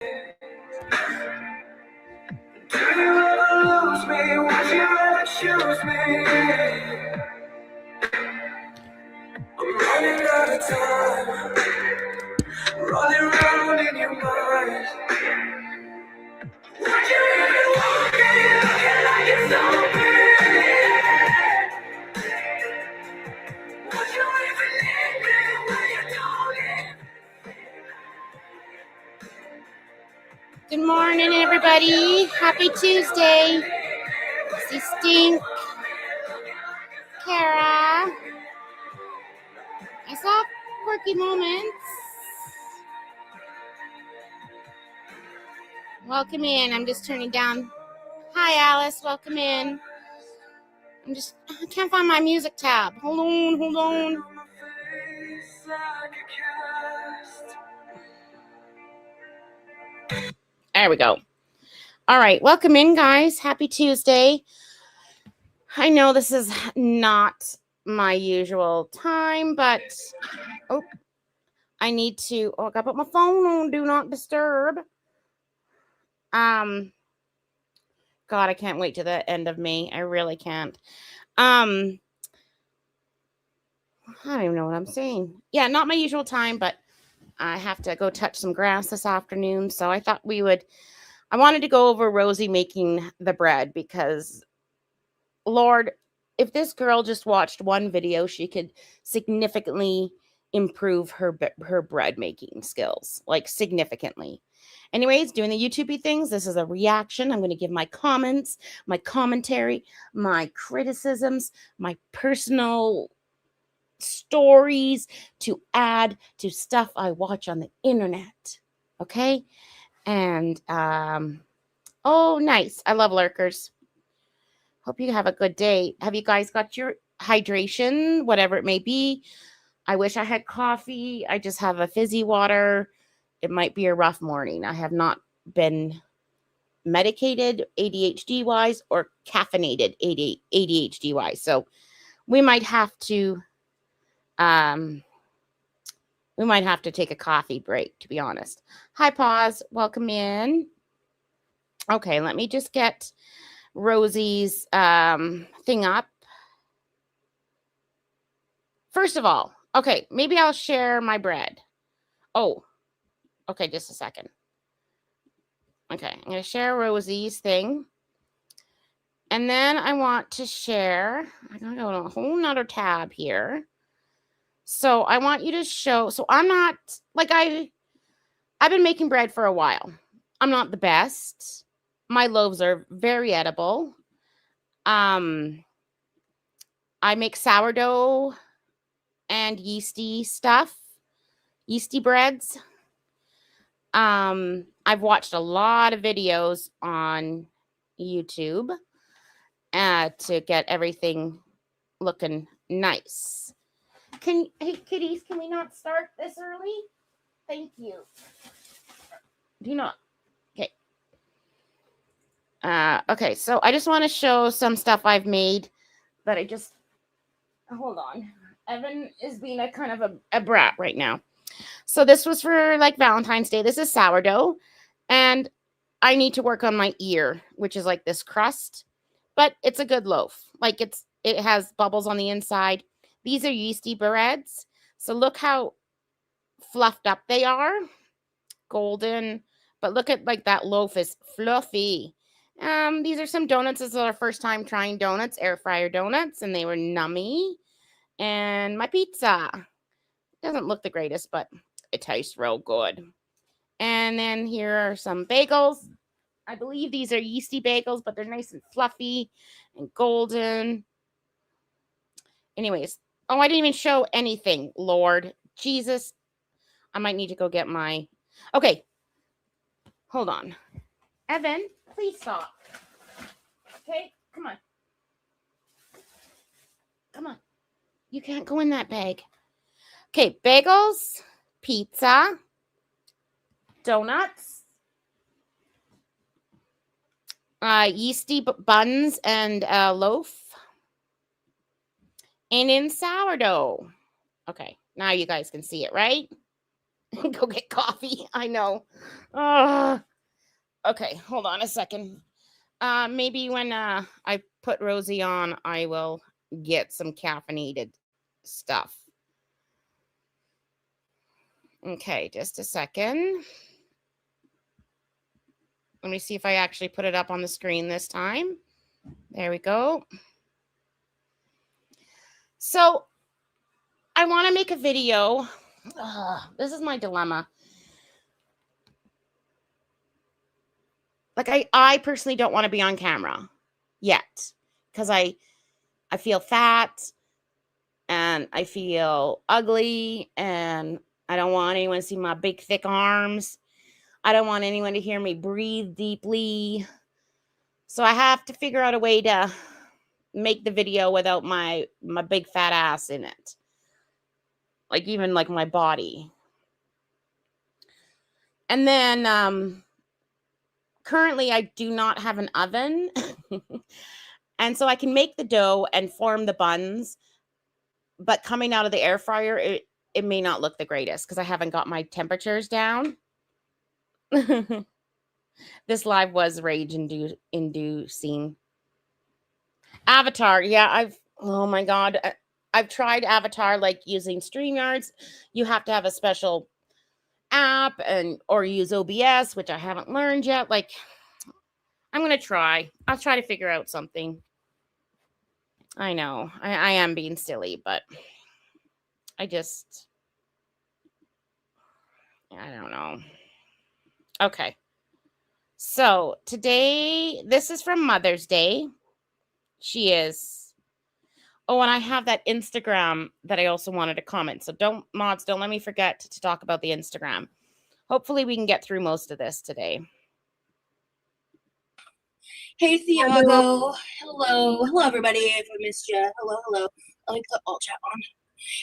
Do you ever lose me? Would you ever choose me? I'm running out of time, running round in your mind. Would you even want me? Looking like it's open. Would you even leave me when you don't leave? Good morning, everybody. Happy Tuesday. See Stink, Kara. I saw Quirky Moments. Welcome in. I'm just turning down. Hi, Alice. Welcome in. I can't find my music tab. Hold on. There we go. All right. Welcome in, guys. Happy Tuesday. I know this is not my usual time, but I need to. I gotta put my phone on Do Not Disturb. God, I can't wait to the end of May. I really can't. I don't even know what I'm saying. Yeah, not my usual time, but I have to go touch some grass this afternoon. So I thought I wanted to go over Rosie making the bread because, Lord, if this girl just watched one video, she could significantly improve her bread making skills, like significantly. Anyways, doing the YouTube things, this is a reaction. I'm going to give my comments, my commentary, my criticisms, my personal stories to add to stuff I watch on the internet. Okay? And, oh, nice. I love lurkers. Hope you have a good day. Have you guys got your hydration, whatever it may be? I wish I had coffee. I just have a fizzy water. It might be a rough morning. I have not been medicated ADHD-wise or caffeinated ADHD-wise. So we might have to take a coffee break, to be honest. Hi, Pause. Welcome in. Okay, let me just get Rosie's thing up. First of all, okay, maybe I'll share my bread. Oh, okay, just a second. Okay, I'm going to share Rosie's thing. And then I want to share, I'm going to go to a whole nother tab here. So I want you to show, so I'm not, like I've been making bread for a while. I'm not the best. My loaves are very edible. I make sourdough and yeasty stuff, yeasty breads. I've watched a lot of videos on YouTube to get everything looking nice. Hey, kitties, can we not start this early? Thank you. Do not. Okay. Okay, so I just want to show some stuff I've made that hold on. Evan is being a kind of a brat right now. So this was for like Valentine's Day. This is sourdough. And I need to work on my ear, which is like this crust. But it's a good loaf. Like it has bubbles on the inside. These are yeasty breads. So look how fluffed up they are. Golden. But look at like that loaf is fluffy. These are some donuts. This is our first time trying donuts, air fryer donuts. And they were nummy. And my pizza. Doesn't look the greatest, but it tastes real good. And then here are some bagels. I believe these are yeasty bagels, but they're nice and fluffy and golden. Anyways, oh, I didn't even show anything, Lord Jesus. I might need to go get my... Okay, hold on. Evan, please stop. Okay, come on. Come on. You can't go in that bag. Okay, bagels, pizza, donuts, yeasty buns and loaf, and in sourdough. Okay, now you guys can see it, right? Go get coffee. I know. Okay, hold on a second. Maybe when I put Rosie on, I will get some caffeinated stuff. Okay, just a second. Let me see if I actually put it up on the screen this time. There we go. So I want to make a video. This is my dilemma. Like I personally don't want to be on camera yet because I feel fat and I feel ugly and I don't want anyone to see my big thick arms. I don't want anyone to hear me breathe deeply. So I have to figure out a way to make the video without my big fat ass in it. Like even like my body. And then currently I do not have an oven. And so I can make the dough and form the buns, but coming out of the air fryer, it may not look the greatest because I haven't got my temperatures down. This live was rage inducing. Avatar, yeah, oh my God. I've tried Avatar, like using StreamYards. You have to have a special app or use OBS, which I haven't learned yet. Like, I'm going to try. I'll try to figure out something. I know. I am being silly, but I don't know. Okay. So today, this is from Mother's Day. She is. Oh, and I have that Instagram that I also wanted to comment. So don't let me forget to talk about the Instagram. Hopefully we can get through most of this today. Hey, Thiago. Hello, everybody. If I missed you, hello. I like the alt chat on.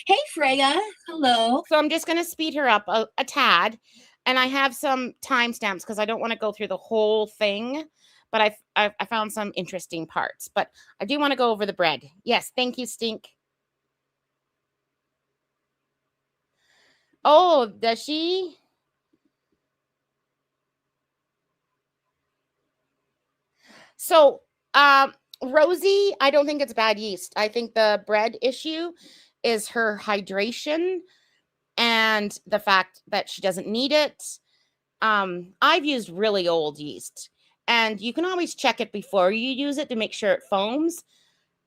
Hey, Freya. Hello. So I'm just going to speed her up a tad. And I have some timestamps because I don't want to go through the whole thing. But I found some interesting parts. But I do want to go over the bread. Yes, thank you, Stink. Oh, does she? So, Rosie, I don't think it's bad yeast. I think the bread issue is her hydration and the fact that she doesn't need it. I've used really old yeast, and you can always check it before you use it to make sure it foams.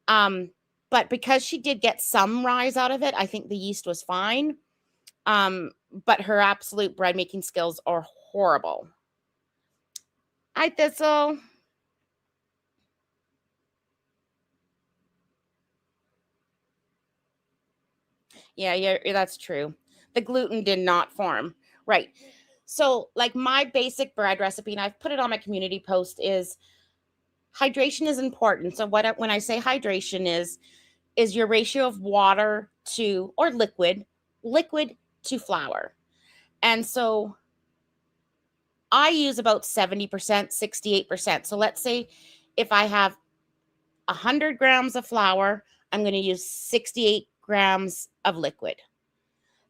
But because she did get some rise out of it, I think the yeast was fine. But her absolute bread making skills are horrible. Hi, Thistle. Yeah, that's true. The gluten did not form. Right. So, like my basic bread recipe, and I've put it on my community post, is hydration is important. So, when I say hydration is your ratio of water to or liquid to flour. And so I use about 70%, 68%. So let's say if I have 100 grams of flour, I'm going to use 68 grams of liquid.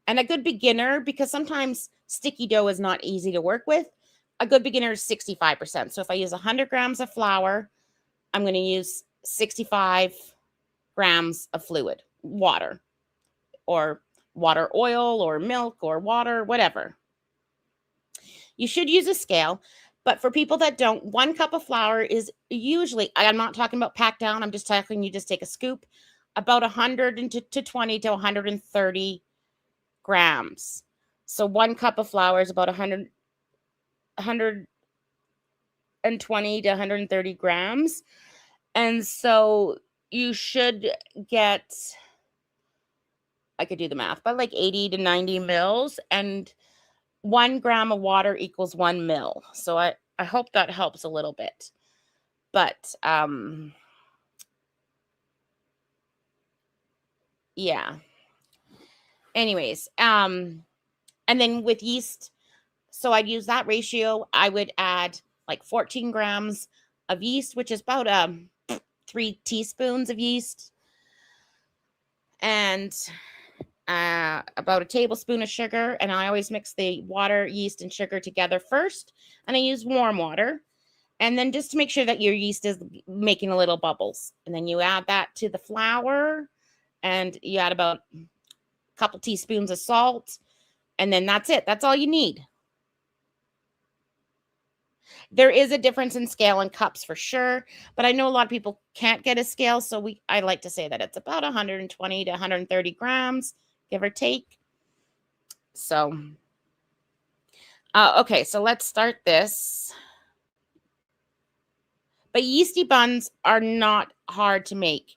And a good beginner, because sometimes sticky dough is not easy to work with, a good beginner is 65%. So if I use 100 grams of flour, I'm going to use 65 grams of fluid, water, or water oil, or milk, or water, whatever. You should use a scale. But for people that don't, 1 cup of flour is usually, I'm not talking about packed down, I'm just talking you just take a scoop, about 120 to 130 grams. So 1 cup of flour is about 120 to 130 grams. And so you should get, I could do the math, but like 80 to 90 mils, and 1 gram of water equals 1 mil. So I hope that helps a little bit. But yeah. Anyways, and then with yeast, so I'd use that ratio. I would add like 14 grams of yeast, which is about 3 teaspoons of yeast. And about a tablespoon of sugar, and I always mix the water, yeast, and sugar together first, and I use warm water. And then just to make sure that your yeast is making a little bubbles. And then you add that to the flour, and you add about a couple teaspoons of salt, and then that's it. That's all you need. There is a difference in scale and cups for sure, but I know a lot of people can't get a scale, so I like to say that it's about 120 to 130 grams, give or take. So, okay, so let's start this. But yeasty buns are not hard to make,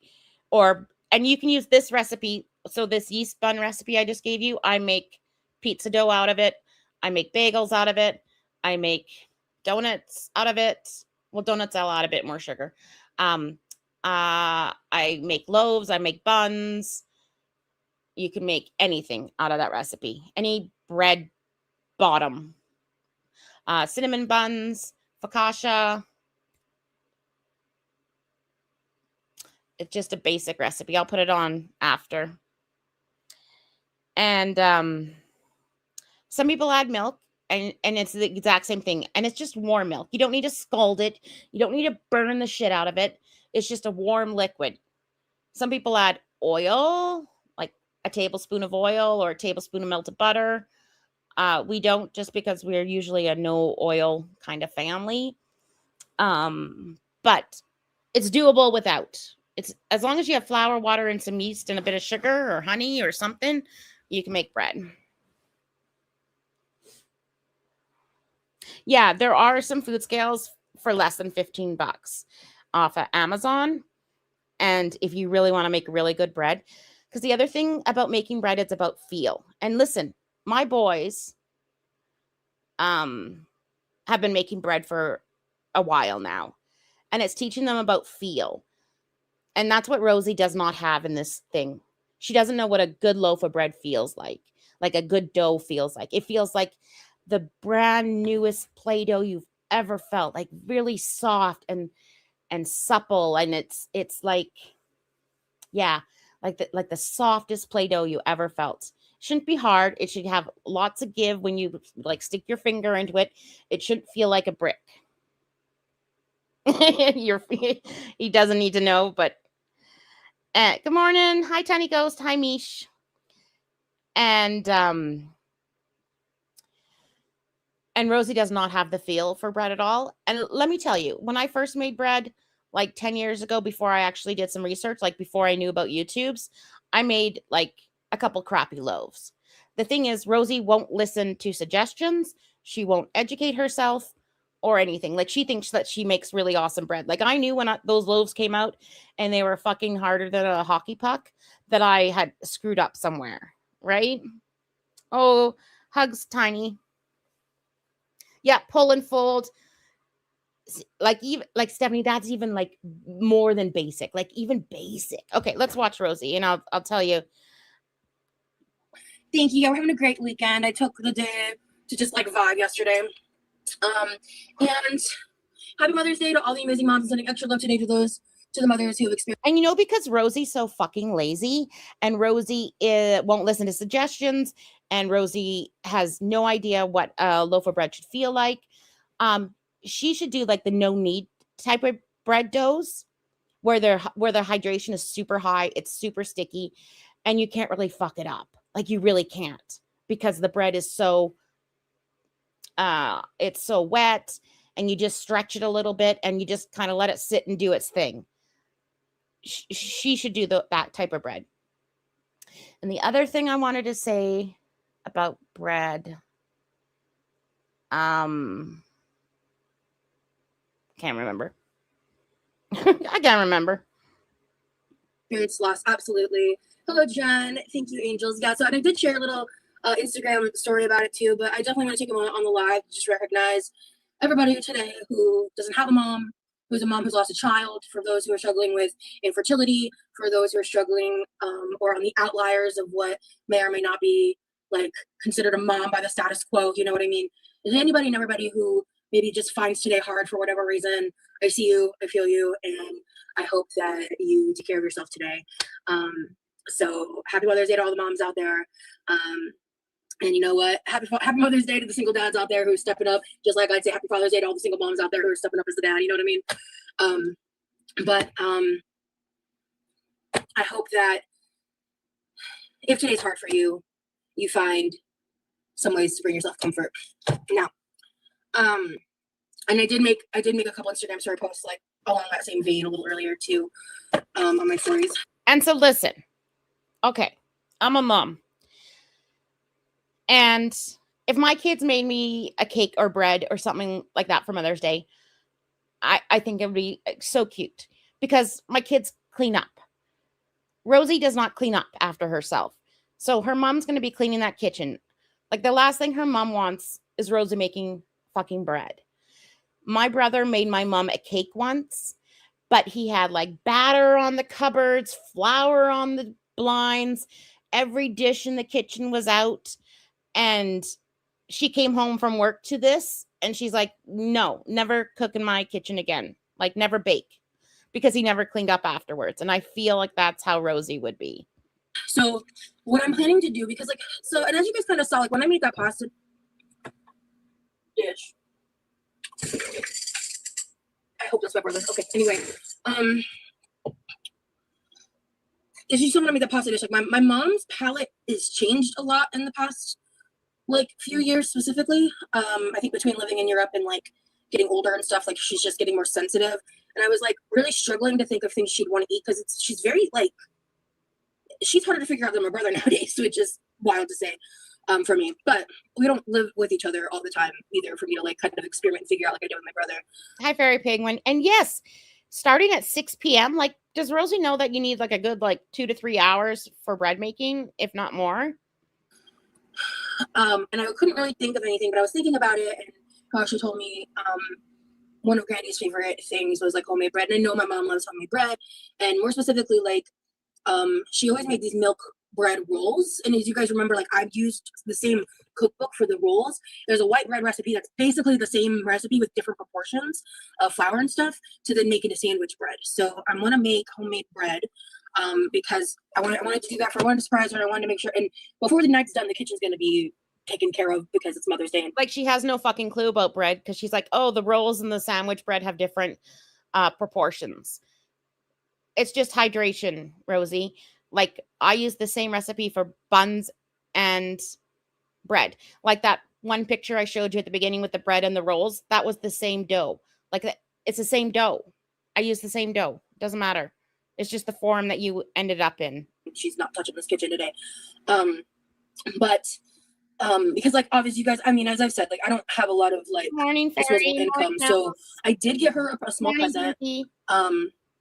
and you can use this recipe. So this yeast bun recipe I just gave you, I make pizza dough out of it. I make bagels out of it. I make donuts out of it. Well, donuts, I'll add a bit more sugar. I make loaves. I make buns. You can make anything out of that recipe. Any bread bottom. Cinnamon buns, focaccia. It's just a basic recipe. I'll put it on after. And some people add milk, and it's the exact same thing. And it's just warm milk. You don't need to scald it. You don't need to burn the shit out of it. It's just a warm liquid. Some people add oil, like a tablespoon of oil or a tablespoon of melted butter. We don't, just because we're usually a no oil kind of family. But it's doable without. It's as long as you have flour, water, and some yeast and a bit of sugar or honey or something, you can make bread. Yeah, there are some food scales for less than $15 off of Amazon. And if you really want to make really good bread, because the other thing about making bread, it's about feel. And listen, my boys have been making bread for a while now, and it's teaching them about feel. And that's what Rosie does not have in this thing. She doesn't know what a good loaf of bread feels like a good dough feels like. It feels like the brand newest Play-Doh you've ever felt, like really soft and supple, and it's like, yeah, like the softest Play-Doh you ever felt. Shouldn't be hard. It should have lots of give when you like stick your finger into it. It shouldn't feel like a brick. He doesn't need to know, but good morning. Hi, Tiny Ghost. Hi, Mish. And Rosie does not have the feel for bread at all. And let me tell you, when I first made bread, like 10 years ago, before I actually did some research, like before I knew about YouTube's, I made like a couple crappy loaves. The thing is, Rosie won't listen to suggestions. She won't educate herself or anything. Like, she thinks that she makes really awesome bread. Like, I knew when those loaves came out and they were fucking harder than a hockey puck that I had screwed up somewhere, right? Oh, hugs, Tiny. Yeah, pull and fold. Like, even like Stephanie, that's even like more than basic. Like, even basic. Okay, let's watch Rosie, and I'll tell you. Thank you. Yeah, we're having a great weekend. I took the day to just like vibe yesterday. And happy Mother's Day to all the amazing moms, and sending extra love today to the mothers who have experienced. And because Rosie's so fucking lazy, and Rosie won't listen to suggestions, and Rosie has no idea what a loaf of bread should feel like, she should do like the no knead type of bread doughs, where the hydration is super high, it's super sticky, and you can't really fuck it up. Like, you really can't, because the bread is so it's so wet, and you just stretch it a little bit and you just kind of let it sit and do its thing. She should do that type of bread. And the other thing I wanted to say about bread, can't remember. I can't remember. Experience loss, absolutely. Hello, Jen. Thank you, Angels. Yeah, so and I did share a little Instagram story about it too, but I definitely want to take a moment on the live to just recognize everybody today who doesn't have a mom, who's a mom who's lost a child, for those who are struggling with infertility, for those who are struggling or on the outliers of what may or may not be like considered a mom by the status quo. You know what I mean? Is anybody and everybody who maybe just finds today hard for whatever reason? I see you, I feel you, and I hope that you take care of yourself today. So happy Mother's Day to all the moms out there. And you know what? Happy Mother's Day to the single dads out there who are stepping up. Just like I'd say Happy Father's Day to all the single moms out there who are stepping up as the dad. You know what I mean? But I hope that if today's hard for you, you find some ways to bring yourself comfort. Now, and I did make a couple Instagram story posts like along that same vein a little earlier too, on my stories. And so listen, okay, I'm a mom. And if my kids made me a cake or bread or something like that for Mother's Day, I think it would be so cute because my kids clean up. Rosie does not clean up after herself. So her mom's going to be cleaning that kitchen. Like the last thing her mom wants is Rosie making fucking bread. My brother made my mom a cake once, but he had like batter on the cupboards, flour on the blinds. Every dish in the kitchen was out. And she came home from work to this and she's like, no, never cook in my kitchen again. Like never bake because he never cleaned up afterwards. And I feel like that's how Rosie would be. So what I'm planning to do, because and as you guys kind of saw, like when I made that pasta dish, I hope that's my brother. Okay, anyway, as you saw when I made that pasta dish, like my mom's palate is changed a lot in the past like few years specifically. I think between living in Europe and like getting older and stuff, like she's just getting more sensitive. And I was like really struggling to think of things she'd want to eat because she's very like, she's harder to figure out than my brother nowadays, which is wild to say for me. But we don't live with each other all the time either for me to like kind of experiment and figure out like I did with my brother. Hi, Fairy Penguin. And yes, starting at 6 p.m., like does Rosie know that you need like a good like 2 to 3 hours for bread making, if not more? And I couldn't really think of anything, but I was thinking about it, and how she told me one of Granny's favorite things was like homemade bread. And I know my mom loves homemade bread, and more specifically, like she always made these milk bread rolls. And as you guys remember, like I've used the same cookbook for the rolls. There's a white bread recipe that's basically the same recipe with different proportions of flour and stuff to then make it a sandwich bread. So I'm gonna make homemade bread. Because I wanted to do that I wanted to surprise her. I wanted to make sure, and before the night's done, the kitchen's gonna be taken care of because it's Mother's Day. Like she has no fucking clue about bread because she's like, oh, the rolls and the sandwich bread have different proportions. It's just hydration, Rosie. Like I use the same recipe for buns and bread. Like that one picture I showed you at the beginning with the bread and the rolls, that was the same dough. Like it's the same dough. I use the same dough. Doesn't matter. It's just the form that you ended up in. She's not touching this kitchen today. But because like obviously you guys, I mean, as I've said, like I don't have a lot of like disposable income. So I did get her a small present.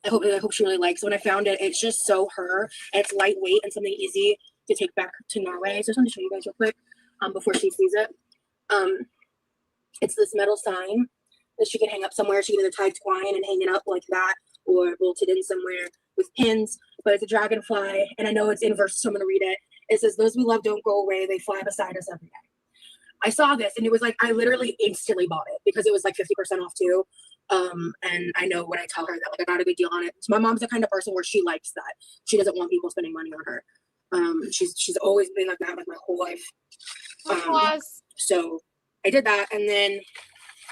I hope she really likes it. When I found it, it's just so her, and it's lightweight and something easy to take back to Norway. So I just want to show you guys real quick before she sees it. It's this metal sign that she can hang up somewhere. She can either tie twine and hang it up like that or bolt it in somewhere with pins. But it's a dragonfly, and I know it's in verse, so I'm going to read it. It says, "Those we love don't go away. They fly beside us every day." I saw this, and it was like, I literally instantly bought it because it was like 50% off too. And I know when I tell her that like I got a good deal on it. So my mom's the kind of person where she likes that. She doesn't want people spending money on her. She's always been like that like my whole life. So I did that, and then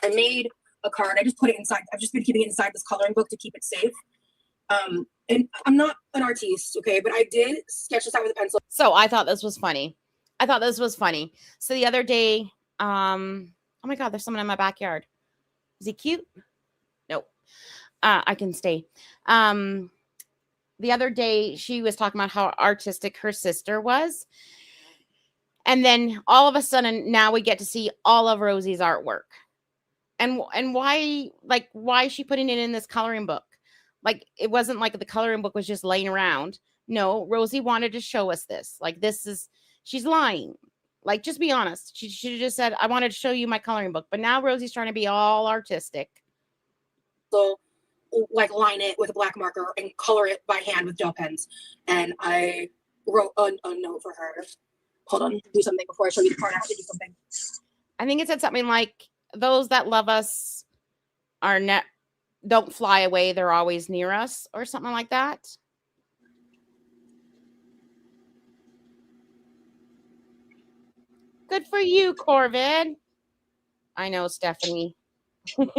I made a card. I just put it inside. I've just been keeping it inside this coloring book to keep it safe. And I'm not an artiste, okay, but I did sketch this out with a pencil. So I thought this was funny. So the other day, oh my God, there's someone in my backyard. Is he cute? No. I can stay. The other day, she was talking about how artistic her sister was. And then all of a sudden, now we get to see all of Rosie's artwork. And why is she putting it in this coloring book? Like, it wasn't like the coloring book was just laying around. No, Rosie wanted to show us this. Like, she's lying. Like, just be honest. She should have just said, I wanted to show you my coloring book. But now Rosie's trying to be all artistic. So, like, line it with a black marker and color it by hand with gel pens. And I wrote a note for her. Hold on, do something before I show you the card. I have to do something. I think it said something like, those that love us don't fly away. They're always near us, or something like that. Good for you, Corvid. I know, Stephanie. Sorry,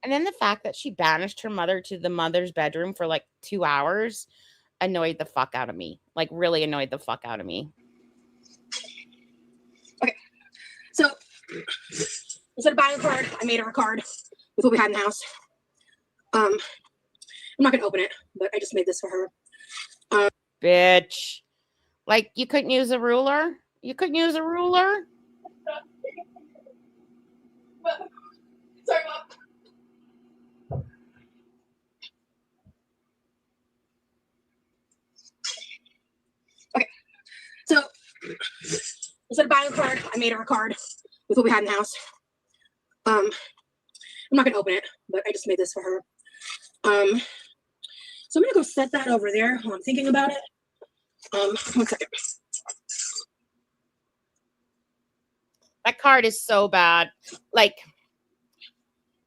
And then the fact that she banished her mother to the mother's bedroom for like 2 hours annoyed the fuck out of me. Like, really annoyed the fuck out of me. Okay, so instead of buying a card, I made her a card with what we had in the house. I'm not gonna open it, but I just made this for her. Bitch. Like, you couldn't use a ruler? You couldn't use a ruler? Sorry, Mom. Okay, so instead of buying a card, I made her a card with what we had in the house. I'm not gonna open it, but I just made this for her. So I'm gonna go set that over there while I'm thinking about it. 1 second. That card is so bad. Like,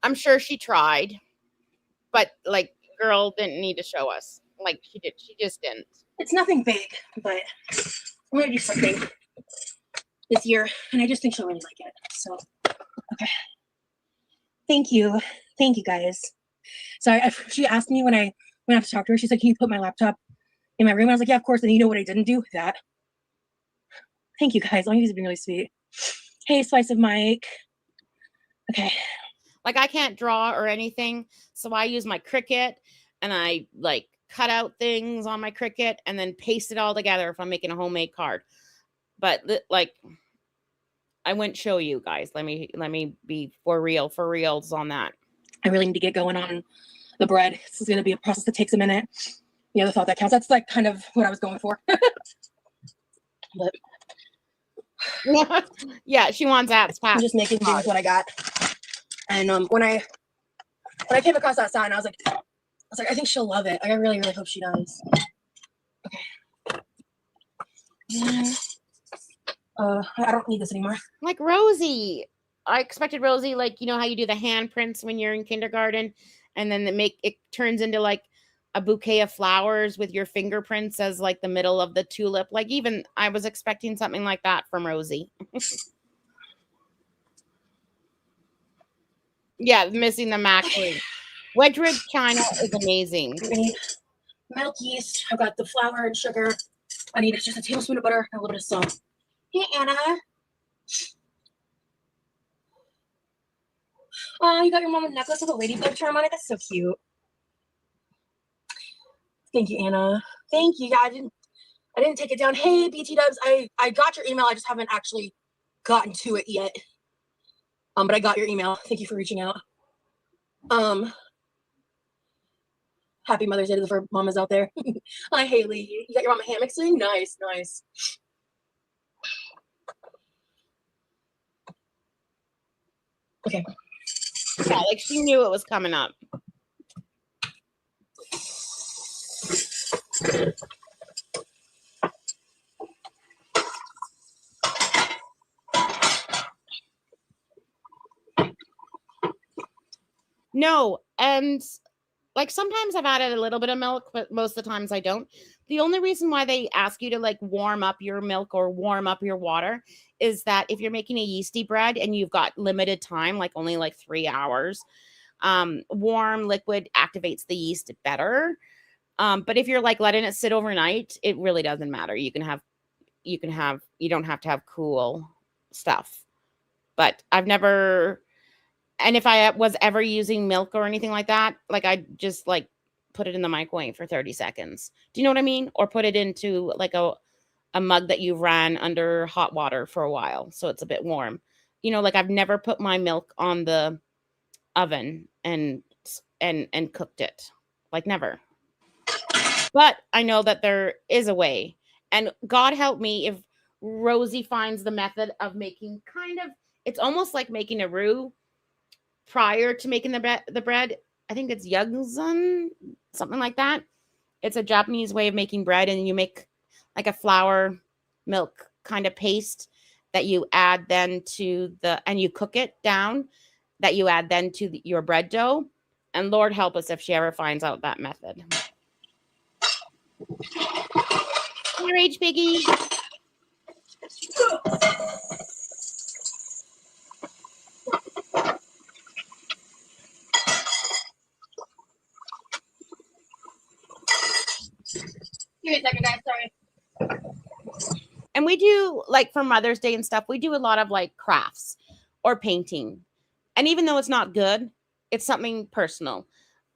I'm sure she tried, but like, girl didn't need to show us. Like, she just didn't. It's nothing big, but I'm gonna do something this year, and I just think she'll really like it. So, okay. Thank you guys. Sorry, she asked me when I went up to talk to her. She's like, "Can you put my laptop in my room?" And I was like, "Yeah, of course." And you know what I didn't do? That. Thank you guys. All you guys have been really sweet. Hey, Slice of Mike. Okay. Like, I can't draw or anything, so I use my Cricut, and I like cut out things on my Cricut and then paste it all together if I'm making a homemade card. But like, I wouldn't show you guys. Let me be for reals on that. I really need to get going on the bread. This is going to be a process that takes a minute. The other thought that counts. That's like kind of what I was going for. But yeah, she wants apps. I'm just making do with what I got. And when I came across that sign, I was like, I think she'll love it. I really, really hope she does. Okay. Yeah. I don't need this anymore. Like Rosie. I expected Rosie, like, you know how you do the handprints when you're in kindergarten, and then it turns into like a bouquet of flowers with your fingerprints as like the middle of the tulip. Like, even I was expecting something like that from Rosie. Yeah, missing the macrame. Wedgwood China is amazing. I need milk, yeast. I've got the flour and sugar. I need just a tablespoon of butter and a little bit of salt. Hey, Anna. Oh, you got your mom a necklace with a ladybug charm on it? That's so cute. Thank you, Anna. Thank you. Yeah, I didn't take it down. Hey, BT Dubs. I got your email. I just haven't actually gotten to it yet. But I got your email. Thank you for reaching out. Happy Mother's Day to the fur mamas out there. Hi, Haley. You got your mama hammock soon? Nice. Okay. Yeah, like she knew it was coming up. No, and like sometimes I've added a little bit of milk, but most of the times I don't. The only reason why they ask you to like warm up your milk or warm up your water is that if you're making a yeasty bread and you've got limited time, like only like 3 hours, warm liquid activates the yeast better. But if you're like letting it sit overnight, it really doesn't matter. You don't have to have cool stuff. But I've never, and if I was ever using milk or anything like that, like I just like put it in the microwave for 30 seconds. Do you know what I mean? Or put it into like a mug that you've ran under hot water for a while so it's a bit warm. You know, like I've never put my milk on the oven and cooked it. Like never. But I know that there is a way. And God help me if Rosie finds the method of making it's almost like making a roux prior to making the bread. I think it's yugzun, something like that. It's a Japanese way of making bread, and you make like a flour milk kind of paste that you add then to and you cook it down, that you add then to your bread dough. And Lord help us if she ever finds out that method. Hey, Rage Piggy. Give me a second, guys. Sorry. And we do, like, for Mother's Day and stuff, we do a lot of like crafts or painting. And even though it's not good, it's something personal,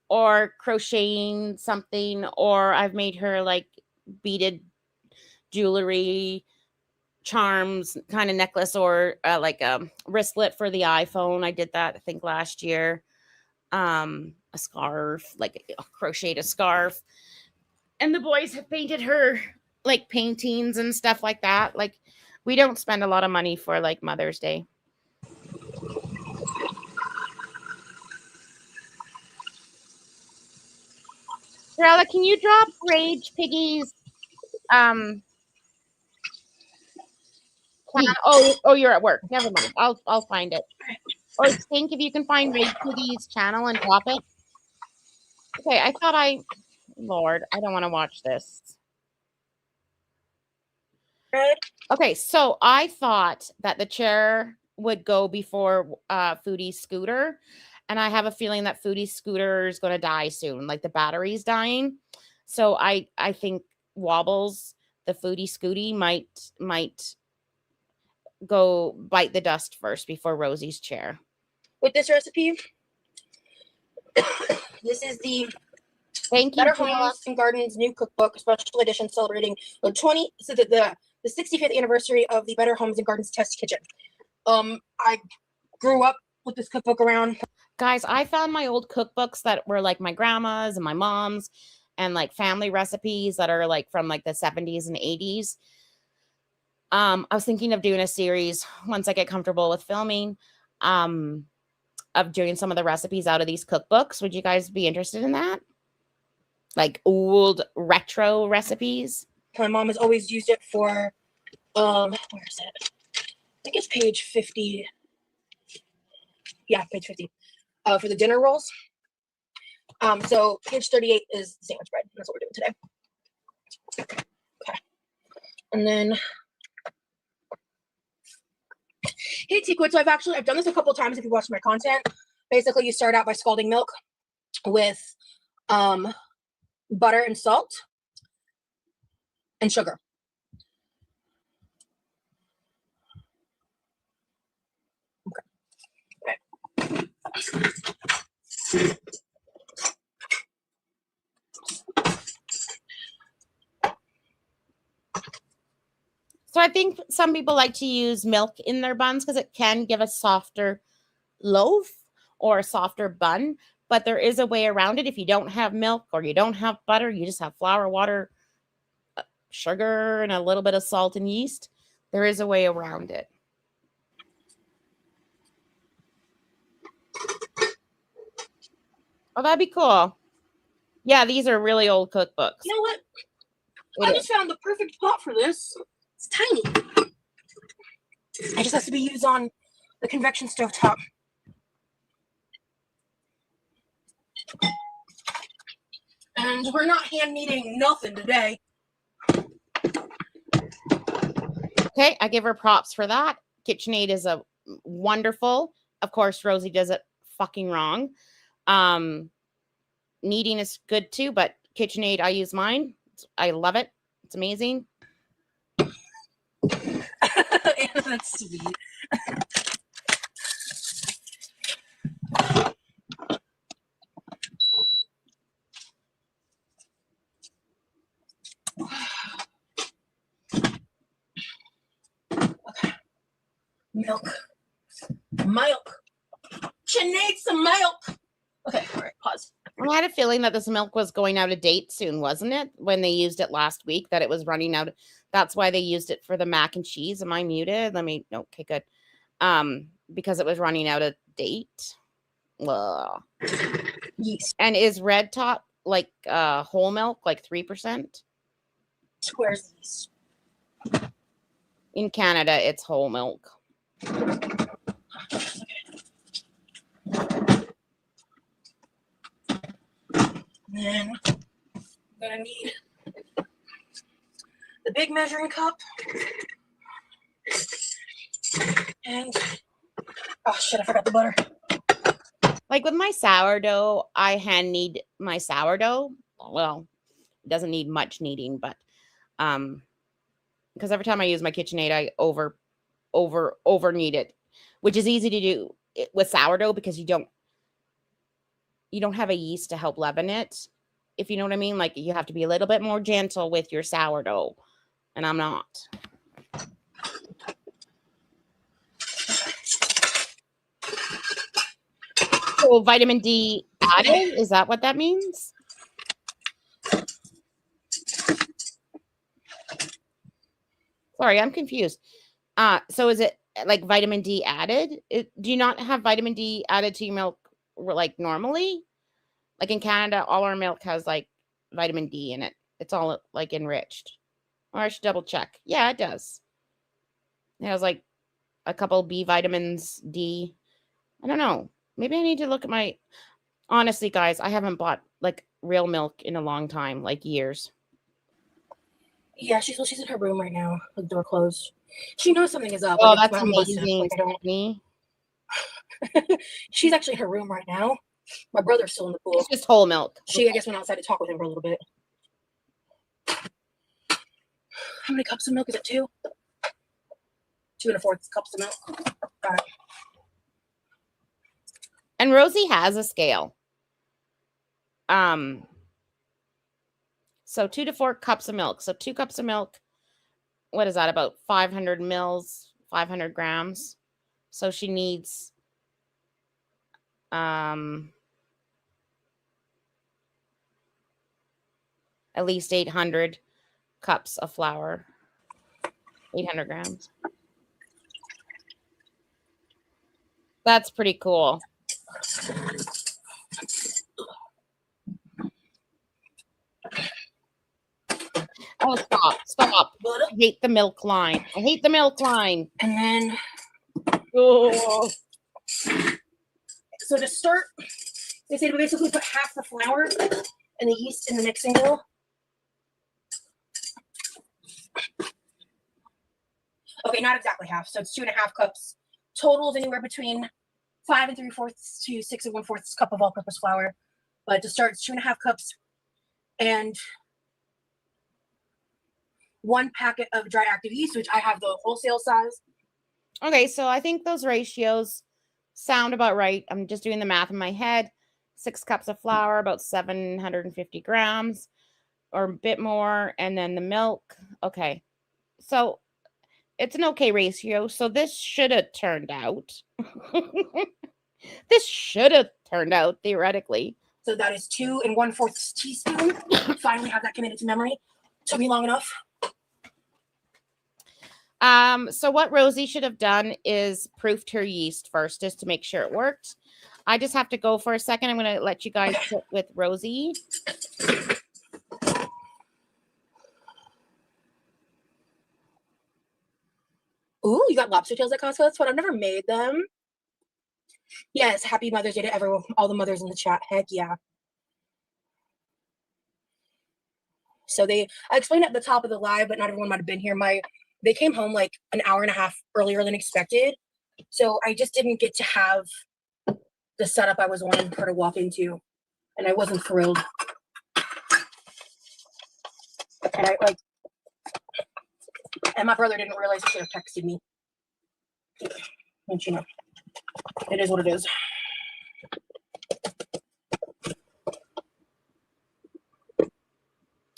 or crocheting something, or I've made her like beaded jewelry, charms, kind of necklace, or like a wristlet for the iPhone. I did that, I think, last year. A scarf, like crocheted a scarf. And the boys have painted her like paintings and stuff like that. Like, we don't spend a lot of money for like Mother's Day. Carla, can you drop Rage Piggy's Oh, you're at work. Never mind. I'll find it. Or think if you can find Rage Piggy's channel and drop it. Okay, Lord, I don't want to watch this. Good. Okay, so I thought that the chair would go before Foodie's scooter, and I have a feeling that Foodie's scooter is going to die soon, like the battery's dying. So I think Wobbles, the Foodie Scooty, might go bite the dust first before Rosie's chair. With this recipe, this is the Thank you, Better Homes and Gardens new cookbook, special edition, celebrating the 65th anniversary of the Better Homes and Gardens test kitchen. I grew up with this cookbook around. Guys, I found my old cookbooks that were like my grandma's and my mom's, and like family recipes that are like from like the 70s and 80s. I was thinking of doing a series once I get comfortable with filming, of doing some of the recipes out of these cookbooks. Would you guys be interested in that? Like old retro recipes? My mom has always used it for, where is it? I think it's page 50. Yeah, page 50. For the dinner rolls. So page 38 is sandwich bread. That's what we're doing today. Okay. And then, hey Tikwood, so I've done this a couple times if you watch my content. Basically, you start out by scalding milk with butter and salt and sugar. Okay. So I think some people like to use milk in their buns because it can give a softer loaf or a softer bun. But there is a way around it. If you don't have milk or you don't have butter, you just have flour, water, sugar, and a little bit of salt and yeast. There is a way around it. Oh, that'd be cool. Yeah, these are really old cookbooks. You know what? I just found the perfect pot for this. It's tiny. It just has to be used on the convection stove top. And we're not hand kneading nothing today. Okay, I give her props for that. KitchenAid is a wonderful. Of course, Rosie does it fucking wrong. Kneading is good too, but KitchenAid, I use mine. I love it. It's amazing. That's sweet. Okay. Milk. She needs some milk. Okay, all right, pause. I had a feeling that this milk was going out of date soon, wasn't it? When they used it last week, that it was running out. That's why they used it for the mac and cheese. Am I muted? Okay, good. Because it was running out of date. Ugh. Yeast. And is Red Top like whole milk, like 3%? Where's yeast? In Canada, it's whole milk. Then I'm gonna need the big measuring cup. And oh shit, I forgot the butter. Like with my sourdough, I hand knead my sourdough. Well, it doesn't need much kneading, but because every time I use my KitchenAid, I over knead it, which is easy to do with sourdough because you don't have a yeast to help leaven it. If you know what I mean, like you have to be a little bit more gentle with your sourdough, and I'm not. So vitamin D added, is that what that means? Sorry, I'm confused. So is it like vitamin D added? Do you not have vitamin D added to your milk like normally? Like in Canada, all our milk has like vitamin D in it. It's all like enriched. Or I should double check. Yeah, it does. It has like a couple B vitamins, D. I don't know. Maybe I need to look at my. Honestly, guys, I haven't bought like real milk in a long time, like years. Yeah, she's in her room right now, with the door closed. She knows something is up. Oh, Like, that's amazing. Like, I don't... She's actually in her room right now. My brother's still in the pool. It's just whole milk. She, I guess, went outside to talk with him for a little bit. How many cups of milk is it? 2? 2 1/4 cups of milk. All right. And Rosie has a scale. So 2 to 4 cups of milk. So 2 cups of milk. What is that? About 500 mils, 500 grams. So she needs at least 800 cups of flour. 800 grams. That's pretty cool. Oh, stop. I hate the milk line. And then, oh. So to start, they say to basically put half the flour and the yeast in the mixing bowl. Okay, not exactly half. So it's 2.5 cups. Total is anywhere between 5 3/4 to 6 1/4 cup of all-purpose flour. But to start, it's 2.5 cups and 1 packet of dry active yeast, which I have the wholesale size. Okay, so I think those ratios sound about right. I'm just doing the math in my head. 6 cups of flour, about 750 grams or a bit more. And then the milk. Okay, so it's an okay ratio. So this should have turned out. This should have turned out theoretically. So that is 2 1/4 teaspoon. Finally have that committed to memory. Took me long enough. So what Rosie should have done is proofed her yeast first, just to make sure it worked. I just have to go for a second. I'm going to let you guys sit with Rosie. Ooh, you got lobster tails at Costco? That's fun. I've never made them. Yes, happy Mother's Day to everyone, all the mothers in the chat. Heck yeah. So I explained at the top of the live, but not everyone might have been here. They came home like an hour and a half earlier than expected. So I just didn't get to have the setup I was wanting her to walk into. And I wasn't thrilled. And my brother didn't realize he should have texted me. Don't you know? It is what it is.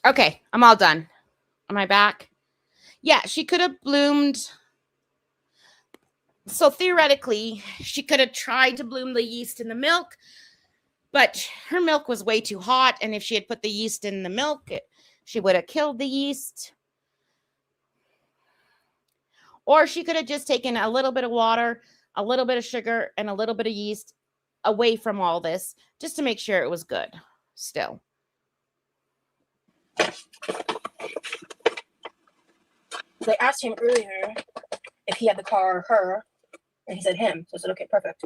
Okay, I'm all done. Am I back? Yeah, she could have bloomed. So theoretically, she could have tried to bloom the yeast in the milk, but her milk was way too hot. And if she had put the yeast in the milk, she would have killed the yeast. Or she could have just taken a little bit of water, a little bit of sugar, and a little bit of yeast away from all this, just to make sure it was good still. Because I asked him earlier if he had the car or her, and he said him. So I said, okay, perfect.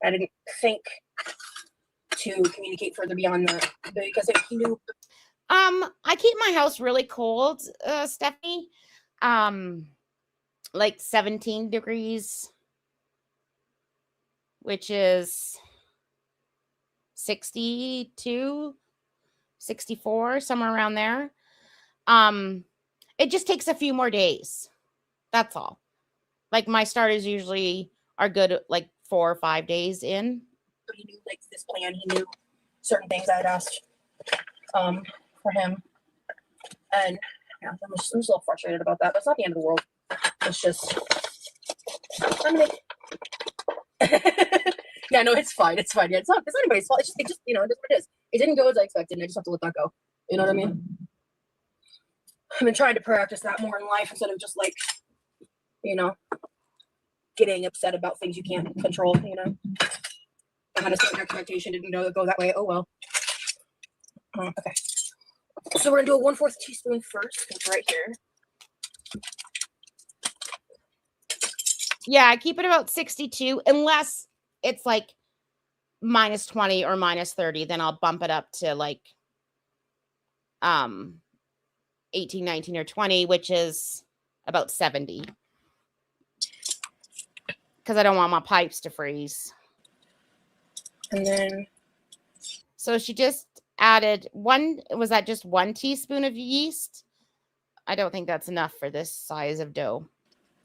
I didn't think to communicate further beyond that because he knew. I keep my house really cold, Stephanie. Like 17 degrees, which is 62, 64, somewhere around there. It just takes a few more days. That's all. Like my starters usually are good like 4 or 5 days in. He knew like this plan. He knew certain things I had asked for him. And yeah, I'm just a little frustrated about that. But it's not the end of the world. It's just yeah, no, it's fine. It's fine. Yeah, it's not anybody's fault. It just you know, it is what it is. It didn't go as I expected, and I just have to let that go. You know what I mean? I've been trying to practice that more in life instead of just like, you know, getting upset about things you can't control, you know. I had a certain expectation, didn't know it go that way. Oh well. Okay. So we're gonna do a 1/4 teaspoon first. It's right here. Yeah, I keep it about 62, unless it's like minus 20 or minus 30, then I'll bump it up to like 18, 19, or 20, which is about 70. Because I don't want my pipes to freeze. And then so she just added was that just 1 teaspoon of yeast? I don't think that's enough for this size of dough.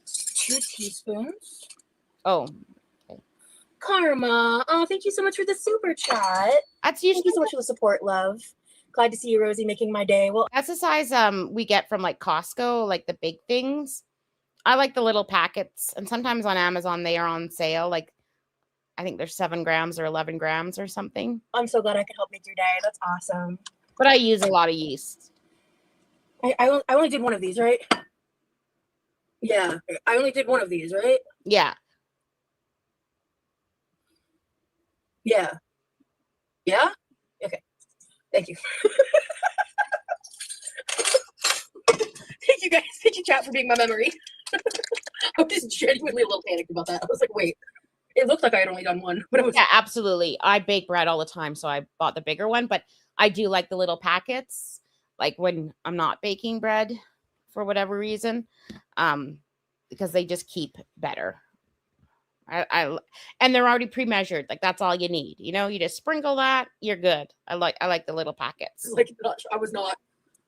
2 teaspoons. Oh, okay. Karma. Oh, thank you so much for the super chat. That's usually thank you so much for the support, love. Glad to see you, Rosie, making my day. Well, that's the size we get from like Costco, like the big things. I like the little packets, and sometimes on Amazon they are on sale. Like I think there's 7 grams or 11 grams or something. I'm so glad I could help make your day. That's awesome. But I use a lot of yeast. I only did 1 of these, right? Yeah, I only did 1 of these, right? Yeah. Yeah. Yeah? Okay. Thank you. Thank you guys. Thank you, chat, for being my memory. I was genuinely a little panicked about that. I was like, wait. It looked like I had only done 1, but it was. Yeah, absolutely. I bake bread all the time, so I bought the bigger one, but I do like the little packets, like when I'm not baking bread for whatever reason, because they just keep better. And they're already pre-measured. Like that's all you need. You know, you just sprinkle that, you're good. I like the little packets. Like I was not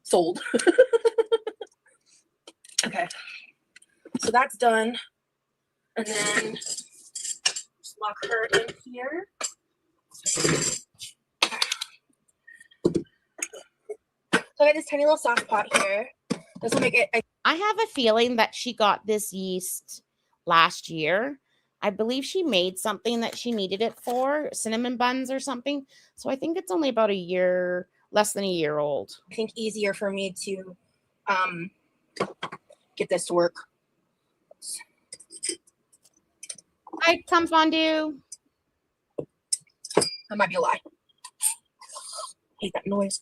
sold. Okay. So that's done. And then just lock her in here. So I got this tiny little sauce pot here. This will make it. I have a feeling that she got this yeast last year. I believe she made something that she needed it for, cinnamon buns or something. So I think it's only about less than a year old. I think easier for me to get this to work. Hi, Tom Fondue. That might be a lie. Hate that noise.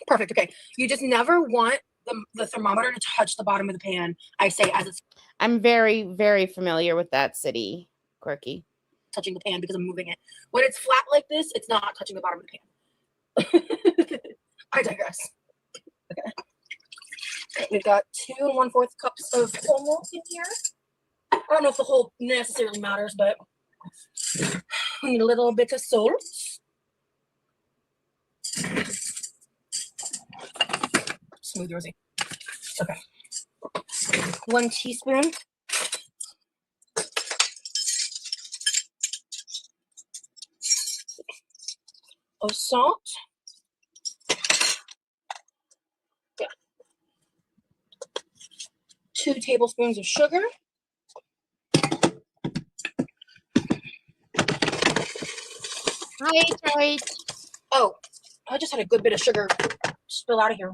Perfect. Okay. You just never want the thermometer to touch the bottom of the pan. I say as it's. I'm very, very familiar with that city, Quirky. Touching the pan because I'm moving it. When it's flat like this, it's not touching the bottom of the pan. I digress. Okay. We've got 2 1/4 cups of whole milk in here. I don't know if the whole necessarily matters, but we need a little bit of salt. Smooth, Rosie. Okay. 1 teaspoon. Of salt. Yeah. 2 tablespoons of sugar. Right. Oh, I just had a good bit of sugar spill out of here.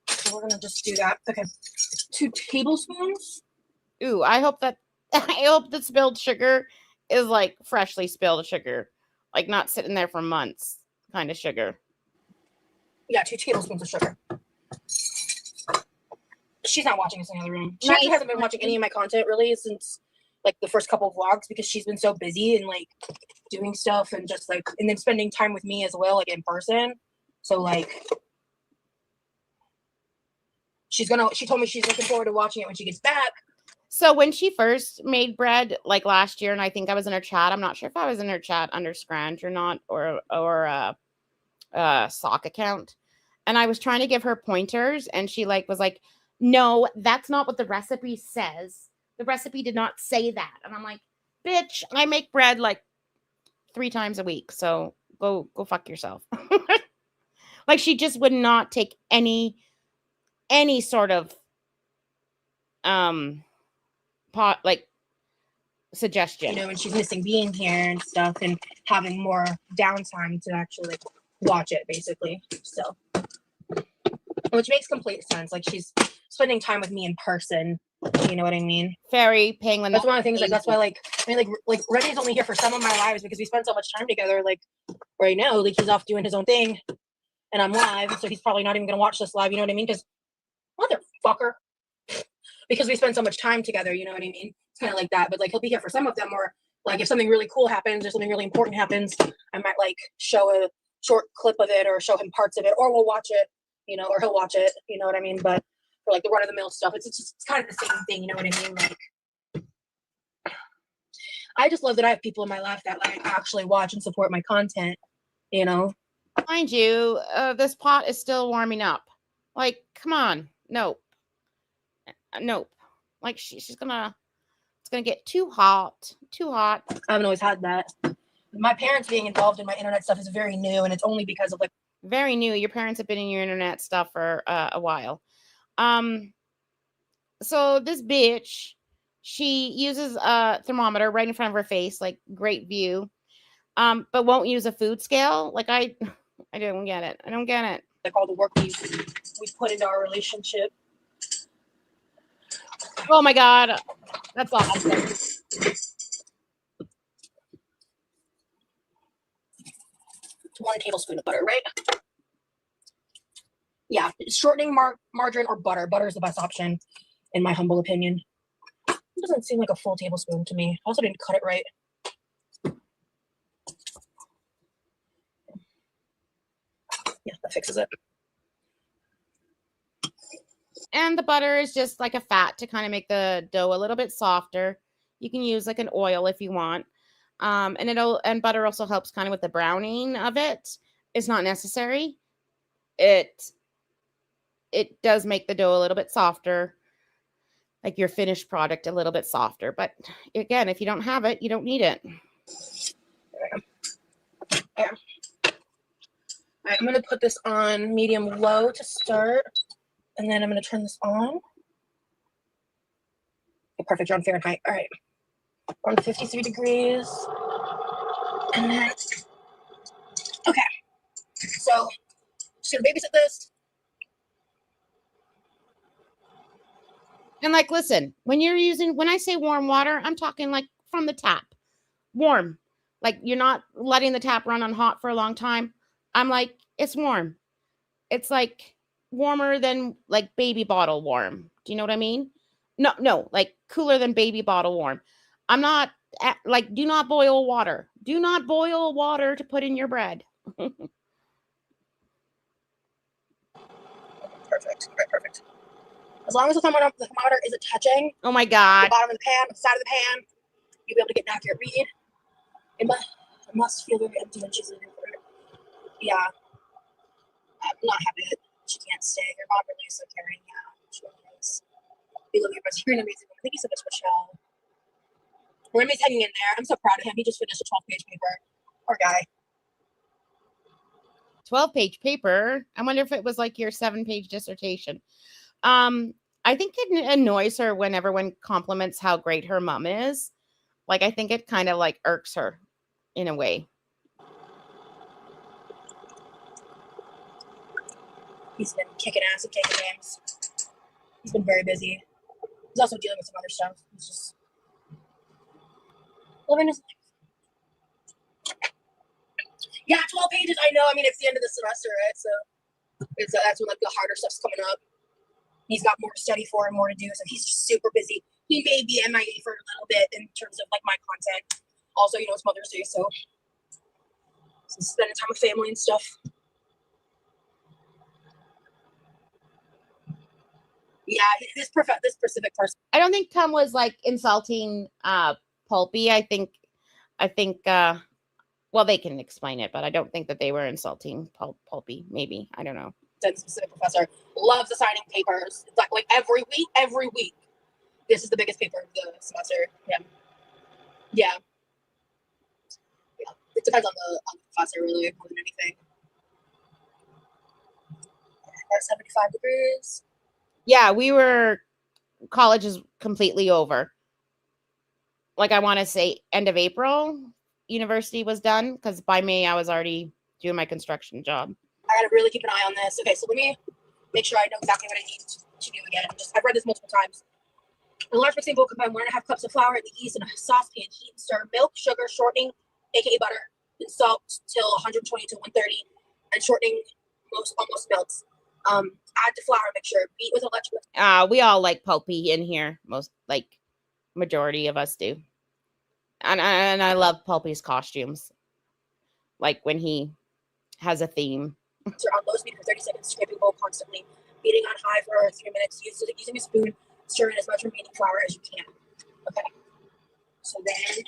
So we're gonna just do that. Okay. 2 tablespoons. Ooh, I hope the spilled sugar is like freshly spilled sugar, like not sitting there for months kind of sugar. Yeah, 2 tablespoons of sugar. She's not watching us in the other room. She actually hasn't been watching any of my content really since like the first couple of vlogs because she's been so busy and like doing stuff and just like and then spending time with me as well, like in person. So like she told me she's looking forward to watching it when she gets back. So when she first made bread, like last year, and I think I was in her chat. I'm not sure if I was in her chat under Scrange or not, or sock account. And I was trying to give her pointers, and she like was like, "No, that's not what the recipe says. The recipe did not say that." And I'm like, "Bitch, I make bread like 3 times a week, so go fuck yourself." Like she just would not take any sort of pot like suggestion. You know, and she's missing being here and stuff and having more downtime to actually like watch it basically. So which makes complete sense. Like she's spending time with me in person. You know what I mean? Very paying. That's one of the things. Like that's why, like I mean, like Reddy's only here for some of my lives because we spend so much time together. Like right now, like he's off doing his own thing, and I'm live, so he's probably not even gonna watch this live. You know what I mean? Because motherfucker, because we spend so much time together. You know what I mean? It's kind of like that. But like he'll be here for some of them, or like if something really cool happens or something really important happens, I might like show a short clip of it or show him parts of it, or we'll watch it. You know, or he'll watch it. You know what I mean? But for like the run of the mill stuff, it's kind of the same thing. You know what I mean? Like. I just love that I have people in my life that like actually watch and support my content, you know. Mind you, this pot is still warming up. Like, come on, nope. Like she's gonna, it's gonna get too hot. I haven't always had that. My parents being involved in my internet stuff is very new, and it's only because of like very new. Your parents have been in your internet stuff for a while. So this bitch, she uses a thermometer right in front of her face, like great view, but won't use a food scale. Like I don't get it. I don't get it. Like all the work we put into our relationship. Oh my god, that's awesome. 1 tablespoon of butter, right? Yeah, shortening margarine or butter. Butter is the best option, in my humble opinion. It doesn't seem like a full tablespoon to me. I also didn't cut it right. Yeah, that fixes it. And the butter is just like a fat to kind of make the dough a little bit softer. You can use like an oil if you want. And butter also helps kind of with the browning of it. It's not necessary. It does make the dough a little bit softer, like your finished product a little bit softer. But again, if you don't have it, you don't need it. Yeah. All right, I'm going to put this on medium low to start, and then I'm going to turn this on. Okay, perfect, you're on Fahrenheit. All right, we're on 53 degrees. And then, okay, so just going to babysit this. And like, listen, when I say warm water, I'm talking like from the tap, warm. Like you're not letting the tap run on hot for a long time. I'm like, it's warm. It's like warmer than like baby bottle warm. Do you know what I mean? No, like cooler than baby bottle warm. I'm not like, do not boil water. Do not boil water to put in your bread. Perfect. Right, perfect. As long as the thermometer isn't touching. Oh my god. The bottom of the pan, the side of the pan, you'll be able to get an accurate read. It must feel very empty when she's in for it. Yeah. I'm not happy that she can't stay. Your mom really is so caring. Yeah, she really is. We love your best. You're an amazing woman. Thank you so much, Michelle. Remy's hanging in there. I'm so proud of him. He just finished a 12-page paper. Poor guy. 12-page paper. I wonder if it was like your 7-page dissertation. I think it annoys her when everyone compliments how great her mom is. Like, I think it kind of like irks her in a way. He's been kicking ass and taking names. He's been very busy. He's also dealing with some other stuff. He's just living his life. Yeah, 12 pages. I know. I mean, it's the end of the semester, right? So that's when like the harder stuff's coming up. he's got more to study for and more to do, so he's just super busy. He may be MIA for a little bit in terms of like my content. Also, you know, it's Mother's Day, so spending time with family and stuff. Yeah, this specific person. I don't think Tom was like insulting Pulpy. I think well, they can explain it, but I don't think that they were insulting Pulpy. Maybe, I don't know. That specific professor loves assigning papers. It's like every week. This is the biggest paper of the semester. Yeah. It depends on the professor, really, more than anything. 75 degrees. Yeah, college is completely over. Like, I want to say end of April, university was done, because by May I was already doing my construction job. I gotta really keep an eye on this. Okay, so let me make sure I know exactly what I need to do again. I've read this multiple times. A large mixing bowl combine 1.5 cups of flour, the yeast in a saucepan. Heat and stir milk, sugar, shortening, aka butter, and salt till 120 to 130, and shortening almost melts. Add to flour mixture. Beat with electric. We all like Pulpy in here. Majority of us do. And I love Pulpy's costumes. Like when he has a theme. On low speed for 30 seconds, scraping bowl constantly, beating on high for 3 minutes, using a spoon, stir in as much remaining flour as you can. Okay. So then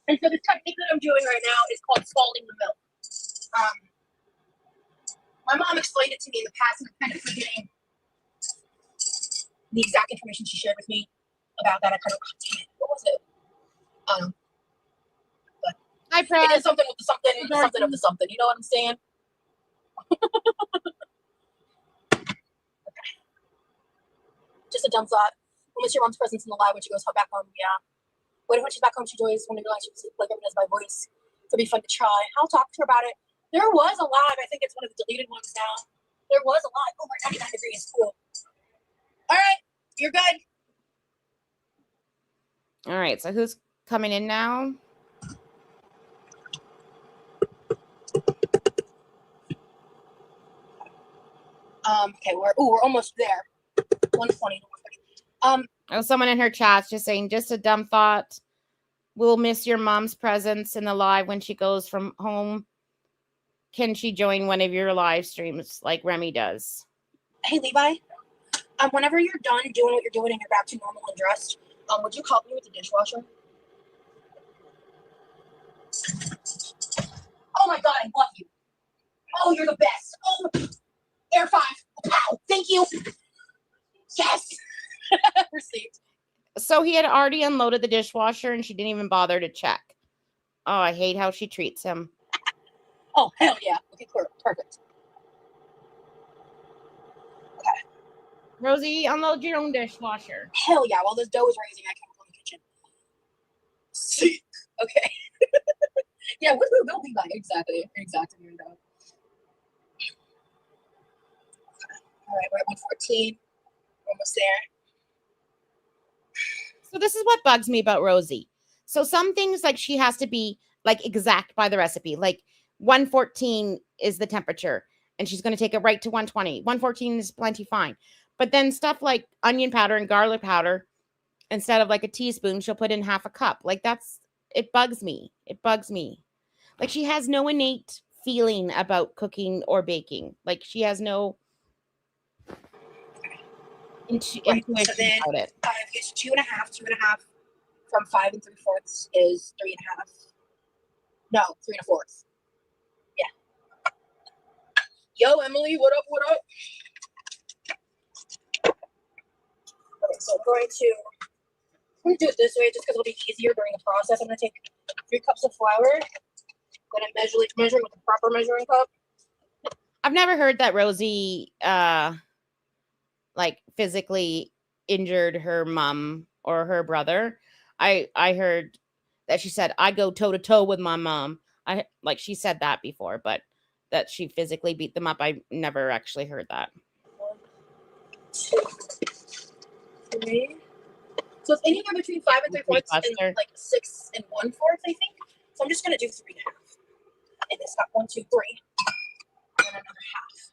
and so the technique that I'm doing right now is called scalding the milk. My mom explained it to me in the past, and I'm kind of forgetting the exact information she shared with me about that. I kind of, damn it, what was it? But it is something with the something of the something. You know what I'm saying? Okay. Just a dumb thought. We'll miss your mom's presence in the live when she goes back home. Yeah. When she's back home, she joins when you realize she like recognize my voice. It'll be fun to try. I'll talk to her about it. There was a live. I think it's one of the deleted ones now. There was a live. Oh, my 99 degree is cool. All right, you're good. All right, so who's coming in now? Okay, we're almost there. 120 to 130. Someone in her chat's just saying, just a dumb thought. We'll miss your mom's presence in the live when she goes from home. Can she join one of your live streams like Remy does? Hey, Levi. Whenever you're done doing what you're doing and you're back to normal and dressed, would you help me with the dishwasher? Oh my God, I love you. Oh, you're the best. Oh, Air 5. Pow. Thank you. Yes. Received. So he had already unloaded the dishwasher and she didn't even bother to check. Oh, I hate how she treats him. Oh, hell yeah. Okay, cool. Perfect. Okay. Rosie, unload your own dishwasher. Hell yeah. While this dough is raising, I can go in the kitchen. See. Okay. Yeah, they'll be like exactly. Here we go. All right, we're at 114. We're almost there. So this is what bugs me about Rosie. So some things like she has to be like exact by the recipe. Like 114 is the temperature and she's going to take it right to 120. 114 is plenty fine. But then stuff like onion powder and garlic powder, instead of like a teaspoon, she'll put in half a cup. Like it bugs me. It bugs me. Like she has no innate feeling about cooking or baking. Like she has no intuition so then about it. 5 is 2.5. 2.5 from 5 3/4 is 3.5. No, 3 1/4. Yeah. Yo, Emily, what up? Okay, so I'm going to do it this way just because it'll be easier during the process. I'm going to take 3 cups of flour. Then I'm measuring with the proper measuring cup. I've never heard that Rosie like physically injured her mom or her brother. I heard that she said, I go toe to toe with my mom. She said that before, but that she physically beat them up. I never actually heard that. 1, 2, 3. So it's anywhere between 5 and 3/4 and like 6 and 1/4, I think. So I'm just gonna do 3 1/2. And it's got 1, 2, 3, and another half.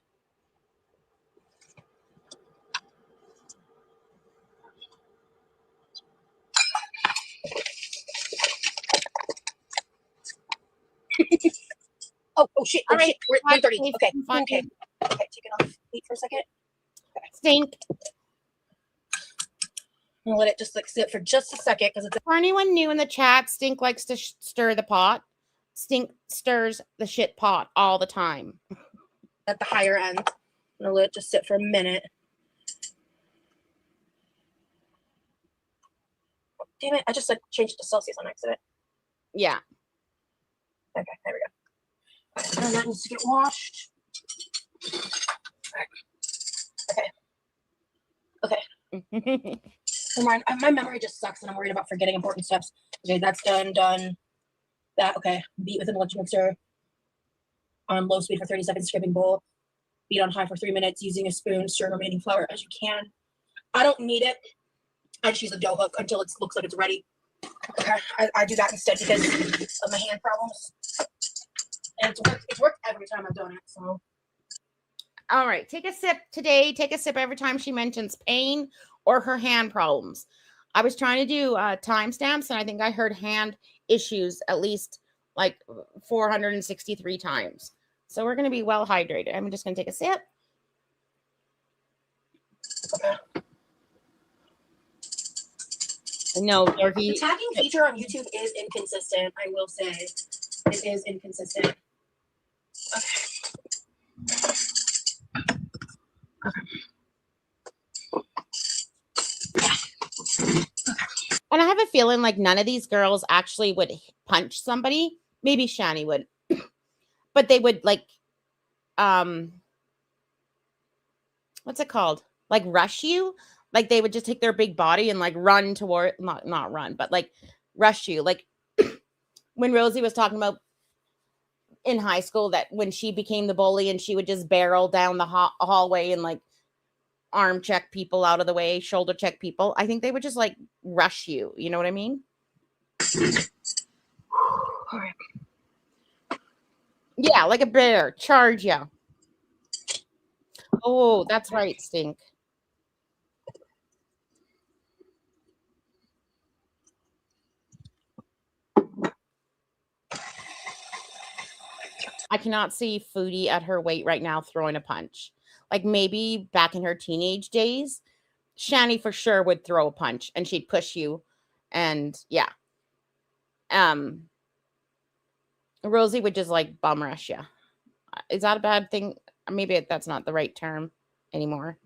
oh shit! Oh shit! We're at 1:30. Okay. Okay. Okay. Take it off. Wait for a second. Okay. Stink. I'm gonna let it just like sit for just a second because it's. For anyone new in the chat, Stink likes to stir the pot. Stink stirs the shit pot all the time. At the higher end. I'm gonna let it just sit for a minute. Damn it! I just like changed it to Celsius on accident. Yeah. Okay, there we go. And that needs to get washed. Okay. My memory just sucks, and I'm worried about forgetting important steps. Okay, that's done. That okay. Beat with an electric mixer on low speed for 30 seconds. Scraping bowl. Beat on high for 3 minutes using a spoon. Stir remaining flour as you can. I don't need it. I just use a dough hook until it looks like it's ready. Okay, I do that instead because of my hand problems. And it's worked every time I've done it. So. All right, take a sip today. Take a sip every time she mentions pain or her hand problems. I was trying to do timestamps, and I think I heard hand issues at least like 463 times. So we're going to be well hydrated. I'm just going to take a sip. No, the tagging feature on YouTube is inconsistent. I will say it is inconsistent. And I have a feeling like none of these girls actually would punch somebody. Maybe Shani would, but they would like, what's it called? Like rush you. Like they would just take their big body and like run toward, not run, but like rush you. Like when Rosie was talking about in high school that when she became the bully and she would just barrel down the hallway and like arm check people out of the way, shoulder check people. I think they would just like rush you. You know what I mean? All right. Yeah, like a bear. Charge you. Oh, that's right, Stink. I cannot see Foodie at her weight right now throwing a punch. Like maybe back in her teenage days, Shani for sure would throw a punch and she'd push you. And yeah. Rosie would just like bum rush you. Is that a bad thing? Maybe that's not the right term anymore.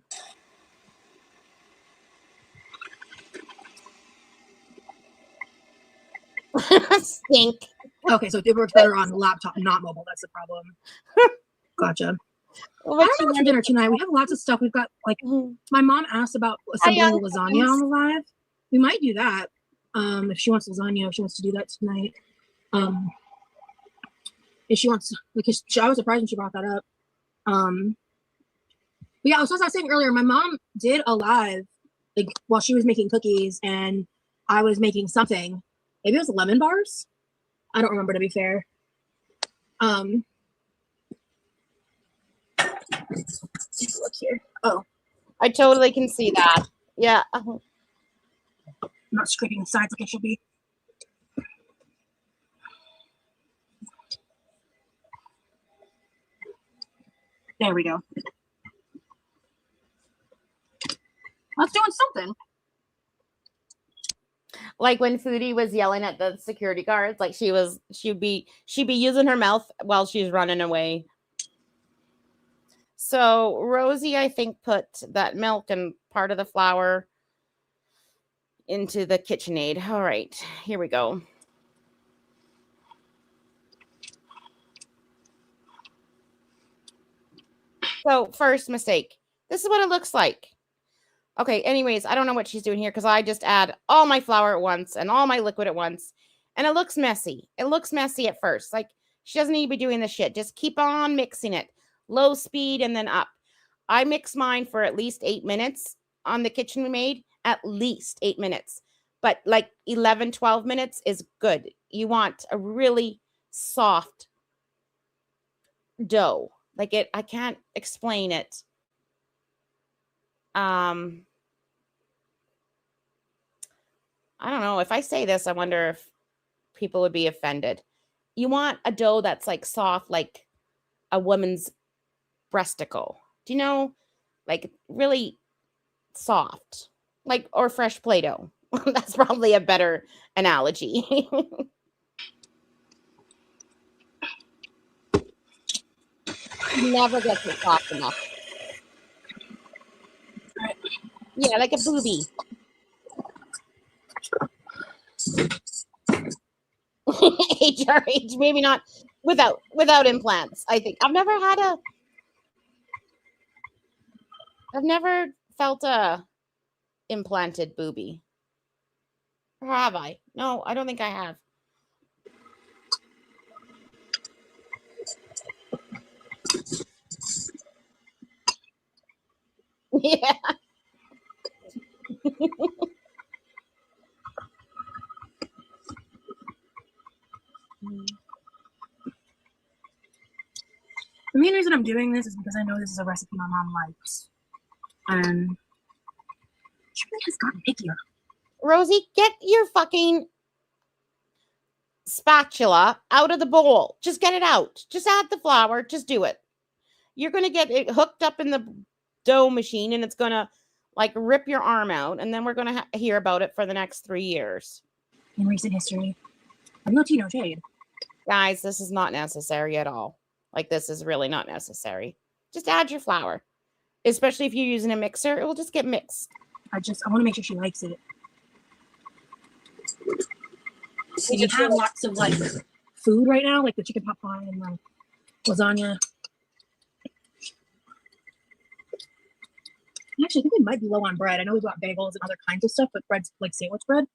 Stink. Okay, so it works better on laptop, not mobile. That's the problem. Gotcha. Well, I don't know what's for dinner tonight. We have lots of stuff. We've got like my mom asked about assembling lasagna on the live. We might do that. If she wants lasagna, if she wants to do that tonight. If she wants, because I was surprised when she brought that up. But yeah, as I was saying earlier, my mom did a live like while she was making cookies and I was making something. Maybe it was lemon bars. I don't remember, to be fair. Let's take a look here. Oh, I totally can see that. Yeah. I'm not scraping the sides like I should be. There we go. That's doing something. Like when Foodie was yelling at the security guards, like she'd be using her mouth while she's running away. So Rosie, I think, put that milk and part of the flour into the KitchenAid. All right, here we go. So first mistake. This is what it looks like. Okay, anyways, I don't know what she's doing here because I just add all my flour at once and all my liquid at once. And it looks messy. It looks messy at first. Like She doesn't need to be doing this shit. Just keep on mixing it. Low speed and then up. I mix mine for at least 8 minutes on the KitchenMaid. At least 8 minutes. But like 11, 12 minutes is good. You want a really soft dough. Like it, I can't explain it. I don't know. If I say this, I wonder if people would be offended. You want a dough that's like soft, like a woman's breasticle. Do you know? Like really soft. Like, or fresh Play-Doh. That's probably a better analogy. Never gets it soft enough. Yeah, like a booby. HRH, maybe not without implants. I think I've never felt a implanted booby. Or have I? No, I don't think I have. Yeah. The main reason I'm doing this is because I know this is a recipe my mom likes. And she really has gotten pickier. Rosie, get your fucking spatula out of the bowl. Just get it out. Just add the flour. Just do it. You're going to get it hooked up in the dough machine and it's going to like rip your arm out. And then we're going to hear about it for the next 3 years. In recent history, I'm no tea, no shade. Guys, this is not necessary at all. Like, this is really not necessary. Just add your flour. Especially if you're using a mixer, it will just get mixed. I want to make sure she likes it. We have lots of like food right now, like the chicken pot pie and the lasagna. Actually, I think we might be low on bread. I know we got bagels and other kinds of stuff, but bread's like sandwich bread.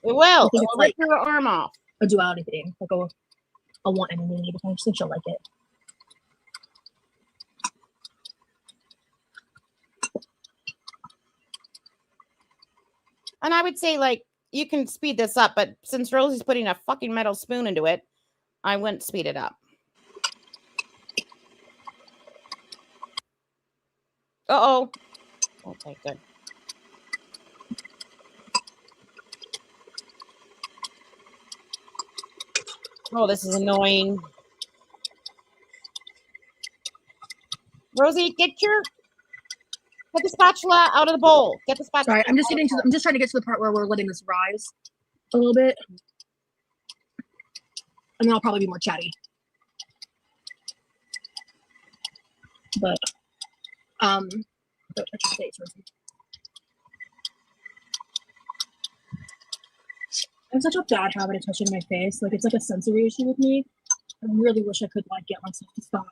It will. It will rip your arm off. A duality thing, like a want and a need. I just think she'll like it. And I would say, like, you can speed this up, but since Rosie's putting a fucking metal spoon into it, I wouldn't speed it up. Uh-oh. Okay, good. Oh, this is annoying. Rosie, get the spatula out of the bowl. Get the spatula. Sorry, I'm just trying to get to the part where we're letting this rise a little bit. And then I'll probably be more chatty. But I should say it's Rosie. I have such a bad habit of touching my face. Like, it's like a sensory issue with me. I really wish I could like get myself to stop.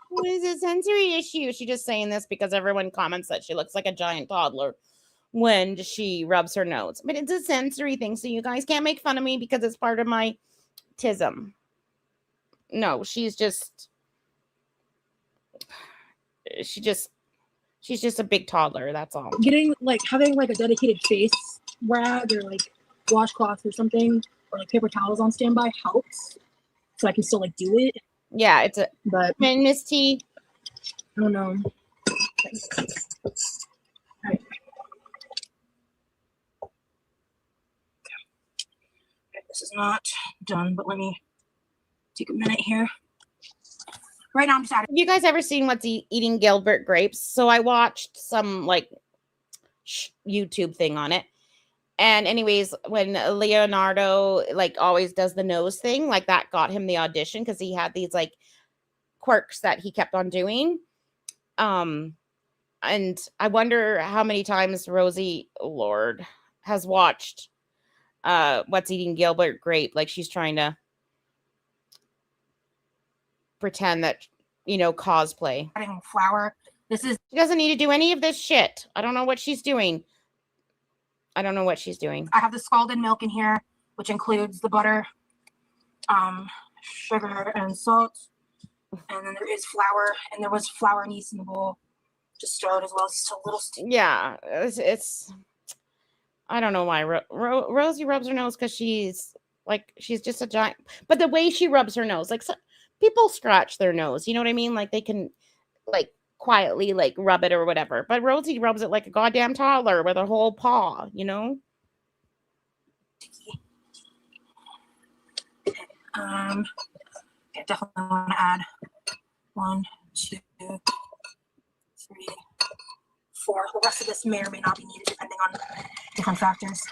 What is a sensory issue? She's just saying this because everyone comments that she looks like a giant toddler when she rubs her nose. But it's a sensory thing, so you guys can't make fun of me because it's part of my tism. No, she's just a big toddler, that's all. Having like a dedicated face rag or like washcloth or something, or like paper towels on standby helps, so I can still like do it. Yeah, but Miss T, I don't know. Right. This is not done, but let me take a minute here. Right now I'm just have you guys ever seen What's Eating Gilbert Grapes? So I watched some like YouTube thing on it. And anyways, when Leonardo like always does the nose thing, like that got him the audition because he had these like quirks that he kept on doing. And I wonder how many times Rosie Lord has watched What's Eating Gilbert Grape. Like she's trying to pretend that, cosplay. Adding flour. She doesn't need to do any of this shit. I don't know what she's doing. I have the scalded milk in here, which includes the butter sugar and salt, and then there is flour, and there was flour and yeast in the bowl. Just stir it as well. It's just a little. Yeah, it's I don't know why Rosie rubs her nose because she's just a giant. But the way she rubs her nose, like people scratch their nose, you know what I mean? Like they can like quietly like rub it or whatever. But Rosie rubs it like a goddamn toddler with her whole paw, you know? I definitely want to add 1, 2, 3, 4. The rest of this may or may not be needed depending on different factors.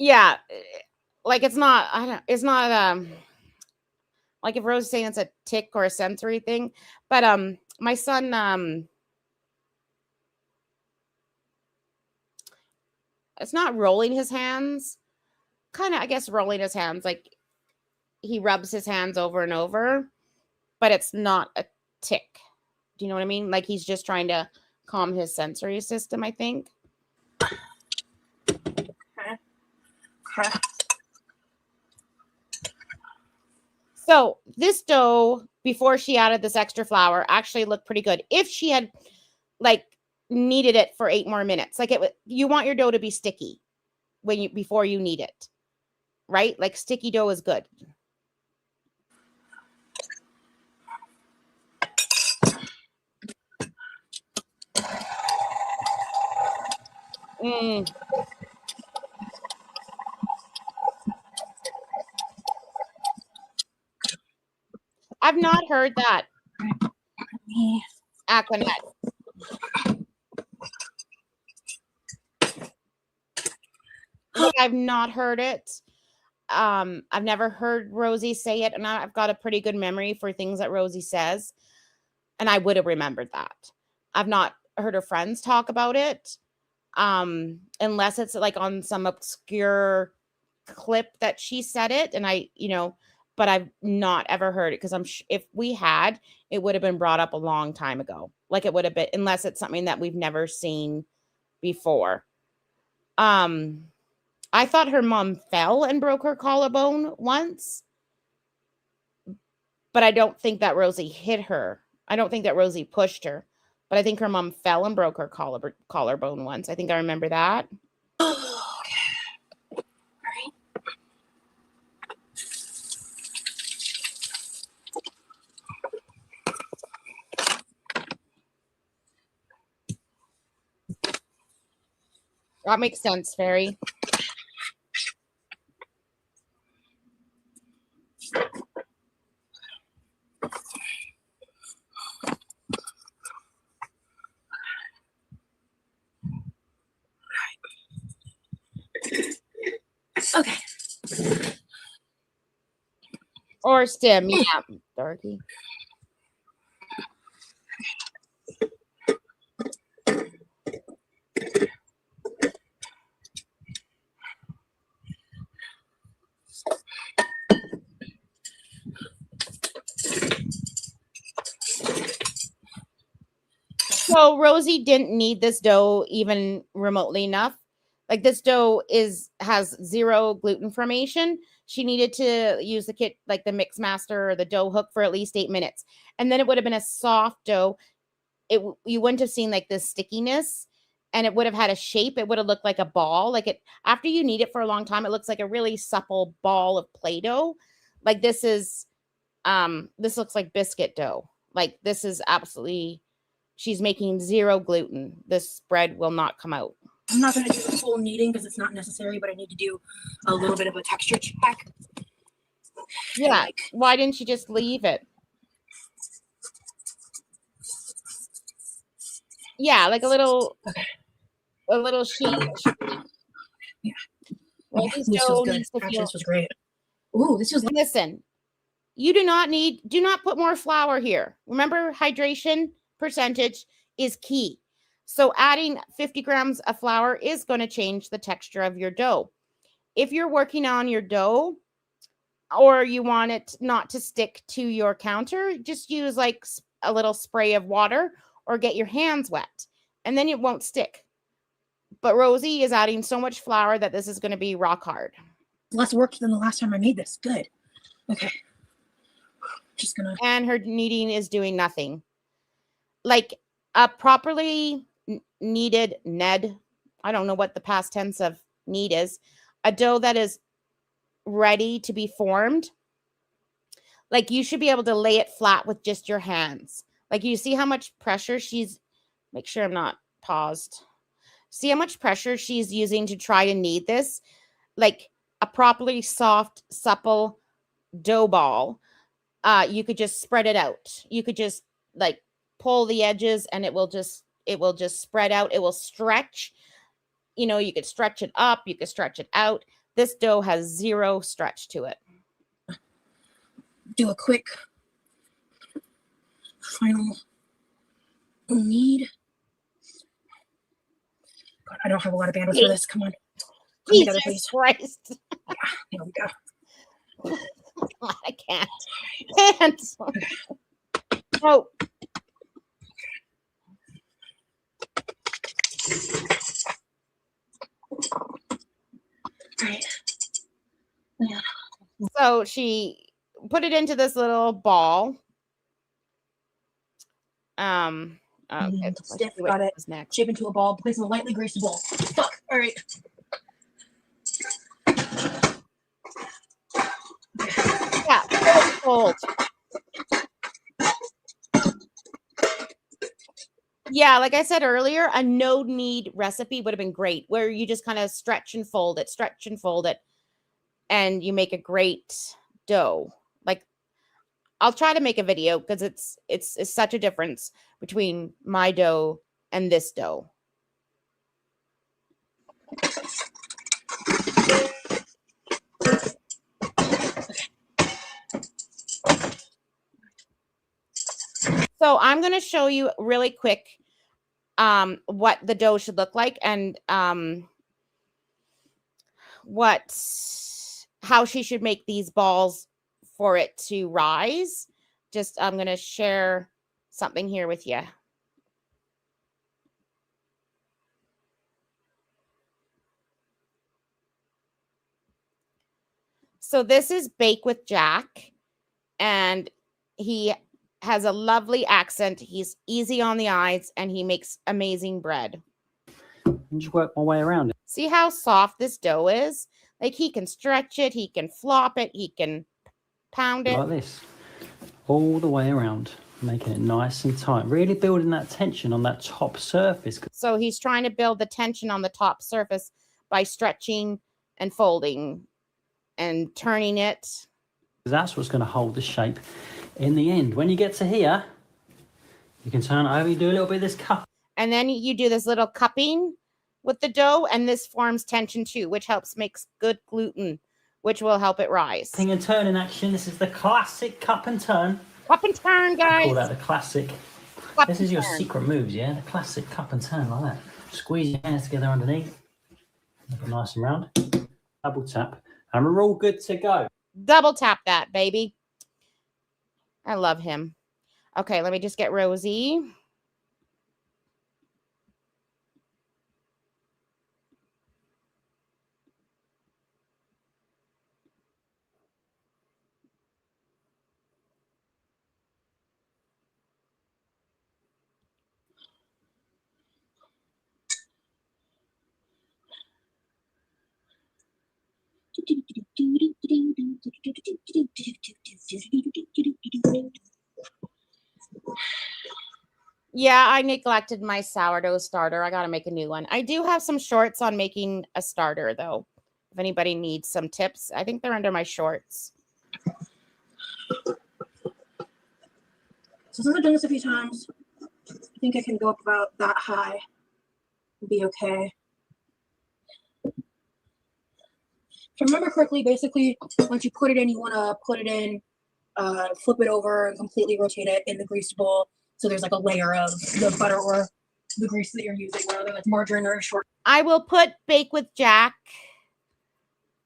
Yeah, like it's not like if Rose is saying it's a tick or a sensory thing, but my son it's not rolling his hands, kind of I guess rolling his hands, like he rubs his hands over and over, but it's not a tick. Do you know what I mean? Like he's just trying to calm his sensory system, I think. Okay. So this dough, before she added this extra flour, actually looked pretty good. If she had like kneaded it for 8 more minutes, like you want your dough to be sticky before you knead it, right? Like sticky dough is good. I've not heard that. Aquanet. Like I've not heard it. I've never heard Rosie say it, and I've got a pretty good memory for things that Rosie says, and I would have remembered that. I've not heard her friends talk about it, unless it's like on some obscure clip that she said it, and but I've not ever heard it because if we had, it would have been brought up a long time ago. Like it would have been, unless it's something that we've never seen before. I thought her mom fell and broke her collarbone once, but I don't think that Rosie hit her. I don't think that Rosie pushed her, but I think her mom fell and broke her collarbone once. I think I remember that. That makes sense, Fairy. Okay. Or stim, yeah, Dorothy. So Rosie didn't need this dough even remotely enough. Like this dough has 0 gluten formation. She needed to use the mix master or the dough hook for at least 8 minutes. And then it would have been a soft dough. You wouldn't have seen like this stickiness, and it would have had a shape. It would have looked like a ball. After you knead it for a long time, it looks like a really supple ball of Play-Doh. Like this looks like biscuit dough. Like this is absolutely, she's making 0 gluten. This bread will not come out. I'm not going to do the full kneading because it's not necessary, but I need to do a little bit of a texture check. Yeah. Why didn't you just leave it? Yeah, like a little sheet. Yeah. This was good. Actually, this was great. Ooh, this was. Listen, You do not put more flour here. Remember, hydration percentage is key. So adding 50 grams of flour is going to change the texture of your dough. If you're working on your dough or you want it not to stick to your counter, just use like a little spray of water or get your hands wet, and then it won't stick. But Rosie is adding so much flour that this is going to be rock hard. Less work than the last time I made this. Good. Okay. Just gonna. And her kneading is doing nothing. Like a properly kneaded Ned, I don't know what the past tense of knead is, a dough that is ready to be formed. Like you should be able to lay it flat with just your hands. Like you see how much pressure make sure I'm not paused. See how much pressure she's using to try to knead this? Like a properly soft, supple dough ball. You could just spread it out. You could just like pull the edges and it will just spread out. It will stretch. You know, you could stretch it up, you could stretch it out. This dough has zero stretch to it. Do a quick final knead. God, I don't have a lot of bandwidth for this. Come on. Come Jesus together, please. Christ. Yeah, here we go. I can't. Oh. Right. Yeah. So she put it into this little ball. Okay, Stiff, got it. Shape into a ball, place in a lightly greased bowl. Fuck. All right. Yeah, it's cold. Yeah, like I said earlier, a no knead recipe would have been great, where you just kind of stretch and fold it, and you make a great dough. Like I'll try to make a video because it's such a difference between my dough and this dough. So I'm going to show you really quick what the dough should look like and how she should make these balls for it to rise. Just I'm going to share something here with you. So this is Bake with Jack, and he has a lovely accent. He's easy on the eyes, and he makes amazing bread. Just work my way around it. See how soft this dough is? Like he can stretch it, he can flop it, he can pound it. Like this. All the way around, making it nice and tight. Really building that tension on that top surface. So he's trying to build the tension on the top surface by stretching and folding and turning it. That's what's going to hold the shape in the end. When you get to here, you can turn it over, you do a little bit of this cup. And then you do this little cupping with the dough, and this forms tension too, which helps makes good gluten, which will help it rise. Ting and turn in action. This is the classic cup and turn. Cup and turn, guys. I call that the classic. This is your secret moves, yeah? The classic cup and turn like that. Squeeze your hands together underneath. Make it nice and round. Double tap. And we're all good to go. Double tap that, baby. I love him. Okay, let me just get Rosie. Yeah, I neglected my sourdough starter. I got to make a new one. I do have some shorts on making a starter, though. If anybody needs some tips, I think they're under my shorts. So since I've done this a few times, I think I can go up about that high and be okay. If I remember correctly, basically, once you put it in, you want to put it in flip it over and completely rotate it in the greased bowl. So there's like a layer of the butter or the grease that you're using, whether it's margarine or short. I will put Bake with Jack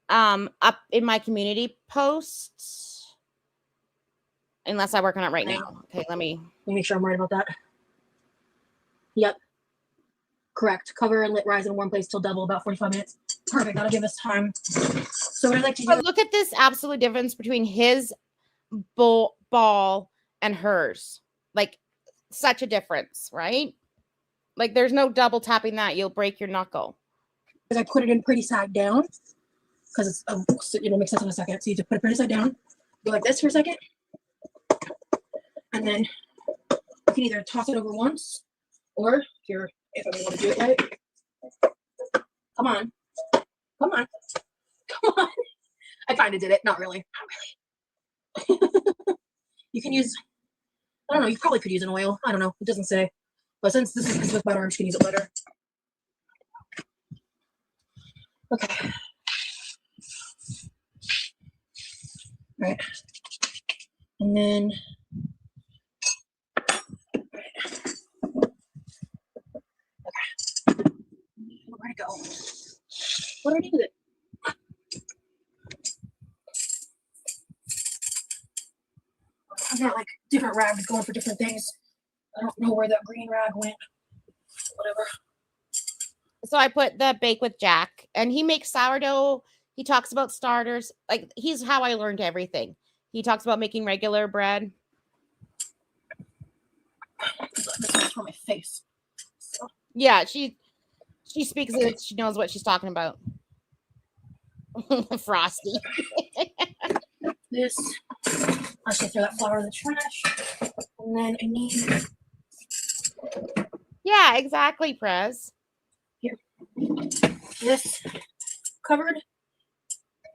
up in my community post. Unless I work on it right now. Okay, let me make sure I'm right about that. Yep. Correct. Cover and let rise in a warm place till double, about 45 minutes. Perfect. That'll give us time. So what I like to do. But look at this absolute difference between his ball and hers. Like, such a difference, right? Like, there's no double tapping that. You'll break your knuckle. Because I put it in pretty side down. Because it's, make sense in a second. So you just put it pretty side down. Go like this for a second. And then you can either toss it over once, or if I'm able to do it right. Come on. Come on. Come on. I kind of did it. Not really. Not really. You can use, I don't know, you probably could use an oil. I don't know. It doesn't say. But since this is with butter, I'm just going to use it butter. Okay. All right. And then where'd it go? What do I do with it? I've got like different rags going for different things. I don't know where that green rag went. Whatever. So I put the Bake with Jack, and he makes sourdough. He talks about starters. Like, he's how I learned everything. He talks about making regular bread. This is for my face. So. Yeah, she speaks it. She knows what she's talking about. Frosty. This. I should throw that flour in the trash. And then I need. Yeah, exactly, Prez. Here. This covered.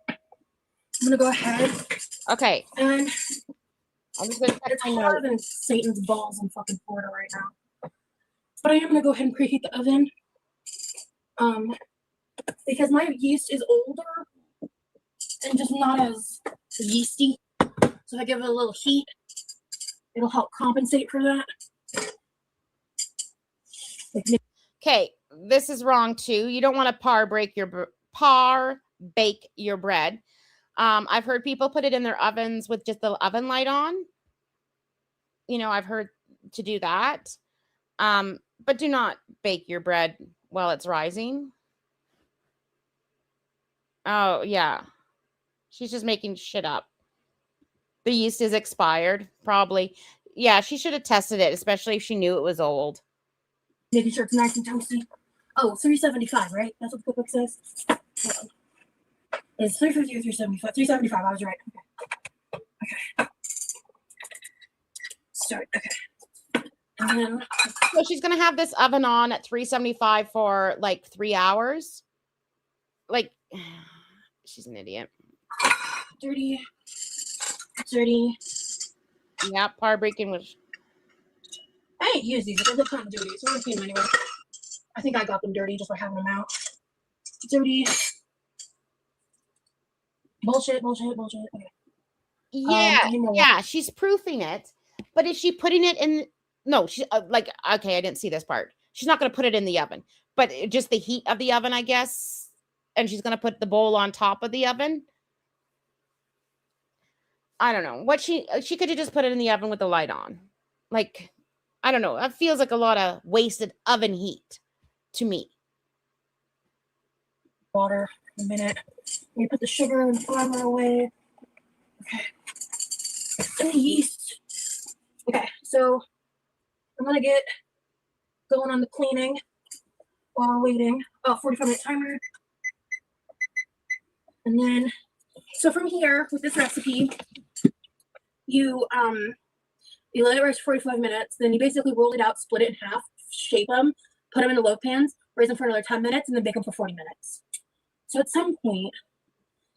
I'm gonna go ahead. Okay. And I'm just gonna it's harder than Satan's balls in fucking Florida right now. But I am gonna go ahead and preheat the oven. Because my yeast is older and just not as yeasty. So if I give it a little heat, it'll help compensate for that. Okay, this is wrong too. You don't want to par bake your bread. I've heard people put it in their ovens with just the oven light on. I've heard to do that. But do not bake your bread while it's rising. Oh, yeah. She's just making shit up. The yeast is expired, probably. Yeah, she should have tested it, especially if she knew it was old. Making sure it's nice and toasty. Oh, 375, right? That's what the cookbook says. It's 350 or 375. 375, I was right. Okay. Start. Okay. And then, so she's going to have this oven on at 375 for like 3 hours. Like, she's an idiot. Dirty. Yeah, par breaking was. I ain't used these. They're kind of dirty, so I'm gonna clean them anyway. I think I got them dirty just by having them out. Dirty. Bullshit. Okay. Yeah, she's proofing it, but is she putting it in? No, she okay, I didn't see this part. She's not going to put it in the oven, but just the heat of the oven, I guess, and she's going to put the bowl on top of the oven. I don't know what she could have just put it in the oven with the light on. Like, I don't know. That feels like a lot of wasted oven heat to me. Water in a minute. We put the sugar and the flour away. Okay. And the yeast. Okay, so I'm gonna get going on the cleaning while we're waiting. 45-minute timer. And then, so from here with this recipe, you let it rest for 45 minutes. Then you basically roll it out, split it in half, shape them, put them into loaf pans, raise them for another 10 minutes, and then bake them for 40 minutes. So at some point,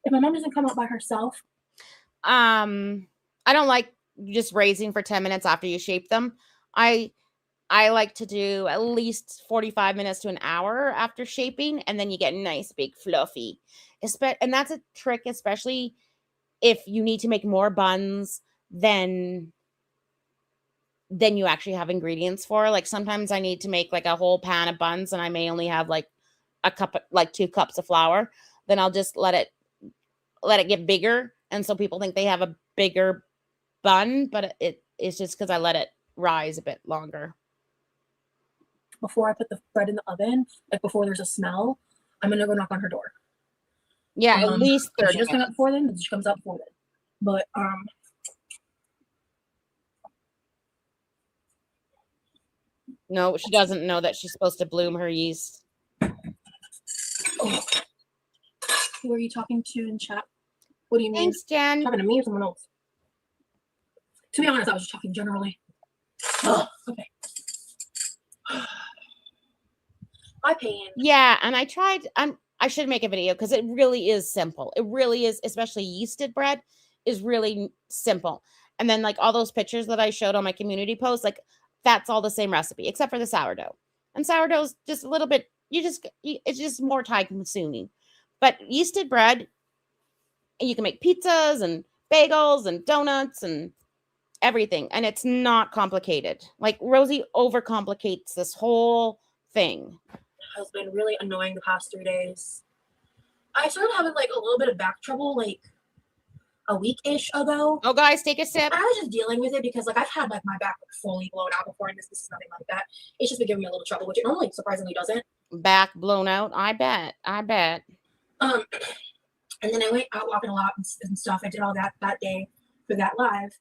if my mom doesn't come out by herself, I don't like just raising for 10 minutes after you shape them. I like to do at least 45 minutes to an hour after shaping, and then you get nice, big, fluffy. And that's a trick, especially if you need to make more buns than you actually have ingredients for. Like sometimes I need to make like a whole pan of buns and I may only have like a cup, like 2 cups of flour. Then I'll just let it get bigger. And so people think they have a bigger bun, but it's just because I let it rise a bit longer. Before I put the bread in the oven, like before there's a smell, I'm gonna go knock on her door. Yeah, at least 30 She doesn't come out before then, she comes out before then. But no, she doesn't know that she's supposed to bloom her yeast. Oh. Who are you talking to in chat? What do you mean? Thanks, Jen. Talking to me or someone else? To be honest, I was just talking generally. Oh, okay. My pain. Yeah, and I tried. I should make a video because it really is simple. It really is, especially yeasted bread is really simple. And then like all those pictures that I showed on my community post, like that's all the same recipe except for the sourdough. And sourdough's just a little bit. It's just more time consuming. But yeasted bread, you can make pizzas and bagels and donuts and everything, and it's not complicated. Like Rosie overcomplicates this whole thing. Has been really annoying the past 3 days. I started having like a little bit of back trouble like a week-ish ago. Oh, guys, take a sip. I was just dealing with it because like I've had like my back fully blown out before, and this is nothing like that. It's just been giving me a little trouble, which it normally surprisingly doesn't. Back blown out. I bet. And then I went out walking a lot and stuff. I did all that day for that live.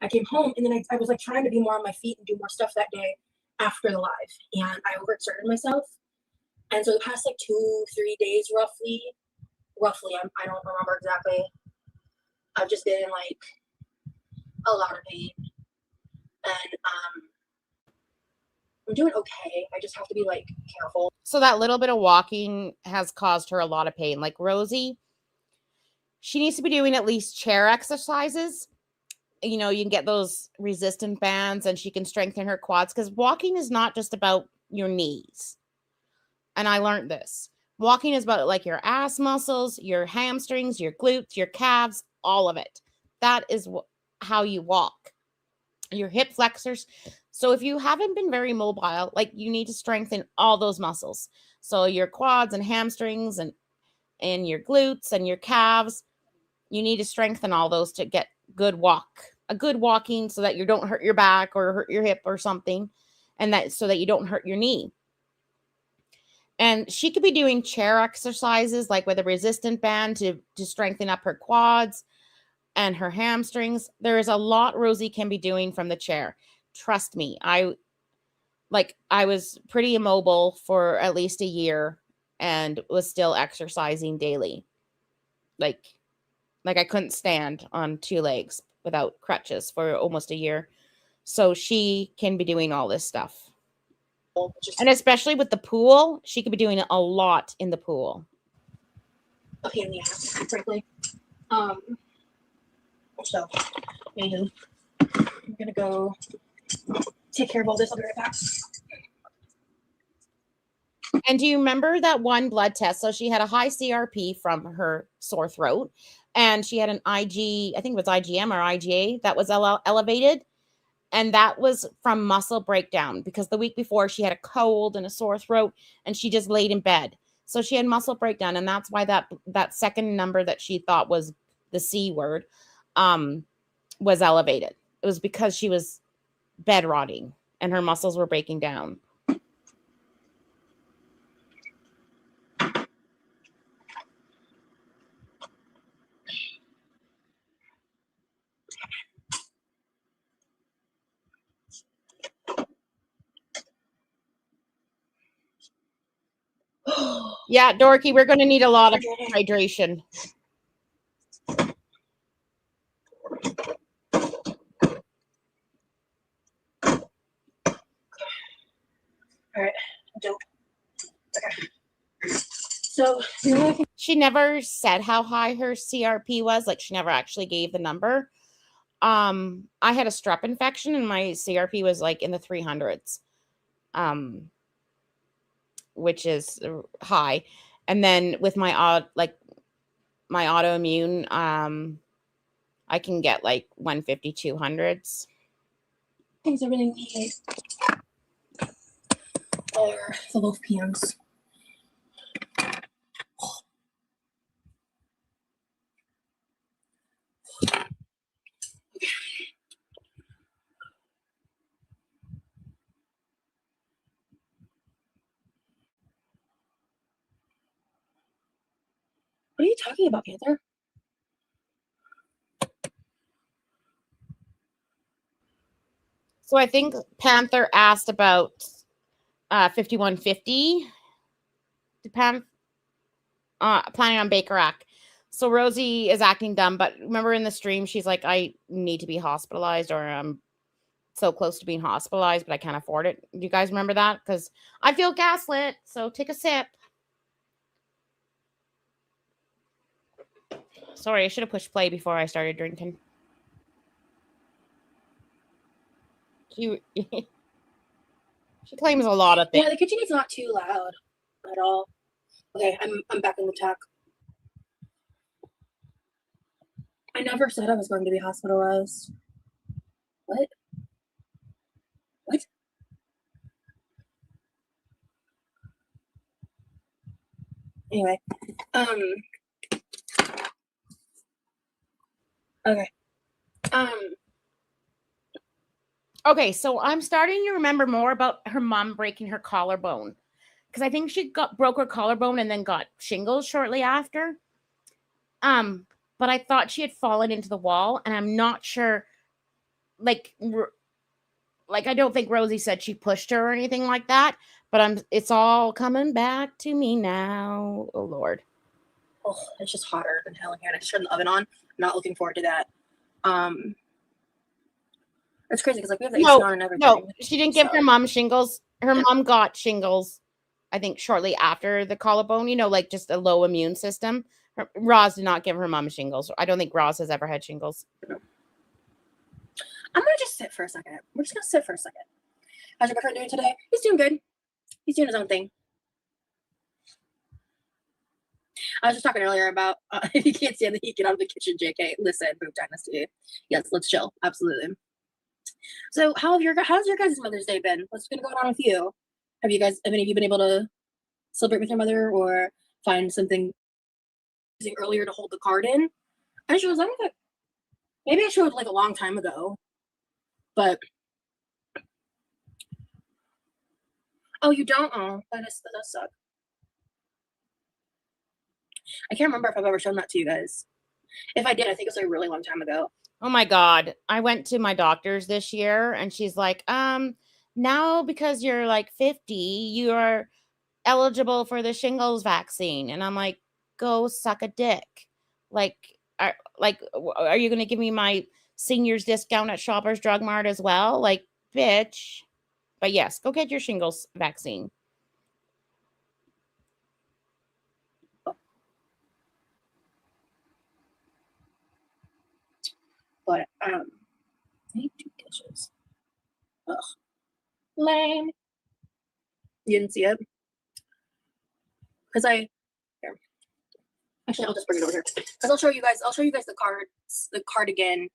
I came home and then I was like trying to be more on my feet and do more stuff that day after the live, and I overexerted myself. And so the past like 2-3 days roughly, I don't remember exactly, I've just been in like a lot of pain. And I'm doing okay. I just have to be like careful. So that little bit of walking has caused her a lot of pain. Like Rosie, she needs to be doing at least chair exercises. You know, you can get those resistant bands and she can strengthen her quads, because walking is not just about your knees. And I learned this. Walking is about like your ass muscles, your hamstrings, your glutes, your calves, all of it. That is how you walk. Your hip flexors. So if you haven't been very mobile, like you need to strengthen all those muscles. So your quads and hamstrings and your glutes and your calves, you need to strengthen all those to get good walking so that you don't hurt your back or hurt your hip or something, and that so that you don't hurt your knee. And she could be doing chair exercises like with a resistant band to strengthen up her quads and her hamstrings. There is a lot Rosie can be doing from the chair. Trust me. I was pretty immobile for at least a year and was still exercising daily. Like I couldn't stand on 2 legs without crutches for almost a year. So she can be doing all this stuff. And especially with the pool, she could be doing a lot in the pool. A pain in the ass, frankly. So, anywho, I'm gonna go take care of all this. I'll be right back. And do you remember that one blood test? So she had a high CRP from her sore throat, and she had an IG, I think it was IgM or IgA that was elevated. And that was from muscle breakdown, because the week before she had a cold and a sore throat and she just laid in bed. So she had muscle breakdown. And that's why that second number that she thought was the C word was elevated. It was because she was bed rotting and her muscles were breaking down. Yeah, Dorky, we're going to need a lot of hydration. All right, dope. Okay. So she never said how high her CRP was. Like she never actually gave the number. I had a strep infection and my CRP was like in the 300s, which is high. And then with my autoimmune, I can get like 150, 200s. Things I really need are the loaf pans. What are you talking about, Panther? So I think Panther asked about 5150. Planning on Baker Act. So Rosie is acting dumb, but remember in the stream, she's like, I need to be hospitalized, or I'm so close to being hospitalized, but I can't afford it. Do you guys remember that? Because I feel gaslit. So take a sip. Sorry, I should have pushed play before I started drinking. She claims a lot of things. Yeah, the kitchen is not too loud at all. Okay, I'm back in the talk. I never said I was going to be hospitalized. What? What? Anyway, okay. Okay, so I'm starting to remember more about her mom breaking her collarbone, because I think she broke her collarbone and then got shingles shortly after. But I thought she had fallen into the wall, and I'm not sure. Like I don't think Rosie said she pushed her or anything like that. But it's all coming back to me now. Oh Lord. Oh, it's just hotter than hell in here. I just turned the oven on. I'm not looking forward to that. It's crazy because like we have the AC on and everything. No, she didn't give her mom shingles. Her mom got shingles, I think, shortly after the collarbone. You know, like just a low immune system. Roz did not give her mom shingles. I don't think Roz has ever had shingles. I'm gonna just sit for a second. We're just gonna sit for a second. How's your boyfriend doing today? He's doing good. He's doing his own thing. I was just talking earlier about if you can't stand the heat, get out of the kitchen, JK. Listen, Boom Dynasty. Yes, let's chill. Absolutely. So how's your guys' Mother's Day been? What's been going on with you? Have any of you been able to celebrate with your mother or find something earlier to hold the card in? I should have that. Maybe I showed like a long time ago. But oh, you don't? Oh, that does suck. I can't remember if I've ever shown that to you guys. If I did, I think it was like a really long time ago. Oh my God. I went to my doctor's this year and she's like, now because you're like 50, you are eligible for the shingles vaccine. And I'm like, go suck a dick. Like, are you going to give me my seniors discount at Shoppers Drug Mart as well? Like, bitch. But yes, go get your shingles vaccine. But I need 2 dishes. Ugh. Lame. You didn't see it? Because here. Actually, I'll just bring it over here. Because I'll show you guys the card again.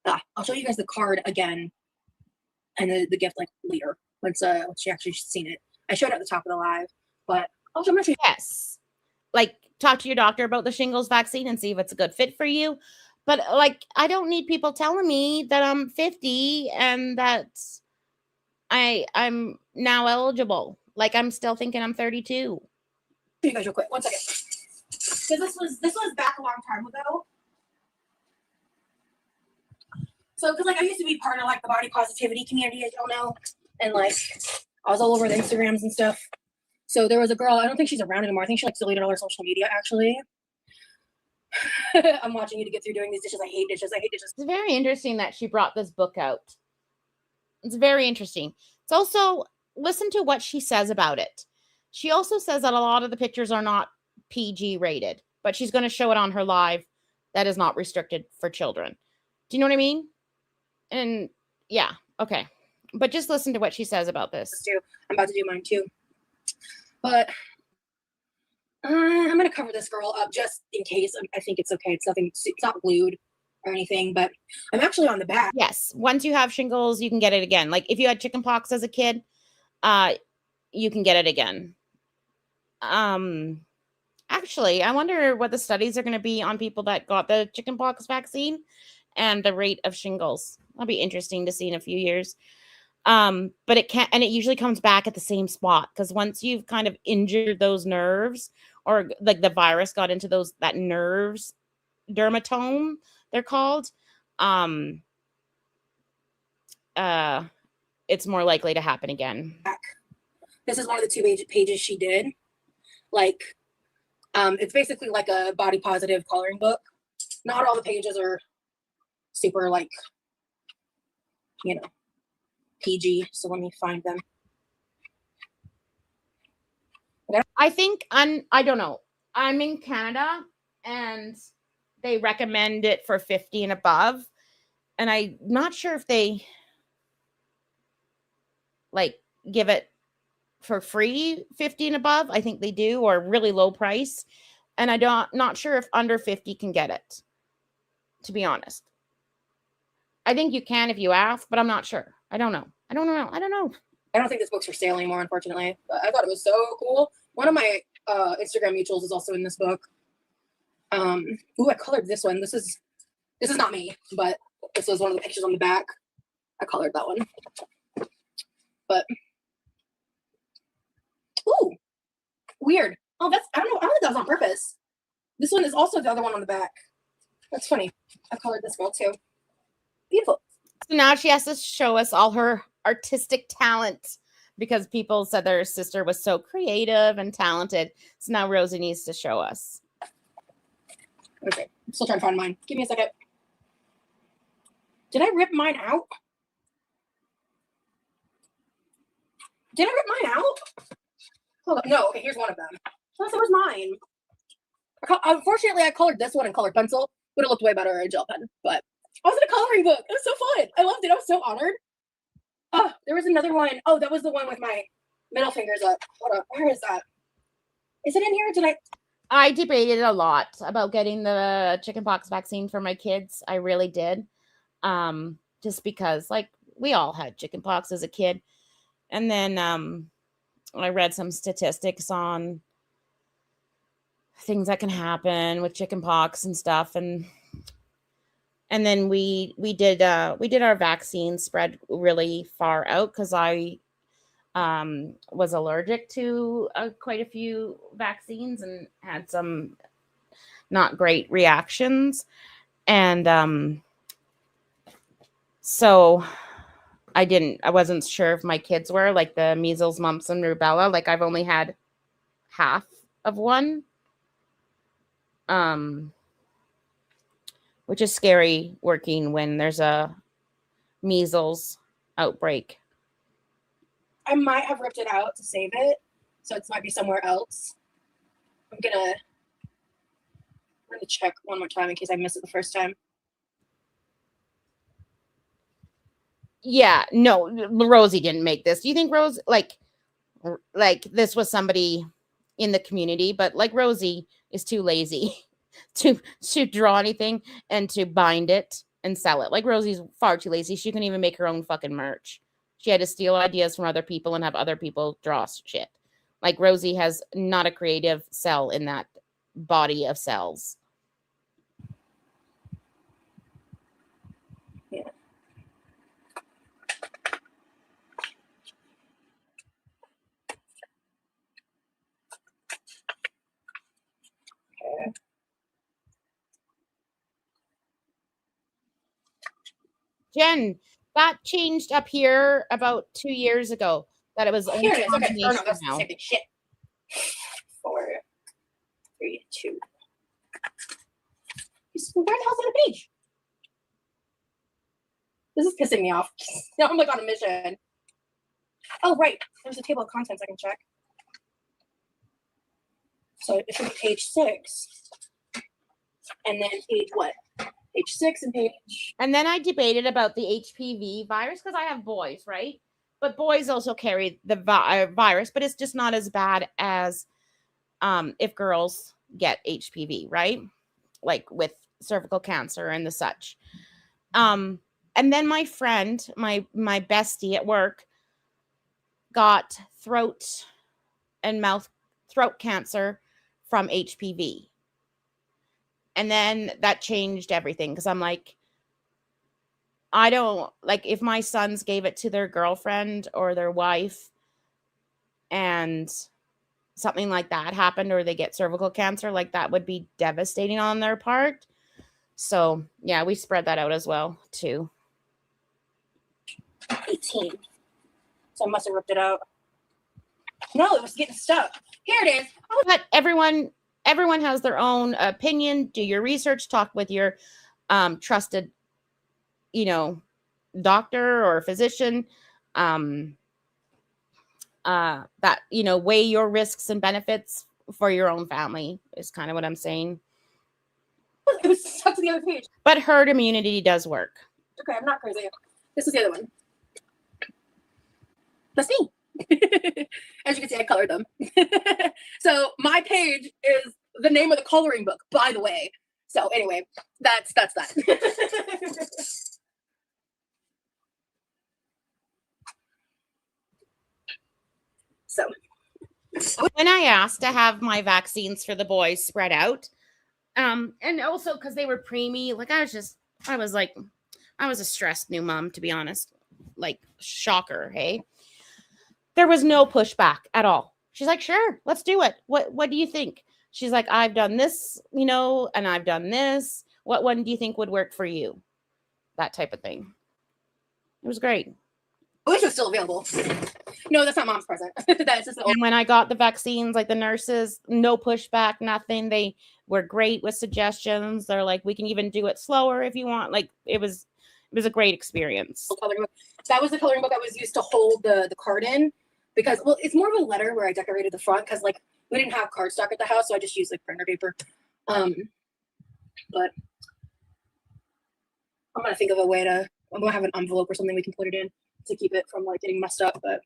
I'll show you guys the card again. And the gift like later. Once she actually seen it. I showed it at the top of the live. But I'm gonna show you. Yes. Like, talk to your doctor about the shingles vaccine and see if it's a good fit for you. But like, I don't need people telling me that I'm 50 and that I'm now eligible. Like, I'm still thinking I'm 32. You guys real quick. 1 second. Because this was back a long time ago. So, because like I used to be part of like the body positivity community, as y'all know, and like I was all over the Instagrams and stuff. So there was a girl. I don't think she's around anymore. I think she like deleted all her social media. Actually, I'm watching you to get through doing these dishes. I hate dishes. It's very interesting that she brought this book out. It's very interesting. It's also, listen to what she says about it. She also says that a lot of the pictures are not PG rated, but she's going to show it on her live that is not restricted for children. Do you know what I mean? And yeah, okay. But just listen to what she says about this. I'm about to do mine too. But I'm going to cover this girl up just in case. I think it's okay. It's not glued. or anything, but I'm actually on the back. Yes. Once you have shingles, you can get it again. Like if you had chickenpox as a kid, you can get it again. Actually, I wonder what the studies are going to be on people that got the chickenpox vaccine and the rate of shingles. That'll be interesting to see in a few years. But it can't, and it usually comes back at the same spot, because once you've kind of injured those nerves, or like the virus got into that nerves, dermatome, they're called, it's more likely to happen again. This is one of the 2 pages she did. Like, it's basically like a body positive coloring book. Not all the pages are super, like, you know, PG. So let me find them. I think I don't know. I'm in Canada and they recommend it for 50 and above. And I'm not sure if they like give it for free 50 and above. I think they do, or really low price. And not sure if under 50 can get it, to be honest. I think you can if you ask, but I'm not sure. I don't know. I don't think this book's for sale anymore, unfortunately. But I thought it was so cool. One of my Instagram mutuals is also in this book. Ooh, I colored this one. This is not me, but this was one of the pictures on the back. I colored that one. But ooh, weird. Oh, I don't know. I don't think that was on purpose. This one is also the other one on the back. That's funny. I colored this girl too. Beautiful. So now she has to show us all her artistic talent, because people said their sister was so creative and talented. So now Rosie needs to show us. Okay, I'm still trying to find mine. Give me a second. Did I rip mine out? Did I rip mine out? Hold on. No, okay, here's one of them. Oh, so where's mine? Unfortunately, I colored this one in colored pencil. Would have looked way better in a gel pen, but I was in a coloring book. It was so fun. I loved it. I was so honored. Oh, there was another one. Oh, that was the one with my middle fingers up. Hold on. Where is that? Is it in here? I debated a lot about getting the chickenpox vaccine for my kids. I really did. Just because, like, we all had chickenpox as a kid. And then I read some statistics on things that can happen with chickenpox and stuff. And then we did our vaccine spread really far out, because I was allergic to quite a few vaccines and had some not great reactions. And so I wasn't sure if my kids were, like, the measles, mumps, and rubella. Like, I've only had half of one. Which is scary working when there's a measles outbreak. I might have ripped it out to save it, so it might be somewhere else. I'm gonna check one more time in case I missed it the first time. Yeah, no, Rosie didn't make this. Do you think Rose, like this was somebody in the community, but like Rosie is too lazy to draw anything and to bind it and sell it. Like, Rosie's far too lazy. She couldn't even make her own fucking merch. She had to steal ideas from other people and have other people draw shit. Like, Rosie has not a creative cell in that body of cells. Yeah. Okay. Jen, that changed up here about 2 years ago. That it was only here it is. Okay. Oh, no, that's now. the same thing. Shit. 4, 3, 2. Where the hell's on the page? This is pissing me off. Now I'm like on a mission. Oh, right. There's a table of contents I can check. So it should be page 6. And then page what? Page 6 and page. And then I debated about the HPV virus, because I have boys, right? But boys also carry the virus, but it's just not as bad as if girls get HPV, right? Like with cervical cancer and the such. And then my friend, my bestie at work, got throat cancer from HPV. And then that changed everything, because I'm like, I don't like, if my sons gave it to their girlfriend or their wife and something like that happened, or they get cervical cancer, like that would be devastating on their part. So yeah, we spread that out as well too. 18. So I must have ripped it out. No, it was getting stuck. Here it is. But everyone has their own opinion. Do your research, talk with your trusted, doctor or physician, that, weigh your risks and benefits for your own family is kind of what I'm saying. It was stuck to the other page. But herd immunity does work. Okay, I'm not crazy. This is the other one. That's me. As you can see, I colored them. So my page is the name of the coloring book, by the way. So anyway, that's that. So when I asked to have my vaccines for the boys spread out, and also because they were preemie, like I was a stressed new mom, to be honest. Like, shocker, hey? There was no pushback at all. She's like, sure, let's do it. What do you think? She's like, I've done this, and I've done this. What one do you think would work for you? That type of thing. It was great. I wish it was still available. No, that's not mom's present. That's just and when I got the vaccines, like the nurses, no pushback, nothing. They were great with suggestions. They're like, we can even do it slower if you want. Like, it was a great experience. That was the coloring book I was used to hold the card in, because, well, it's more of a letter where I decorated the front, because like we didn't have cardstock at the house, so I just used like printer paper. But I'm gonna think of a way I'm gonna have an envelope or something we can put it in to keep it from like getting messed up. But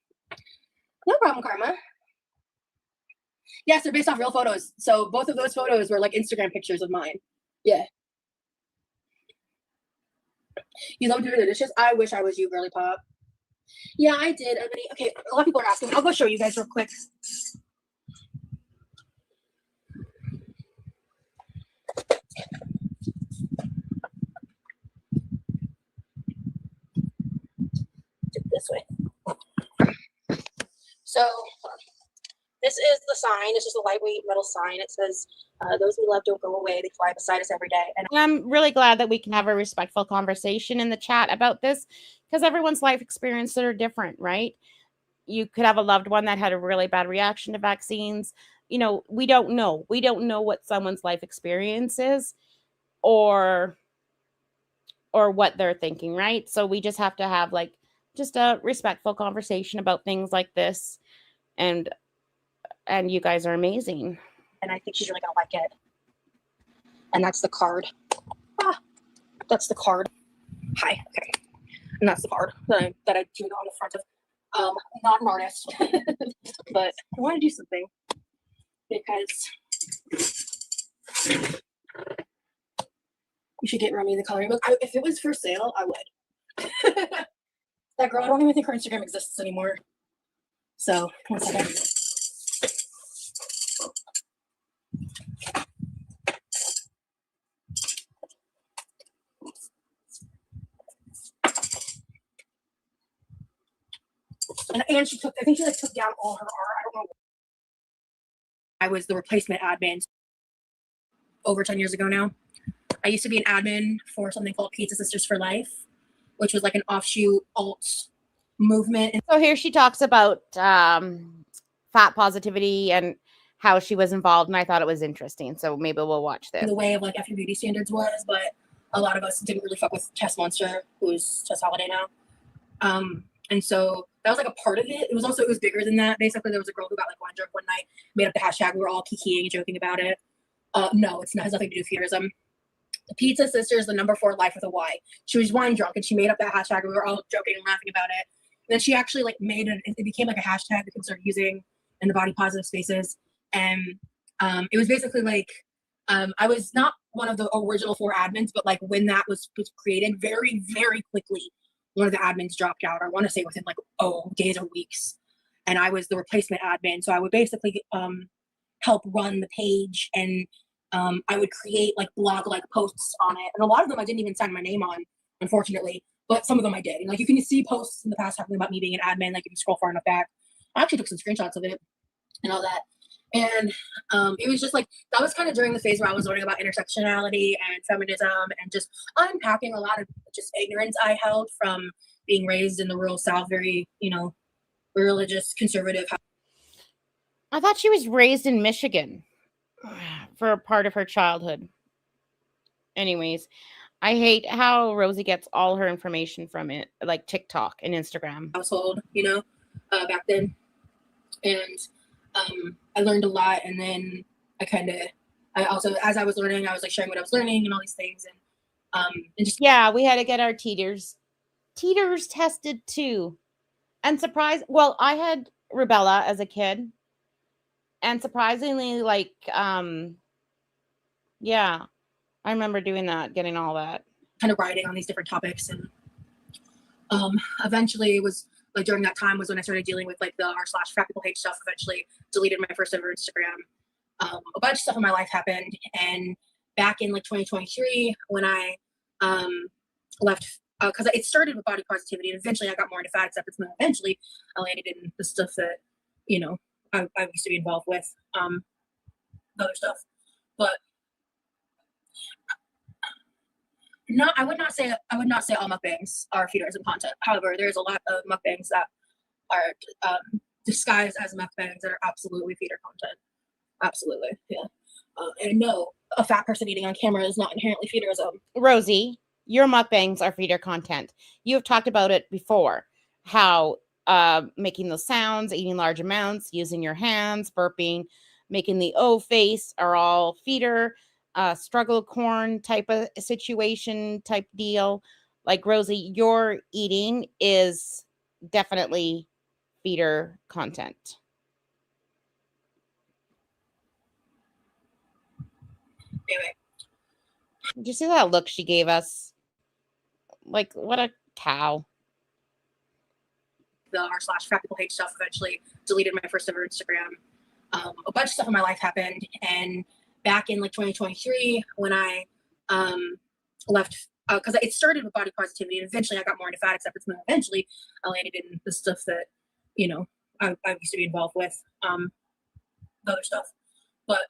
no problem, Karma. Yes, they're based off real photos. So both of those photos were like Instagram pictures of mine. Yeah. You love doing the dishes? I wish I was you, girly pop. Yeah, I did. Okay, a lot of people are asking. I'll go show you guys real quick. This way. So this is the sign. It's just a lightweight metal sign. It says, those we love don't go away. They fly beside us every day. And I'm really glad that we can have a respectful conversation in the chat about this, because everyone's life experiences are different, right? You could have a loved one that had a really bad reaction to vaccines. We don't know. We don't know what someone's life experience is or what they're thinking, right? So we just have to have like just a respectful conversation about things like this. And you guys are amazing. And I think she's really gonna like it. And that's the card. That's the card. Hi. Okay. And that's the card that I drew on the front of. Not an artist, but I want to do something because you should get Romy the coloring book. If it was for sale, I would. That girl, I don't even think her Instagram exists anymore. So, 1 second. And she I think she like took down all her art. I don't know. I was the replacement admin over 10 years ago now. I used to be an admin for something called Pizza Sisters for Life, which was like an offshoot alt movement. And so here she talks about fat positivity and how she was involved, and I thought it was interesting. So maybe we'll watch this. The way of like F your beauty standards was, but a lot of us didn't really fuck with Tess Monster, who's Tess Holiday now. And so that was like a part of it. It was bigger than that. Basically, there was a girl who got like one drunk one night, made up the hashtag. We were all kikiing and joking about it. No, it has nothing to do with fearism. The Pizza Sisters, the number 4 life with a Y. She was wine drunk and she made up that hashtag. And we were all joking and laughing about it. And then she actually like it became like a hashtag that people started using in the body positive spaces. And it was basically like I was not one of the original 4 admins, but like when that was created, very, very quickly, one of the admins dropped out. I want to say within like, days or weeks. And I was the replacement admin. So I would basically help run the page, and I would create like blog like posts on it. And a lot of them I didn't even sign my name on, unfortunately, but some of them I did. And like you can see posts in the past talking about me being an admin, like if you scroll far enough back. I actually took some screenshots of it and all that. And it was just like, that was kind of during the phase where I was learning about intersectionality and feminism and just unpacking a lot of just ignorance I held from being raised in the rural South, very, religious, conservative. I thought she was raised in Michigan for a part of her childhood. Anyways, I hate how Rosie gets all her information from it, like TikTok and Instagram. Household, back then. And I learned a lot. And then I also, as I was learning, I was like sharing what I was learning and all these things. And just, yeah, we had to get our teeters tested too. And well, I had rubella as a kid. And surprisingly, like, yeah, I remember doing that, getting all that. Kind of writing on these different topics. And eventually it was like during that time was when I started dealing with like the r/practical page stuff. Eventually deleted my first ever Instagram. A bunch of stuff in my life happened. And back in like 2023, when I left, because it started with body positivity, and eventually I got more into fat acceptance, and then eventually I landed in the stuff that, I used to be involved with, other stuff. But I would not say all mukbangs are feederism content. However, there's a lot of mukbangs that are disguised as mukbangs that are absolutely feeder content. Absolutely, yeah. And no, a fat person eating on camera is not inherently feederism. Rosie, your mukbangs are feeder content. You have talked about it before, how making those sounds, eating large amounts, using your hands, burping, making the O face are all feeder, struggle corn type of situation type deal. Like Rosie, your eating is definitely feeder content. Anyway. Did you see that look she gave us? Like, what a cow. The r/practical page stuff, eventually deleted my first ever Instagram. A bunch of stuff in my life happened. And back in like 2023, when I left, because it started with body positivity, and eventually I got more into fat acceptance, and then eventually I landed in the stuff that, I used to be involved with, other stuff. But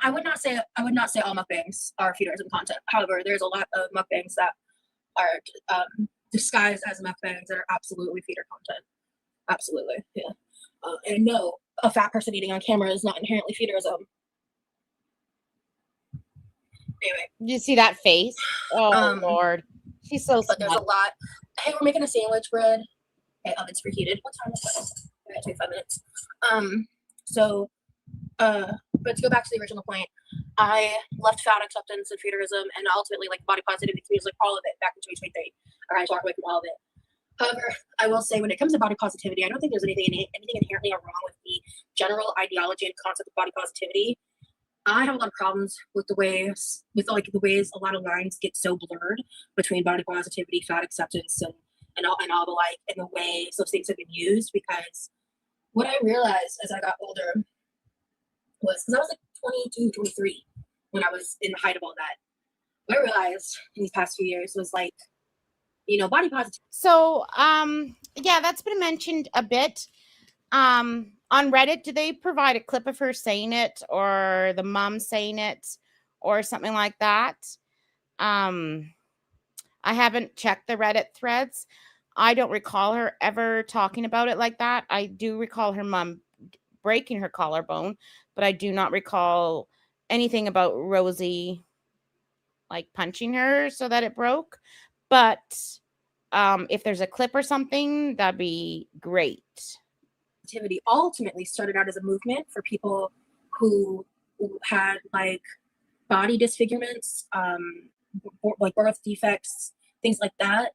I would not say all mukbangs are feederism content. However, there's a lot of mukbangs that are disguised as mukbangs that are absolutely feeder content. Absolutely, yeah. And no, a fat person eating on camera is not inherently feederism. Anyway, did you see that face? Oh Lord, she's so smart. But there's a lot. Hey, we're making a sandwich bread. Okay, oven's preheated. What time is it? 25 minutes. But to go back to the original point, I left fat acceptance and feederism and ultimately like body positivity communities, like all of it, back in 2023. Or I walked away from all of it. However, I will say when it comes to body positivity, I don't think there's anything inherently wrong with the general ideology and concept of body positivity. I have a lot of problems with the ways a lot of lines get so blurred between body positivity, fat acceptance, and all the like, and the way those things have been used. Because what I realized as I got older was, because I was like 22, 23 when I was in the height of all that. What I realized in these past few years was like, body positivity. So, yeah, that's been mentioned a bit. On Reddit, do they provide a clip of her saying it, or the mom saying it, or something like that? I haven't checked the Reddit threads. I don't recall her ever talking about it like that. I do recall her mom breaking her collarbone, but I do not recall anything about Rosie like punching her so that it broke. But if there's a clip or something, that'd be great. Activity ultimately started out as a movement for people who had like body disfigurements, like birth defects, things like that.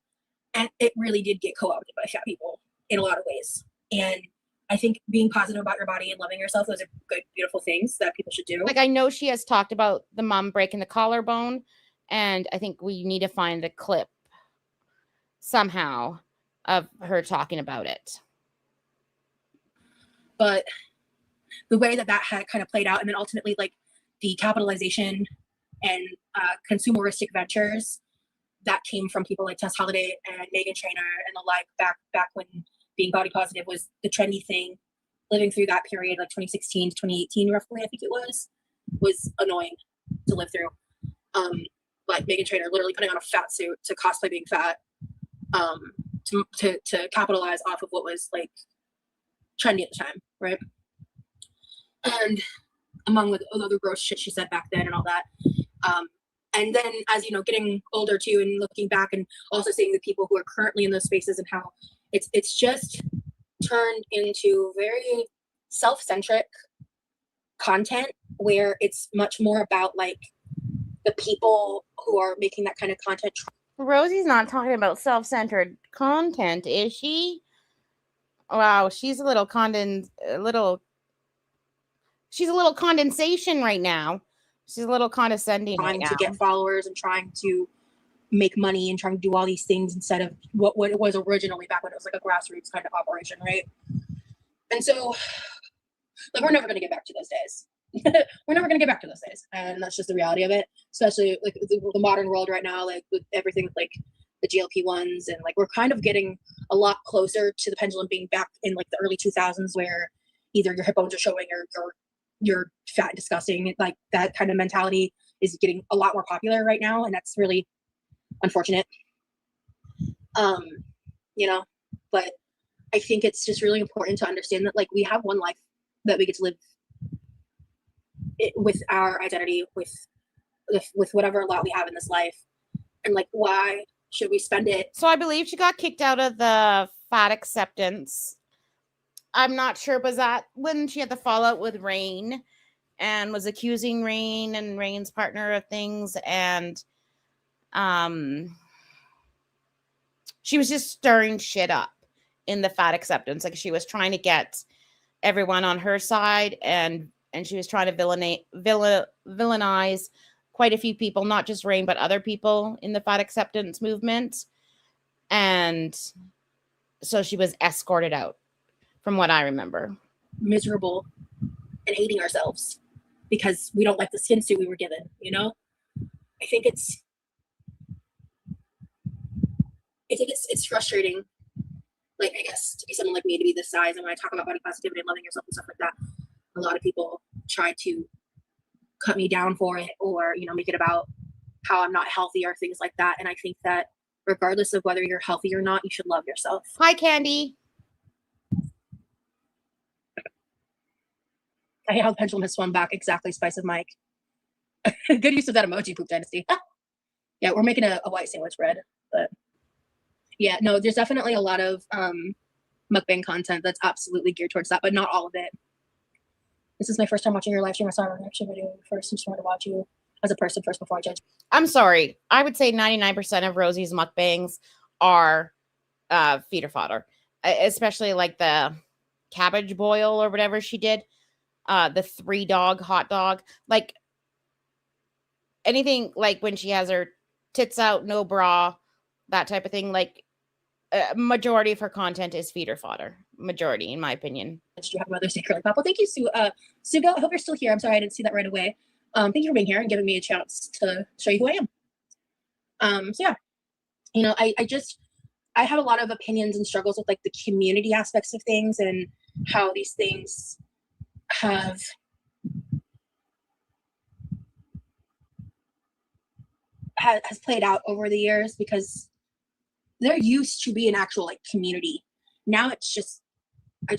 And it really did get co-opted by fat people in a lot of ways. And I think being positive about your body and loving yourself, those are good, beautiful things that people should do. Like, I know she has talked about the mom breaking the collarbone, and I think we need to find a clip somehow of her talking about it. But the way that had kind of played out, and then ultimately like the capitalization and consumeristic ventures that came from people like Tess Holliday and Meghan Trainor and the like back when being body positive was the trendy thing, living through that period, like 2016 to 2018 roughly, I think it was annoying to live through. Like Meghan Trainor literally putting on a fat suit to cosplay being fat, to capitalize off of what was like trendy at the time, right? And among with other gross shit she said back then and all that. And then as you know, getting older too and looking back and also seeing the people who are currently in those spaces and how it's just turned into very self-centric content where it's much more about like the people who are making that kind of content. Rosie's not talking about self-centered content, is she? Wow, she's a little condensation right now. She's a little condescending trying right to get followers and trying to make money and trying to do all these things instead of what it was originally back when it was like a grassroots kind of operation, right? And so like we're never going to get back to those days. We're never going to get back to those days, and that's just the reality of it, especially like the modern world right now, like with everything with like the GLP-1s, and like we're kind of getting a lot closer to the pendulum being back in like the early 2000s where either your hip bones are showing or you're fat and disgusting. Like that kind of mentality is getting a lot more popular right now, and that's really unfortunate. You know, but I think it's just really important to understand that like we have one life that we get to live with our identity, with whatever lot we have in this life, and like why should we spend it? So I believe she got kicked out of the fat acceptance. I'm not sure, was that when she had the fallout with Rain and was accusing Rain and Rain's partner of things, and she was just stirring shit up in the fat acceptance. Like she was trying to get everyone on her side, and she was trying to villainize quite a few people, not just Rain, but other people in the fat acceptance movement. And so she was escorted out, from what I remember. Miserable and hating ourselves because we don't like the skin suit we were given, you know? I think it's frustrating, like, I guess, to be someone like me, to be this size. And when I talk about body positivity and loving yourself and stuff like that, a lot of people try to cut me down for it, or, you know, make it about how I'm not healthy or things like that. And I think that regardless of whether you're healthy or not, you should love yourself. Hi, Candy. I hate how the pendulum has swung back. Exactly, Spice of Mike. Good use of that emoji, Poop Dynasty. Yeah, we're making a white sandwich bread, but yeah, no, there's definitely a lot of mukbang content that's absolutely geared towards that, but not all of it. This is my first time watching your live stream. I saw a reaction video first. I just wanted to watch you as a person first before I judge. I'm sorry. I would say 99% of Rosie's mukbangs are feeder fodder, especially like the cabbage boil or whatever she did. The 3-dog hot dog, like anything, like when she has her tits out, no bra, that type of thing. Like majority of her content is feeder fodder. Majority, in my opinion. Do you have Mother's Day curly pop? Well, thank you, Suga. I hope you're still here. I'm sorry I didn't see that right away. Thank you for being here and giving me a chance to show you who I am. So yeah, you know, I have a lot of opinions and struggles with like the community aspects of things and how these things has played out over the years, because there used to be an actual like community. Now it's just, I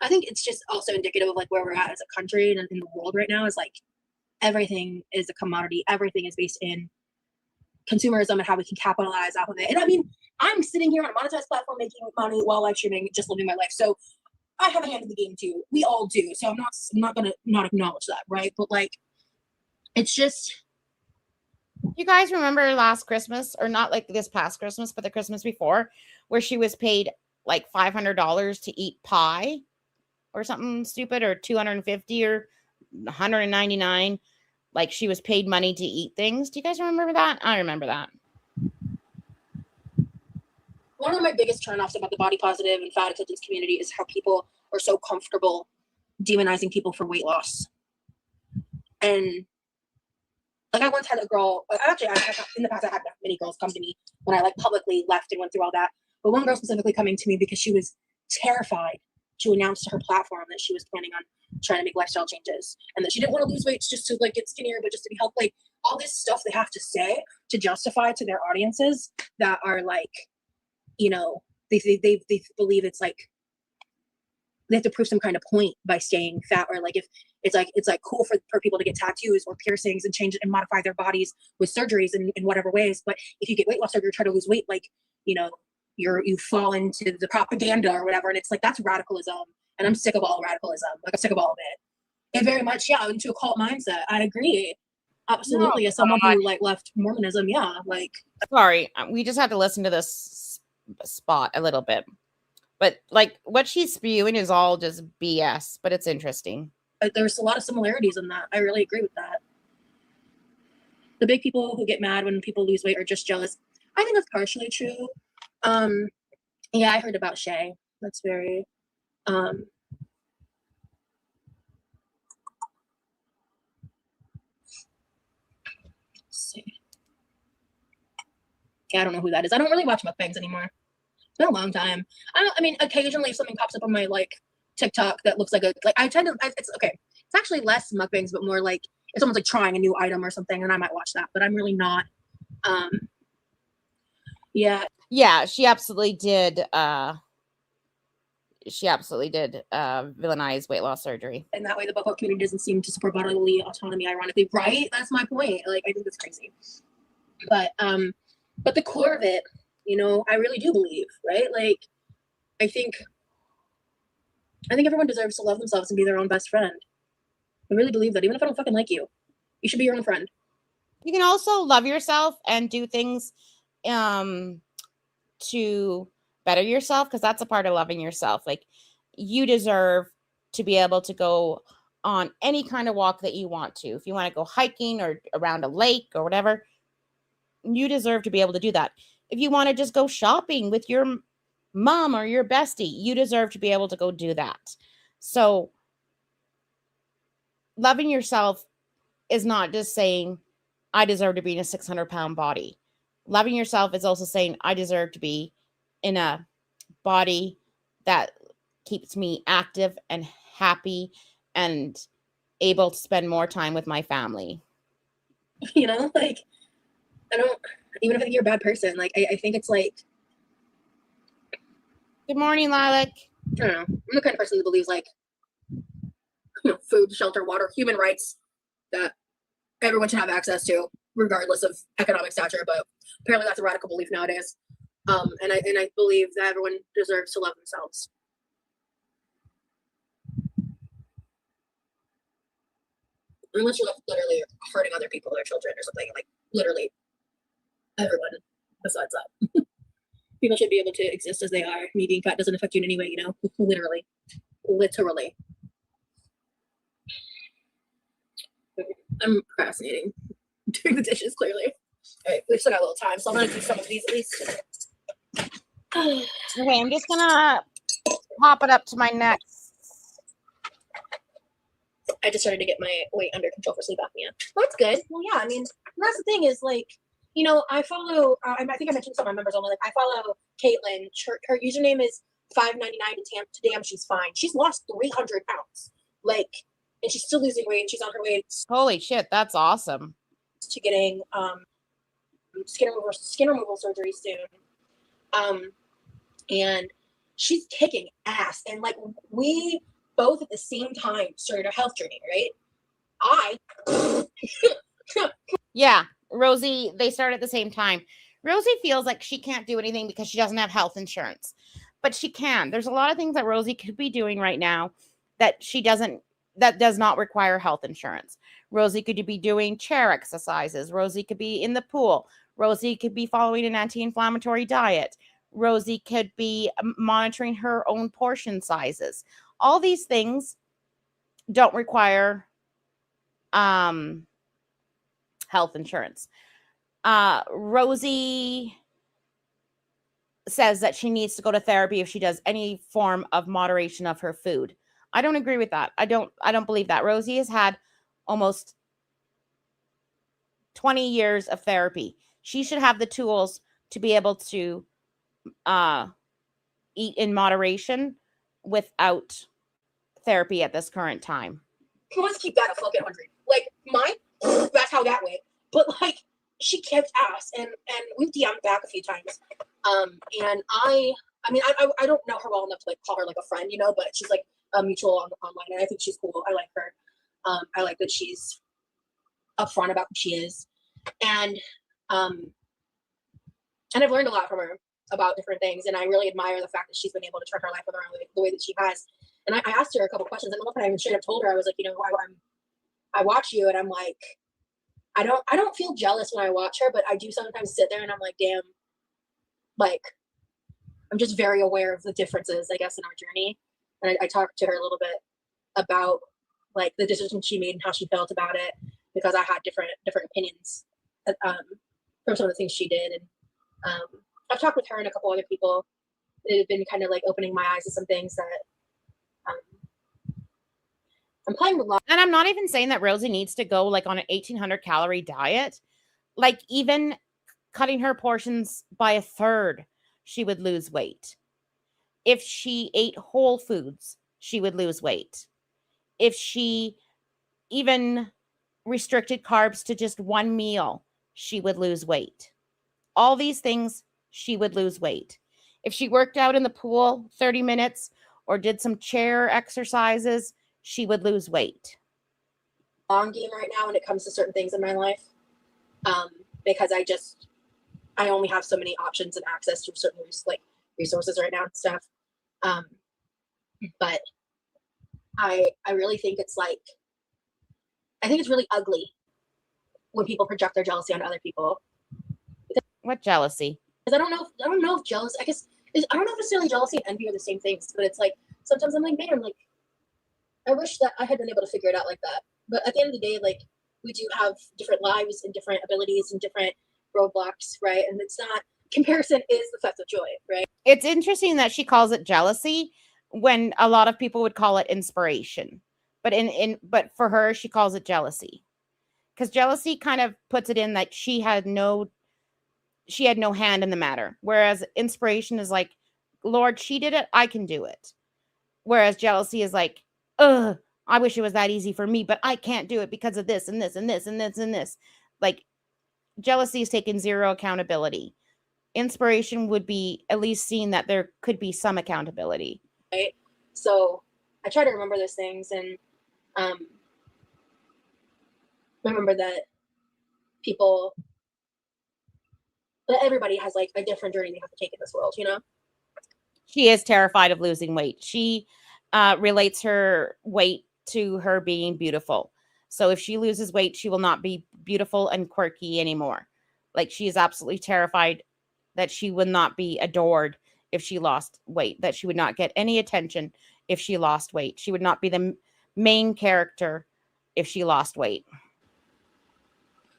think it's just also indicative of like where we're at as a country and in the world right now, is like everything is a commodity. Everything is based in consumerism and how we can capitalize off of it. And I mean, I'm sitting here on a monetized platform making money while live streaming, just living my life. So I have a hand in the game too. We all do. So I'm not gonna not acknowledge that, right? But like, it's just. You guys remember last Christmas, or not like this past Christmas, but the Christmas before, where she was paid like $500 to eat pie or something stupid, or 250 or 199. Like she was paid money to eat things. Do you guys remember that? I remember that. One of my biggest turnoffs about the body positive and fat acceptance community is how people are so comfortable demonizing people for weight loss. And like I once had a girl, in the past I had many girls come to me when I like publicly left and went through all that. But one girl specifically coming to me because she was terrified to announce to her platform that she was planning on trying to make lifestyle changes and that she didn't want to lose weight just to like get skinnier, but just to be healthy. Like all this stuff they have to say to justify to their audiences that are like, you know, they believe it's like they have to prove some kind of point by staying fat, or like if it's like cool for people to get tattoos or piercings and change and modify their bodies with surgeries in whatever ways. But if you get weight loss surgery or try to lose weight, like, you know, you fall into the propaganda or whatever. And it's like, that's radicalism. And I'm sick of all radicalism. Like I'm sick of all of it. And very much, yeah, into a cult mindset. I agree. Absolutely. As someone who like left Mormonism, yeah, like. Sorry, we just had to listen to this spot a little bit. But like what she's spewing is all just BS, but it's interesting. There's a lot of similarities in that. I really agree with that. The big people who get mad when people lose weight are just jealous. I think that's partially true. Yeah, I heard about Shay. That's very let's see. Yeah, I don't know who that is. I don't really watch mukbangs anymore. It's been a long time. I mean, occasionally if something pops up on my like TikTok that looks like I tend to, it's okay. It's actually less mukbangs, but more like if someone's like trying a new item or something, and I might watch that, but I'm really not. Yeah, she absolutely did. Villainize weight loss surgery. And that way the BOFO community doesn't seem to support bodily autonomy, ironically, right? That's my point. Like, I think that's crazy. But the core of it, you know, I really do believe, right? Like, I think everyone deserves to love themselves and be their own best friend. I really believe that. Even if I don't fucking like you, you should be your own friend. You can also love yourself and do things to better yourself, because that's a part of loving yourself. Like, you deserve to be able to go on any kind of walk that you want to. If you want to go hiking or around a lake or whatever, you deserve to be able to do that. If you want to just go shopping with your mom or your bestie, you deserve to be able to go do that. So loving yourself is not just saying, I deserve to be in a 600-pound body. Loving yourself is also saying, I deserve to be in a body that keeps me active and happy and able to spend more time with my family. You know, like, I don't, even if I think you're a bad person, like, I think it's like. Good morning, Lilac. I don't know. I'm the kind of person that believes, like, you know, food, shelter, water, human rights that everyone should have access to, regardless of economic stature. But apparently that's a radical belief nowadays. And I believe that everyone deserves to love themselves. Unless you're like literally hurting other people or children or something, like literally everyone besides that. People should be able to exist as they are. Me being fat doesn't affect you in any way, you know? Literally. I'm procrastinating. Doing the dishes, clearly. All right, we've still got a little time, so I'm going to do some of these at least. Okay, I'm just going to pop it up to my next. I just started to get my weight under control for sleep apnea. Well, that's good. Well, yeah, I mean, that's the thing is, like, you know, I follow, I think I mentioned some of my members only, like, I follow Caitlin. Her username is 599 to damn, she's fine. She's lost 300 pounds. Like, and she's still losing weight, and she's on her way. Holy shit, that's awesome. To getting skin removal surgery soon. And she's kicking ass. And, like, we both at the same time started our health journey, right? Yeah, Rosie, they started at the same time. Rosie feels like she can't do anything because she doesn't have health insurance, but she can. There's a lot of things that Rosie could be doing right now that does not require health insurance. Rosie could be doing chair exercises. Rosie could be in the pool. Rosie could be following an anti-inflammatory diet. Rosie could be monitoring her own portion sizes. All these things don't require health insurance. Rosie says that she needs to go to therapy if she does any form of moderation of her food. I don't agree with that. I don't believe that. Rosie has had almost 20 years of therapy. She should have the tools to be able to eat in moderation without therapy at this current time. Let's keep that a fucking 100. Like mine, that's how that went. But like she kicked ass, and we've DM'd back a few times. And I mean, I don't know her well enough to like call her like a friend, you know, but she's like a mutual online, and I think she's cool. I like her. I like that she's upfront about who she is, and I've learned a lot from her about different things, and I really admire the fact that she's been able to turn her life around the way that she has. And I asked her a couple questions, and one time I even straight up told her, I was like, you know, I watch you, and I'm like, I don't feel jealous when I watch her, but I do sometimes sit there and I'm like, damn, like I'm just very aware of the differences, I guess, in our journey. And I talked to her a little bit about like the decision she made and how she felt about it, because I had different opinions from some of the things she did. And I've talked with her and a couple other people that have been kind of like opening my eyes to some things that I'm playing with. And I'm not even saying that Rosie needs to go like on an 1,800 calorie diet. Like even cutting her portions by a third, she would lose weight. If she ate whole foods, she would lose weight. If she even restricted carbs to just one meal, she would lose weight. All these things, she would lose weight. If she worked out in the pool 30 minutes or did some chair exercises, she would lose weight. Long game right now when it comes to certain things in my life, because I only have so many options and access to certain like resources right now and stuff. But I really think it's like, I think it's really ugly when people project their jealousy on other people. What jealousy? Because I don't know if jealousy, I don't know if necessarily jealousy and envy are the same things, but it's like sometimes I'm like, man, like I wish that I had been able to figure it out like that. But at the end of the day, like we do have different lives and different abilities and different roadblocks, right? And it's not, comparison is the theft of joy, right? It's interesting that she calls it jealousy when a lot of people would call it inspiration. But but for her, she calls it jealousy. Because jealousy kind of puts it in that she had no hand in the matter. Whereas inspiration is like, Lord, she did it, I can do it. Whereas jealousy is like, ugh, I wish it was that easy for me, but I can't do it because of this and this and this and this and this. Like jealousy is taking zero accountability. Inspiration would be at least seeing that there could be some accountability. Right. So I try to remember those things and remember that everybody has like a different journey they have to take in this world, you know? She is terrified of losing weight. She relates her weight to her being beautiful. So if she loses weight, she will not be beautiful and quirky anymore. Like she is absolutely terrified that she would not be adored if she lost weight, that she would not get any attention if she lost weight. She would not be the main character if she lost weight.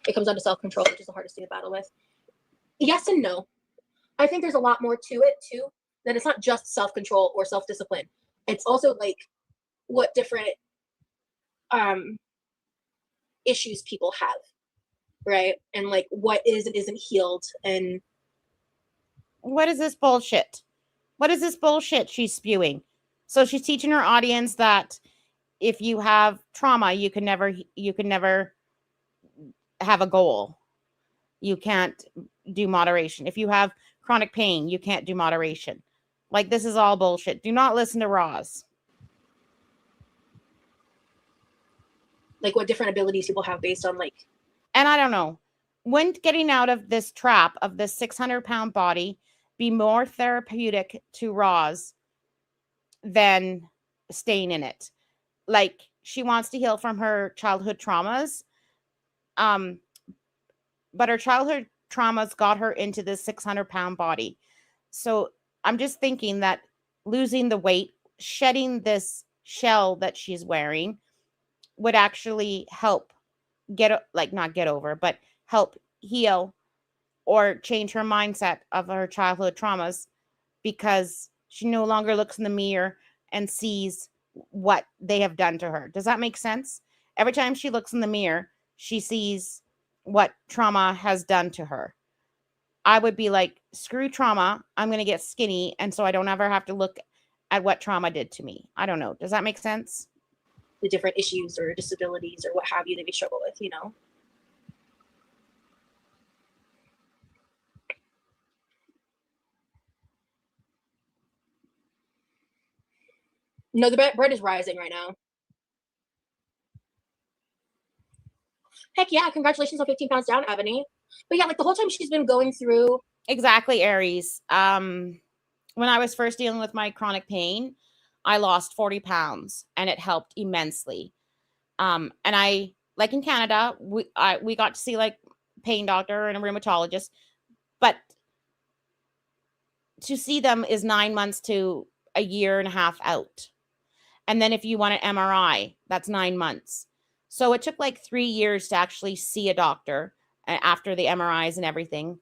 It comes down to self-control, which is the hardest thing to battle with. Yes and no. I think there's a lot more to it too, that it's not just self-control or self-discipline. It's also like what different issues people have, right? And like what is and isn't healed. And what is this bullshit? What is this bullshit she's spewing? So she's teaching her audience that if you have trauma, you can never have a goal. You can't do moderation. If you have chronic pain, you can't do moderation. Like this is all bullshit. Do not listen to Roz. Like what different abilities people have based on like. And I don't know. Wouldn't getting out of this trap of this 600-pound body be more therapeutic to Roz than staying in it? Like she wants to heal from her childhood traumas. But her childhood traumas got her into this 600-pound body. So I'm just thinking that losing the weight, shedding this shell that she's wearing would actually help not get over, but help heal or change her mindset of her childhood traumas, because she no longer looks in the mirror and sees what they have done to her. Does that make sense? Every time she looks in the mirror, she sees what trauma has done to her. I would be like, screw trauma. I'm going to get skinny. And so I don't ever have to look at what trauma did to me. I don't know. Does that make sense? The different issues or disabilities or what have you that we struggle with, you know? No, the bread is rising right now. Heck yeah, congratulations on 15 pounds down, Ebony. But yeah, like the whole time she's been going through. Exactly, Aries. When I was first dealing with my chronic pain, I lost 40 pounds and it helped immensely. And I, like in Canada, we got to see like pain doctor and a rheumatologist, but to see them is 9 months to a year and a half out. And then if you want an MRI, that's 9 months. So it took like 3 years to actually see a doctor after the MRIs and everything.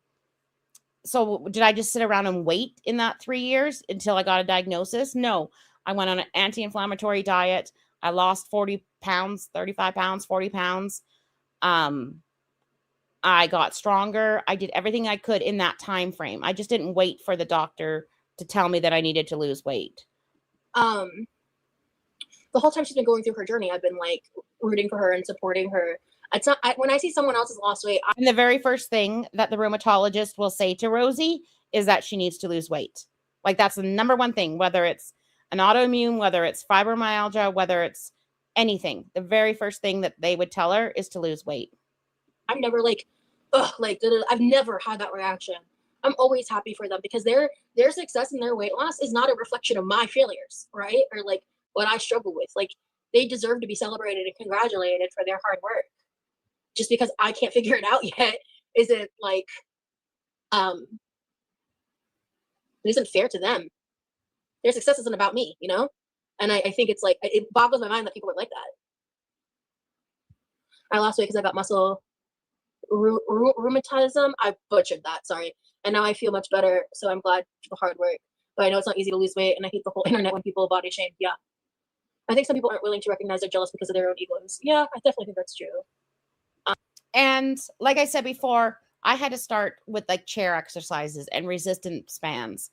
So did I just sit around and wait in that 3 years until I got a diagnosis? No, I went on an anti-inflammatory diet. I lost 40 pounds, 35 pounds, 40 pounds. I got stronger. I did everything I could in that time frame. I just didn't wait for the doctor to tell me that I needed to lose weight. The whole time she's been going through her journey, I've been like rooting for her and supporting her. It's not when I see someone else has lost weight. And the very first thing that the rheumatologist will say to Rosie is that she needs to lose weight. Like that's the number one thing, whether it's an autoimmune, whether it's fibromyalgia, whether it's anything. The very first thing that they would tell her is to lose weight. I'm never like, ugh, like I've never had that reaction. I'm always happy for them because their success and their weight loss is not a reflection of my failures, right? Or like what I struggle with. Like they deserve to be celebrated and congratulated for their hard work. Just because I can't figure it out yet isn't like it isn't fair to them. Their success isn't about me, you know? And I think it's like it boggles my mind that people are like that. I lost weight because I got muscle rheumatism. I butchered that, sorry. And now I feel much better, so I'm glad for the hard work. But I know it's not easy to lose weight, and I hate the whole internet when people body shame. Yeah. I think some people aren't willing to recognize they're jealous because of their own egos. Yeah, I definitely think that's true. And like I said before, I had to start with like chair exercises and resistance bands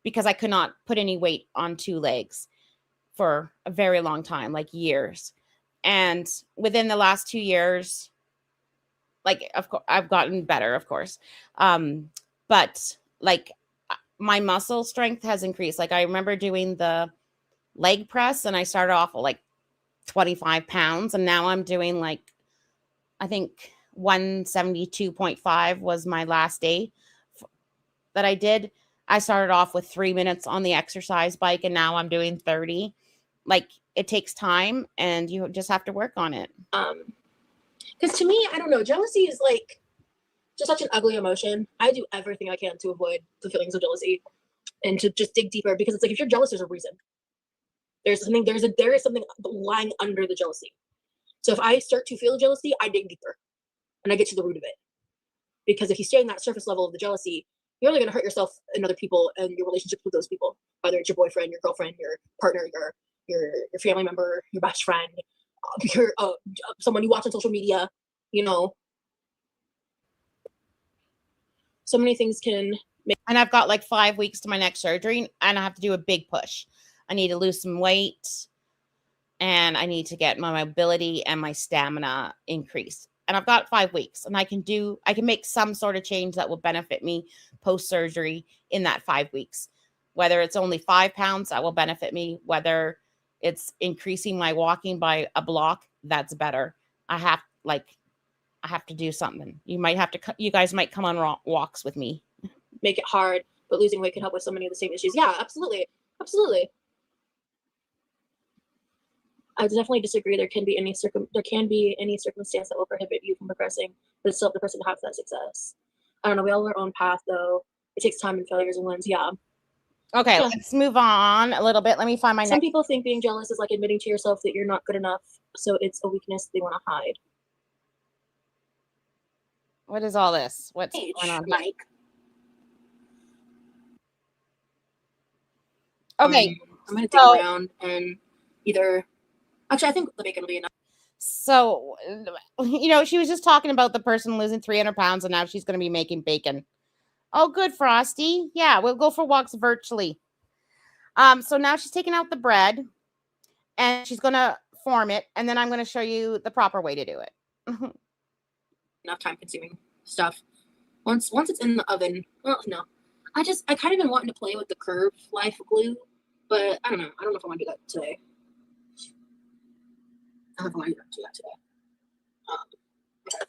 because I could not put any weight on 2 legs for a very long time, like years. And within the last 2 years, like, of course, I've gotten better, of course. But like my muscle strength has increased. Like I remember doing the leg press and I started off with like 25 pounds and now I'm doing like, I think 172.5 was my last day that I did. I started off with 3 minutes on the exercise bike and now I'm doing 30. Like it takes time and you just have to work on it. Because to me, I don't know, jealousy is like just such an ugly emotion. I do everything I can to avoid the feelings of jealousy and to just dig deeper because it's like if you're jealous, there's a reason. There is something lying under the jealousy. So if I start to feel jealousy, I dig deeper and I get to the root of it. Because if you stay in that surface level of the jealousy, you're only going to hurt yourself and other people and your relationships with those people, whether it's your boyfriend, your girlfriend, your partner, your family member, your best friend, your someone you watch on social media, you know. So many things can make. And I've got like 5 weeks to my next surgery and I have to do a big push. I need to lose some weight and I need to get my mobility and my stamina increased. And I've got 5 weeks and I can make some sort of change that will benefit me post-surgery in that 5 weeks. Whether it's only 5 pounds, that will benefit me. Whether it's increasing my walking by a block, that's better. I have to do something. You guys might come on walks with me. Make it hard, but losing weight can help with so many of the same issues. Yeah, absolutely. Absolutely. I definitely disagree. There can be any circumstance that will prohibit you from progressing, but still the person to have that success. I don't know. We all have our own path, though. It takes time and failures and wins. Yeah. Okay, Yeah. let's move on a little bit. Let me find my Some next. people think being jealous is like admitting to yourself that you're not good enough, so it's a weakness they want to hide. What is all this? What's Age, going on here? Mike. Okay, I'm gonna dig around and either. Actually, I think the bacon will be enough. so she was just talking about the person losing 300 pounds, and now she's going to be making bacon. Oh, good, Frosty. Yeah, we'll go for walks virtually. So now she's taking out the bread, and she's going to form it, and then I'm going to show you the proper way to do it. Enough time-consuming stuff. Once it's in the oven, well, no. I kind of been wanting to play with the curve life glue, but I don't know. I don't know if I want to do that today. I don't know if I want to do that today. Okay.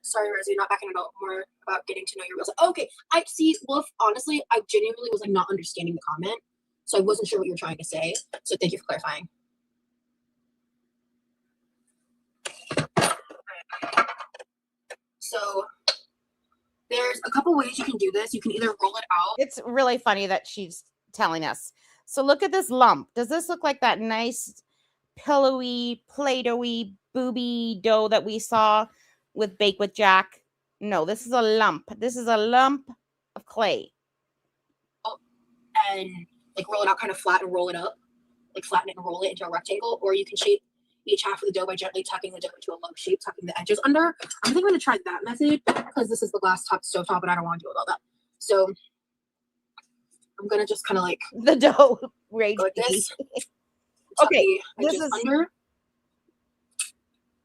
Sorry, Rosie, not backing about more about getting to know your real self. Okay, I see, Wolf. Honestly, I genuinely was like not understanding the comment, so I wasn't sure what you were trying to say. So thank you for clarifying. So there's a couple ways you can do this. You can either roll it out. It's really funny that she's telling us. So look at this lump. Does this look like that nice pillowy, Play-Doh-y, booby dough that we saw with Bake with Jack? No, this is a lump. This is a lump of clay. And like roll it out kind of flat and roll it up. Like flatten it and roll it into a rectangle. Or you can shape each half of the dough by gently tucking the dough into a love shape, tucking the edges under. I think I'm going to try that method because this is the glass top stove top and I don't want to do all that. So I'm going to just kind of like the dough rage like this. Okay, this is is under.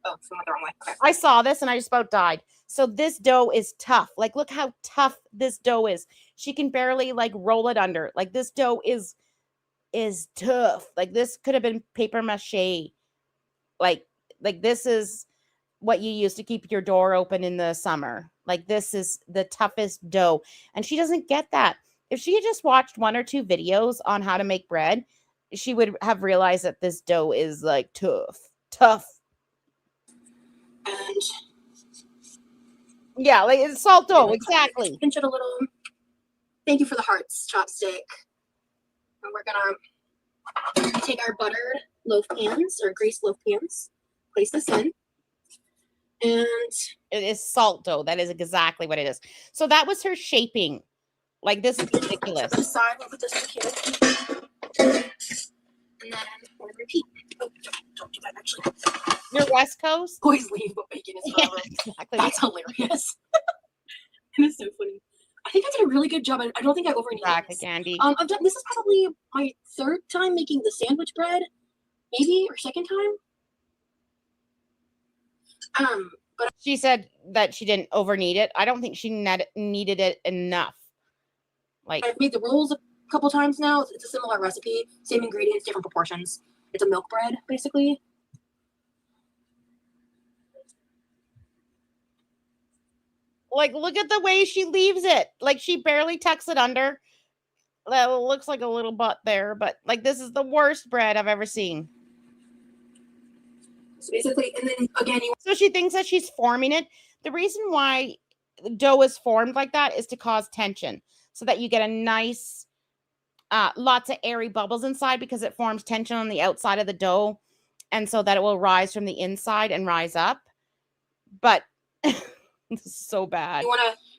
Oh, so I went the wrong way. Okay. I saw this and I just about died. So this dough is tough. Like, look how tough this dough is. She can barely like roll it under. Like, this dough is tough. Like, this could have been paper mache. Like this is what you use to keep your door open in the summer. Like, this is the toughest dough. And she doesn't get that. If she had just watched one or two videos on how to make bread, she would have realized that this dough is like tough. And yeah, like it's salt dough, exactly. Pinch it a little. Thank you for the hearts, chopstick. And we're gonna take our buttered loaf pans or greased loaf pans, place this in. And it is salt dough. That is exactly what it is. So that was her shaping. Like, this is ridiculous. This side, we'll put this in here. And then we'll repeat. Oh, don't do that actually. You're West Coast? Always leave what bacon is forever. Yeah, exactly. That's hilarious. It is so funny. I think I did a really good job. I don't think I overneeded exactly, this. Candy. I've done this is probably my third time making the sandwich bread, maybe, or second time. But she said that she didn't overneed it. I don't think she needed it enough. Like, I've made the rolls a couple times now. It's a similar recipe, same ingredients, different proportions. It's a milk bread, basically. Like, look at the way she leaves it. Like, she barely tucks it under. That looks like a little butt there, but like, this is the worst bread I've ever seen. So basically, and then again, so she thinks that she's forming it. The reason why the dough is formed like that is to cause tension, so that you get a nice, lots of airy bubbles inside, because it forms tension on the outside of the dough, and so that it will rise from the inside and rise up. But this is so bad.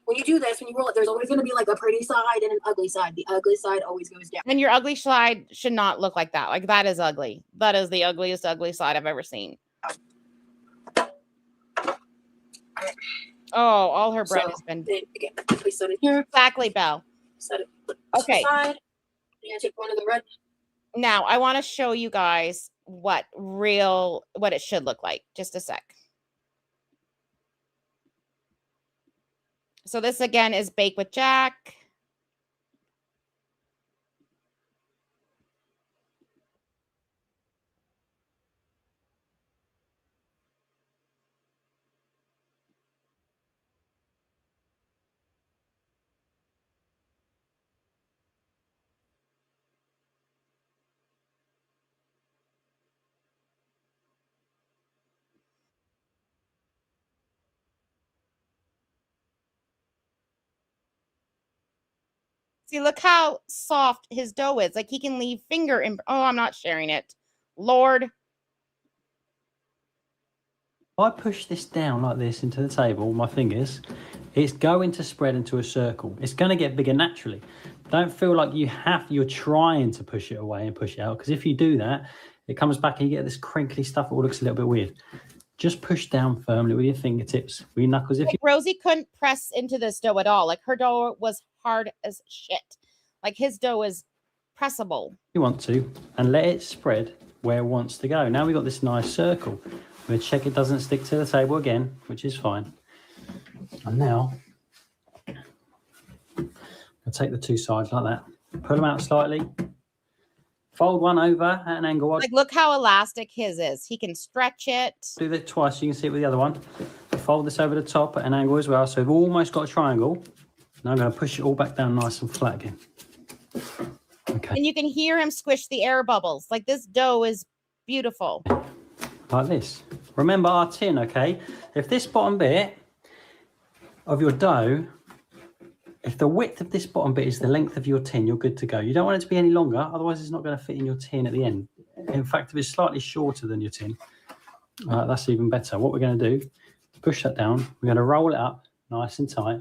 When you do this, when you roll it, there's always going to be like a pretty side and an ugly side. The ugly side always goes down. And your ugly side should not look like that. Like, that is ugly. That is the ugliest ugly side I've ever seen. Oh, all her bread has been. Again, please set it here. Exactly, Belle. Set it. Okay. Side. I'm gonna take one of the red. Now I want to show you guys what it should look like. Just a sec. So this again is Bake with Jack. See, look how soft his dough is. Like he can leave finger in. Oh, I'm not sharing it. Lord. If I push this down like this into the table with my fingers, it's going to spread into a circle. It's going to get bigger naturally. Don't feel like you're trying to push it away and push it out, because if you do that, it comes back and you get this crinkly stuff that looks a little bit weird. Just push down firmly with your fingertips, with your knuckles. If you Rosie couldn't press into this dough at all. Like her dough was hard as shit. Like his dough is pressable. You want to, and let it spread where it wants to go. Now we've got this nice circle. We're going to check it doesn't stick to the table again, which is fine. And now I'll take the two sides like that, pull them out slightly, fold one over at an angle. Like look how elastic his is. He can stretch it. Do that twice so you can see it with the other one. Fold this over the top at an angle as well, so we've almost got a triangle. Now I'm going to push it all back down nice and flat again. Okay. And you can hear him squish the air bubbles. Like this dough is beautiful. Like this. Remember our tin, okay? If this bottom bit of your dough, if the width of this bottom bit is the length of your tin, you're good to go. You don't want it to be any longer, otherwise it's not going to fit in your tin at the end. In fact, if it's slightly shorter than your tin, that's even better. What we're going to do, push that down. We're going to roll it up nice and tight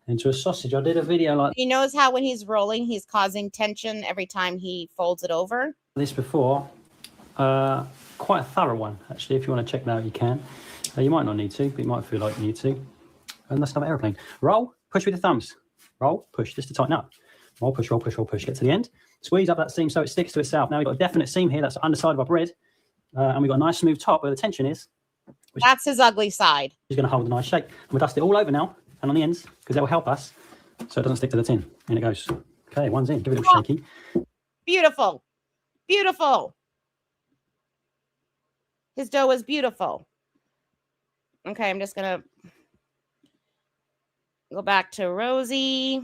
into a sausage. I did a video like he knows how when he's rolling, he's causing tension every time he folds it over. This before, quite a thorough one actually. If you want to check that out, you can. You might not need to, but you might feel like you need to. And that's another airplane. Roll, push with the thumbs. Roll, push, just to tighten up. Roll, push, roll, push, roll, push. Get to the end. Squeeze up that seam so it sticks to itself. Now we've got a definite seam here. That's the underside of our bread. And we've got a nice smooth top where the tension is. That's his ugly side. He's going to hold a nice shape. And we'll dust it all over now and on the ends, because that will help us so it doesn't stick to the tin. In it goes. Okay, one's in. Give it a little shaky. Beautiful. Beautiful. His dough is beautiful. Okay, I'm just going to go back to Rosie.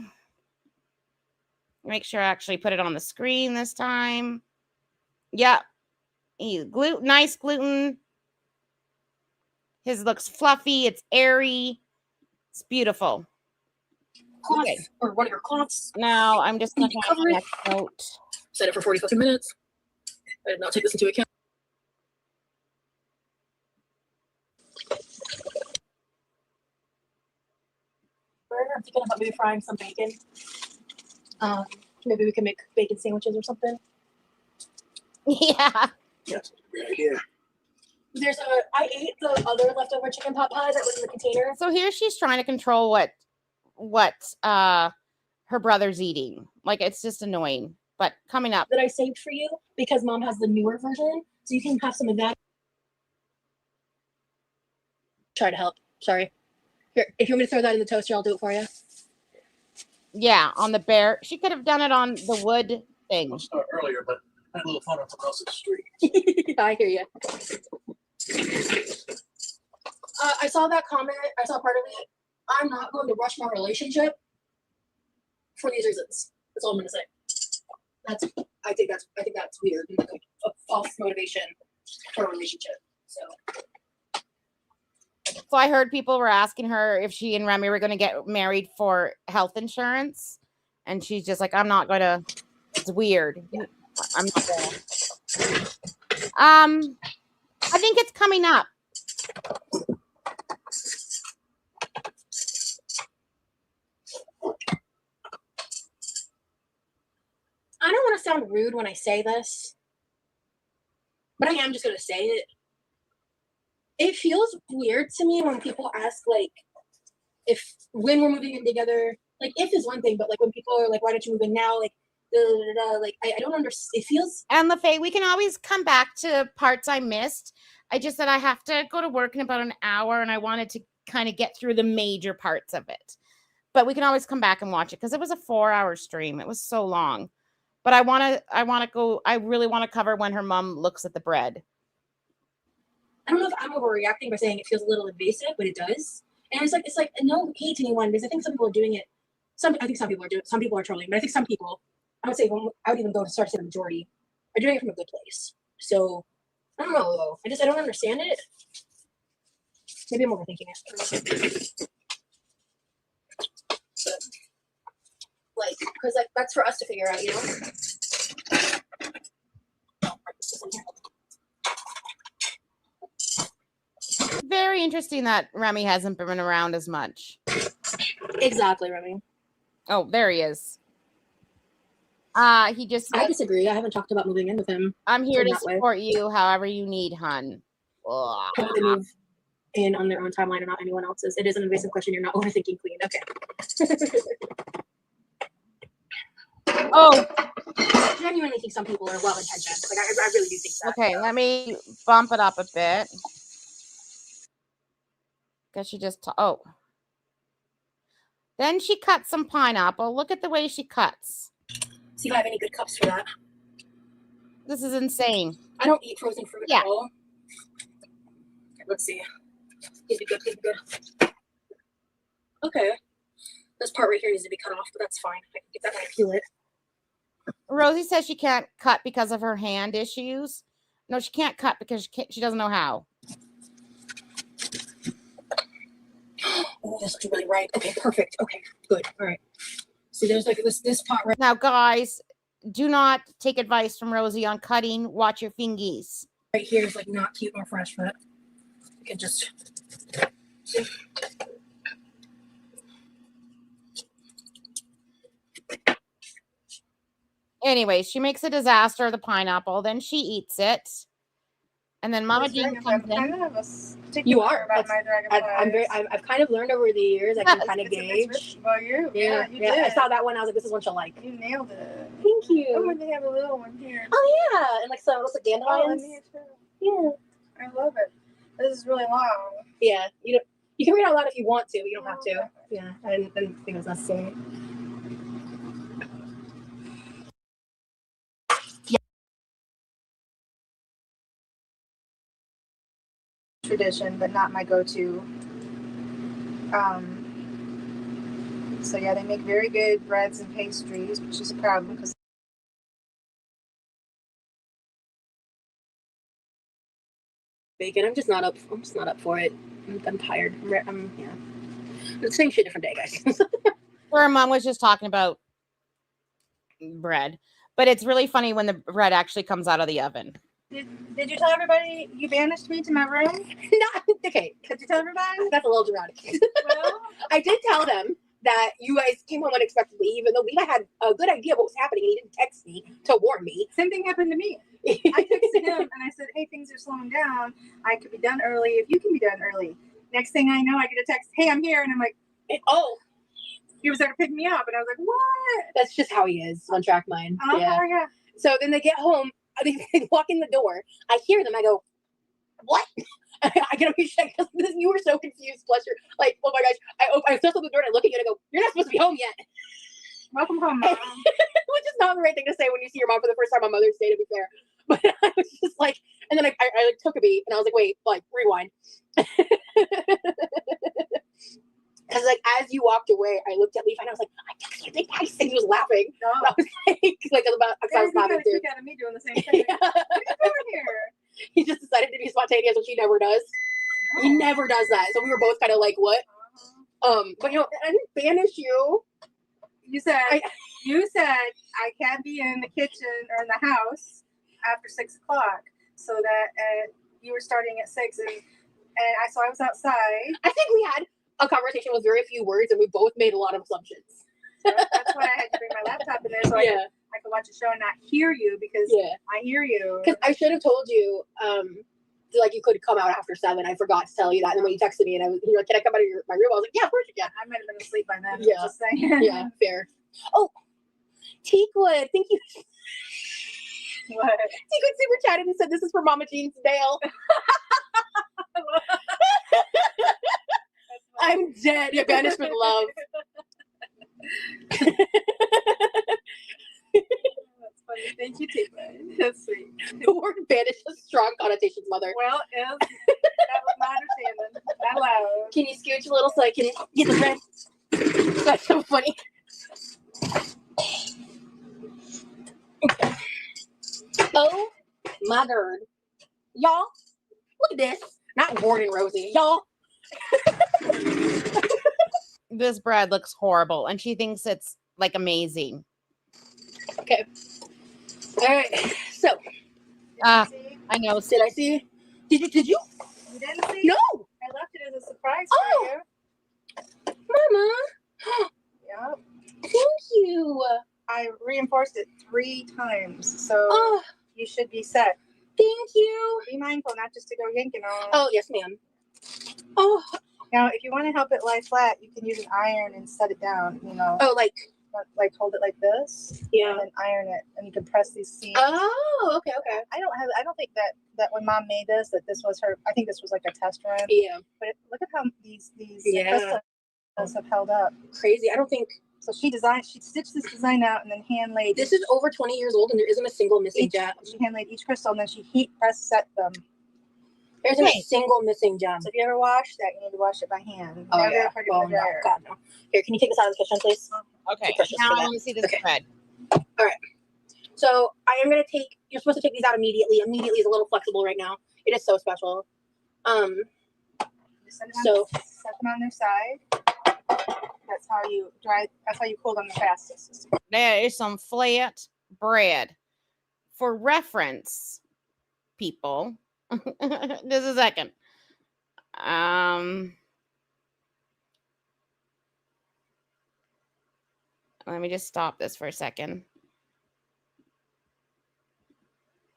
Make sure I actually put it on the screen this time. Yep. Nice gluten. His looks fluffy. It's airy. It's beautiful. Cloth, Okay. or one of your cloths. Now I'm just going to Cover it. next note. Set it for 45 minutes. I did not take this into account. I'm thinking about maybe frying some bacon. Maybe we can make bacon sandwiches or something. Yeah. Yes, great idea. There's I ate the other leftover chicken pot pie that was in the container. So here she's trying to control what her brother's eating. Like it's just annoying. But coming up. That I saved for you because Mom has the newer version, so you can have some of that. Try to help. Sorry. Here, if you want me to throw that in the toaster, I'll do it for you. Yeah, on the bear. She could have done it on the wood thing. I'll start earlier, but I had a little fun on someone else's street. I hear you. I saw that comment. I saw part of it. I'm not going to rush my relationship for these reasons. That's all I'm going to say. I think that's weird. Like a false motivation for a relationship. So I heard people were asking her if she and Remy were going to get married for health insurance. And she's just like, I'm not going to. It's weird. I'm not going to. I think it's coming up. I don't want to sound rude when I say this, but I am just going to say it. It feels weird to me when people ask, like, when we're moving in together. Like, if is one thing, but like when people are like, why don't you move in now? Like, like I don't understand. It feels. And LaFay, we can always come back to parts I missed. I just said I have to go to work in about an hour, and I wanted to kind of get through the major parts of it. But we can always come back and watch it because it was a 4-hour stream. It was so long. But I really want to cover when her mom looks at the bread. I don't know if I'm overreacting by saying it feels a little invasive, but it does. And it's like no hate to anyone, because I think some people are doing it. I think some people are doing it. Some people are trolling, but I think some people, I would say, I would even go to start to say the majority, are doing it from a good place. So I don't know though. I don't understand it. Maybe I'm overthinking it. But, like, because like that's for us to figure out, you know. Very interesting that Remy hasn't been around as much. Exactly, Remy. Oh, there he is. He just I said, disagree. I haven't talked about moving in with him. I'm here in to that way. support you however you need, hun. Ugh. How they move in on their own timeline and not anyone else's. It is an invasive question. You're not overthinking, Queen. Okay. Oh, I genuinely think some people are well intentioned. Like I really do think that. okay. Let me bump it up a bit. Because she just, oh. Then she cuts some pineapple. Look at the way she cuts. See if I have any good cups for that. This is insane. I don't eat frozen fruit Yeah. at all. Okay, let's see. It'd be good. It'd be good. Okay. This part right here needs to be cut off, but that's fine. I can get that when I peel it. Rosie says she can't cut because of her hand issues. No, she can't cut because she doesn't know how. Oh, this looks really ripe. Okay, perfect. Okay, good. All right. See, there's like this pot right Now, guys, do not take advice from Rosie on cutting. Watch your fingies. here is like not cute nor fresh, but you can just see. Anyway, she makes a disaster of the pineapple. Then she eats it. And then Mama Jean comes in. You are. About my dragonflies. I've kind of learned over the years. I can kind of gauge. Well, you. Yeah, you yeah. I did. saw that one. I was like, this is one she'll like. You nailed it. Thank Oh, you. and they have a little one here. Oh yeah, and like some looks like Oh, and dandelions. here too. Yeah, I love it. This is really long. yeah. You can read out loud if you want to, but you don't have to. Yeah, I didn't think it was necessary. Tradition, but not my go-to. So yeah, they make very good breads and pastries, which is a problem because Bacon. I'm just not up for it. I'm tired. Yeah. The same shit, different day, guys. Her mom was just talking about bread. But it's really funny when the bread actually comes out of the oven. Did you tell everybody you banished me to my room? Okay. Did you tell everybody? That's a little dramatic. Well, I did tell them that you guys came home unexpectedly, even though Levi had a good idea what was happening. He didn't text me to warn me. same thing happened to me. I texted him and I said, hey, things are slowing down. I could be done early if you can be done early. Next thing I know, I get a text, hey, I'm here. And I'm like, Oh, he was there to pick me up. And I was like, what? that's just how he is. One track mind. Oh, Yeah. yeah. So then they get home. They walk in the door. I hear them. I go, what? I get on your check because you were so confused. Plus, you're like, oh my gosh. I still open the door and I look at you and I go, you're not supposed to be home yet. Welcome home, Mom. Which is not the right thing to say when you see your mom for the first time on Mother's Day, to be fair. But I was just like, and then I like took a beat and I was like, wait, like rewind. Because like as you walked away, I looked at Levi and I was like, I texted you big nice, and he was laughing. No. And I was like about because I was laughing too. Look at me doing the same thing. Yeah. What are you doing here? He just decided to be spontaneous, which he never does. He never does that. So we were both kind of like, what? But you know, I didn't banish you. You said I can't be in the kitchen or in the house after 6 o'clock, so that you were starting at 6, and so I was outside. I think we had a conversation with very few words, and we both made a lot of assumptions. So that's why I had to bring my laptop in there so I could watch a show and not hear you because I hear you. Because I should have told you, like you could come out after 7. I forgot to tell you that, and then when you texted me, and you're like, "Can I come out of my room?" I was like, "Yeah, of course you can." I might have been asleep by then. Yeah. Just saying. Yeah, fair. Oh, Teakwood, thank you. What? Teakwood super chatted and said, "This is for Mama Jean's Dale." I'm dead. Yeah, banishment love. That's funny. Thank you, Teakwood. That's sweet. The word banish has strong connotations, mother. Well, that was my understanding. Not loud. Can you scooch a little so I can get the bread? That's so funny. Oh, my God. Y'all, look at this. Not Gordon Rosie. Y'all. This bread looks horrible. And she thinks it's like amazing. Okay. All right. So, See? I know. did I see? Did you? You didn't see? No, I left it as a surprise Oh. for you. Mama. Yep. Thank you. I reinforced it 3 times, so Oh, you should be set. thank you. Be mindful not just to go yanking on. Oh, yes, ma'am. Oh, Now, if you want to help it lie flat, you can use an iron and set it down. oh, like, Like hold it like this, yeah. and then iron it, and you can press these seams. Oh, okay. I don't think that when Mom made this, that this was her. I think this was like a test run. Yeah. But look at how these Yeah. crystals have held up. Crazy. I don't think. So she stitched this design out and then hand laid. This is over 20 years old and there isn't a single missing gem. She hand laid each crystal and then she heat press set them. There isn't a single missing gem. So if you ever wash that, you need to wash it by hand. Oh, Never yeah. put it in the dryer. God, no. Here, can you take this out of the kitchen, please? Okay. Precious Now for I that. want to see this Okay. bread. So I am going to take, you're supposed to take these out immediately. Immediately is a little flexible right now. It is so special. Set them on their side. That's how you dry. That's how you cool them the fastest. There is some flat bread. For reference, people, just a second. Let me just stop this for a second.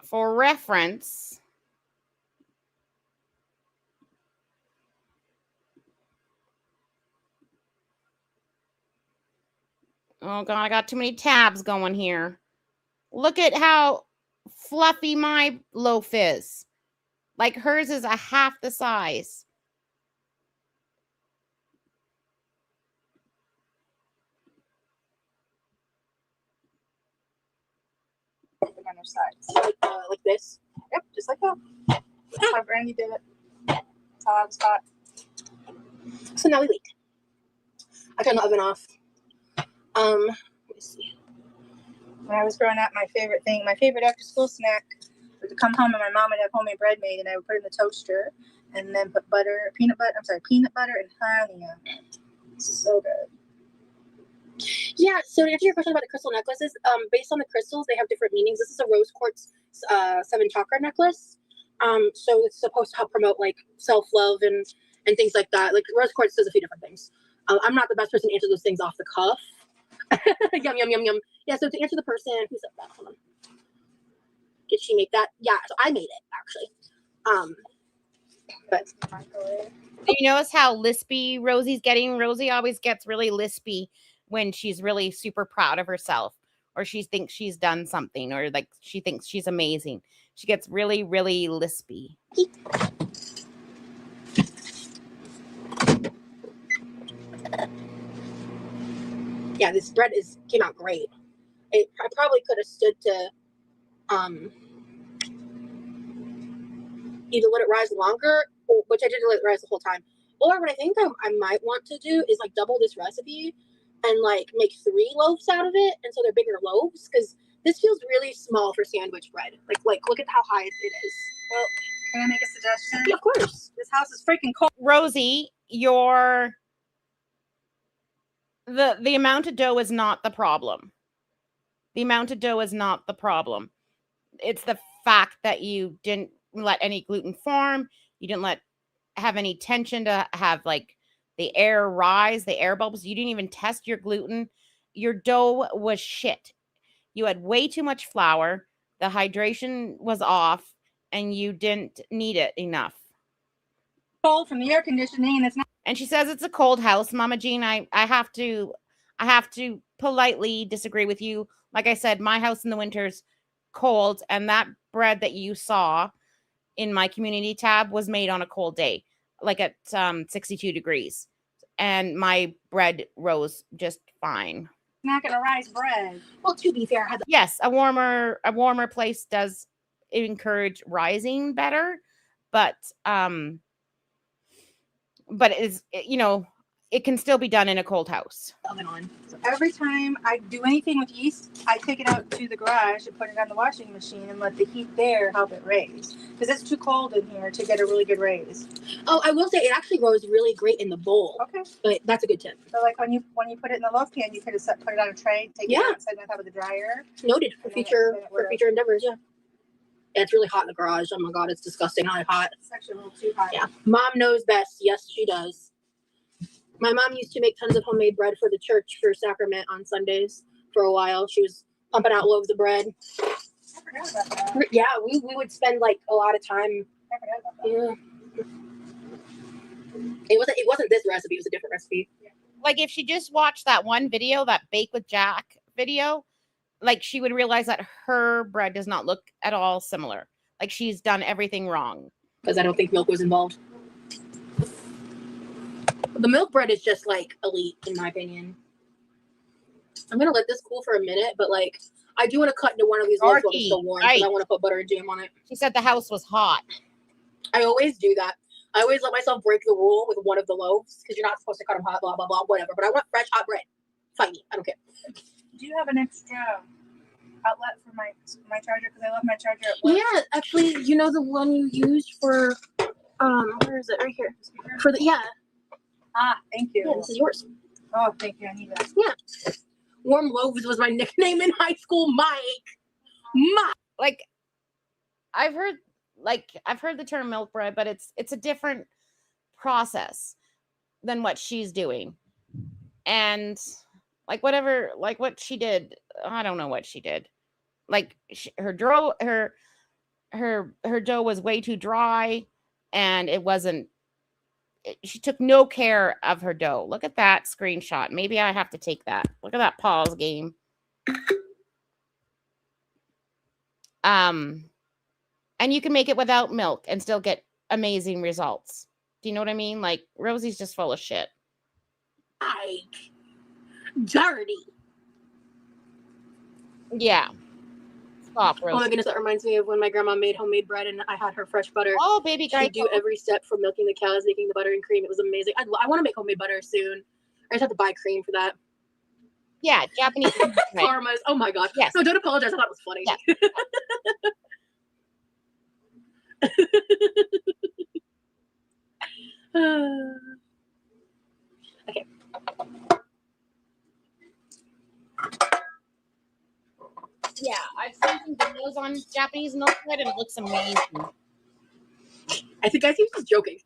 For reference, oh God, I got too many tabs going here. Look at how fluffy my loaf is. Like hers is a half the size. Put them on their sides. Like this. Yep, just like that. That's how Brandy did it. That's how I was taught. So now we wait. I turned the oven off. Let me see. When I was growing up, my favorite after school snack was to come home and my mom would have homemade bread made and I would put it in the toaster and then put peanut butter and honey on it. So good. Yeah, so to answer your question about the crystal necklaces, based on the crystals, they have different meanings. This is a rose quartz 7 chakra necklace. So it's supposed to help promote like self-love and things like that. Like rose quartz does a few different things. I'm not the best person to answer those things off the cuff. Yum, yum, yum, yum. Yeah, so to answer the person who said that, hold on. Did she make that? Yeah, so I made it actually. But Do you notice how lispy Rosie's getting? Rosie always gets really lispy when she's really super proud of herself or she thinks she's done something or like she thinks she's amazing. She gets really, really lispy. yeah, this bread came out great. I probably could have stood to either let it rise longer, which I did let it rise the whole time. Or what I think I might want to do is like double this recipe and like make 3 loaves out of it, and so they're bigger loaves because this feels really small for sandwich bread. Like look at how high it is. Well, can I make a suggestion? Yeah, of course. This house is freaking cold. Rosie, the amount of dough is not the problem. The amount of dough is not the problem. It's the fact that you didn't let any gluten form. You didn't have any tension to have like the air rise, the air bubbles. You didn't even test your gluten. Your dough was shit. You had way too much flour. The hydration was off and you didn't knead it enough. Cold from the air conditioning, and it's not. And she says it's a cold house, Mama Jean. I have to politely disagree with you. Like I said, my house in the winter's cold, and that bread that you saw in my community tab was made on a cold day, like at 62 degrees, and my bread rose just fine. Not gonna rise bread. Well, to be fair, Yes, a warmer place does encourage rising better, but it's it can still be done in a cold house. Oven on. So every time I do anything with yeast, I take it out to the garage and put it on the washing machine and let the heat there help it raise. Because it's too cold in here to get a really good raise. Oh, I will say it actually rose really great in the bowl. Okay. But that's a good tip. So like when you put it in the loaf pan, you could have put it on a tray, take it out, set it on top of the dryer. Noted for future endeavors. Yeah. It's really hot in the garage. Oh my god, it's disgusting hot. It's actually a little too hot. Yeah. Mom knows best. Yes, she does. My mom used to make tons of homemade bread for the church for sacrament on Sundays for a while. She was pumping out loaves of bread. I forgot about that. Yeah, we would spend like a lot of time. I forgot about that. Yeah. It wasn't this recipe, it was a different recipe. Like if she just watched that one video, that Bake with Jack video, like she would realize that her bread does not look at all similar. Like she's done everything wrong. Because I don't think milk was involved. The milk bread is just like elite in my opinion. I'm gonna let this cool for a minute, but like I do want to cut into one of these loaves while it's still warm because I want to put butter and jam on it. She said the house was hot. I always do that. I always let myself break the rule with one of the loaves because you're not supposed to cut them hot, blah blah blah, whatever. But I want fresh hot bread. Fight me, I don't care. Do you have an extra outlet for my charger? Because I left my charger at work. Yeah, actually, you know the one you used for where is it? Right here. For the Thank you. Yeah, this is yours. Oh, thank you. I need that. Yeah. Warm Loaves was my nickname in high school. Mike. Like I've heard the term milk bread, but it's a different process than what she's doing. And like whatever, like what she did, I don't know what she did. Like her dough was way too dry, and it wasn't. She took no care of her dough. Look at that screenshot. Maybe I have to take that. Look at that pause game. And you can make it without milk and still get amazing results. Do you know what I mean? Like Rosie's just full of shit. Like dirty. Yeah. Stop, Rosie. Oh my goodness, that reminds me of when my grandma made homemade bread and I had her fresh butter. Oh, baby guy. She'd do every step from milking the cows, making the butter and cream. It was amazing. I want to make homemade butter soon. I just have to buy cream for that. Yeah, Japanese. Farmers. Oh my gosh. Yes. No, don't apologize. I thought it was funny. Yes. Okay. Yeah, I've seen some videos on Japanese milk bread and it looks amazing. I think he was joking.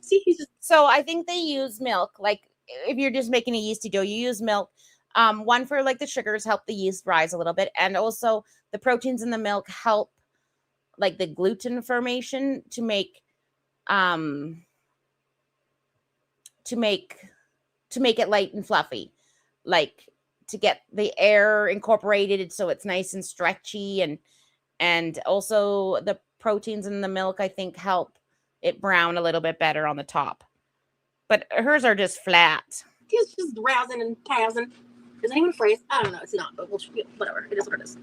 See, So I think they use milk. Like if you're just making a yeasty dough, you use milk. One for like the sugars help the yeast rise a little bit, and also the proteins in the milk help like the gluten formation to make it light and fluffy, like to get the air incorporated so it's nice and stretchy, and also the proteins in the milk I think help it brown a little bit better on the top. But hers are just flat. He's just rousing and tousing. Is that even a phrase? I don't know. It's not, but whatever. It is what it is.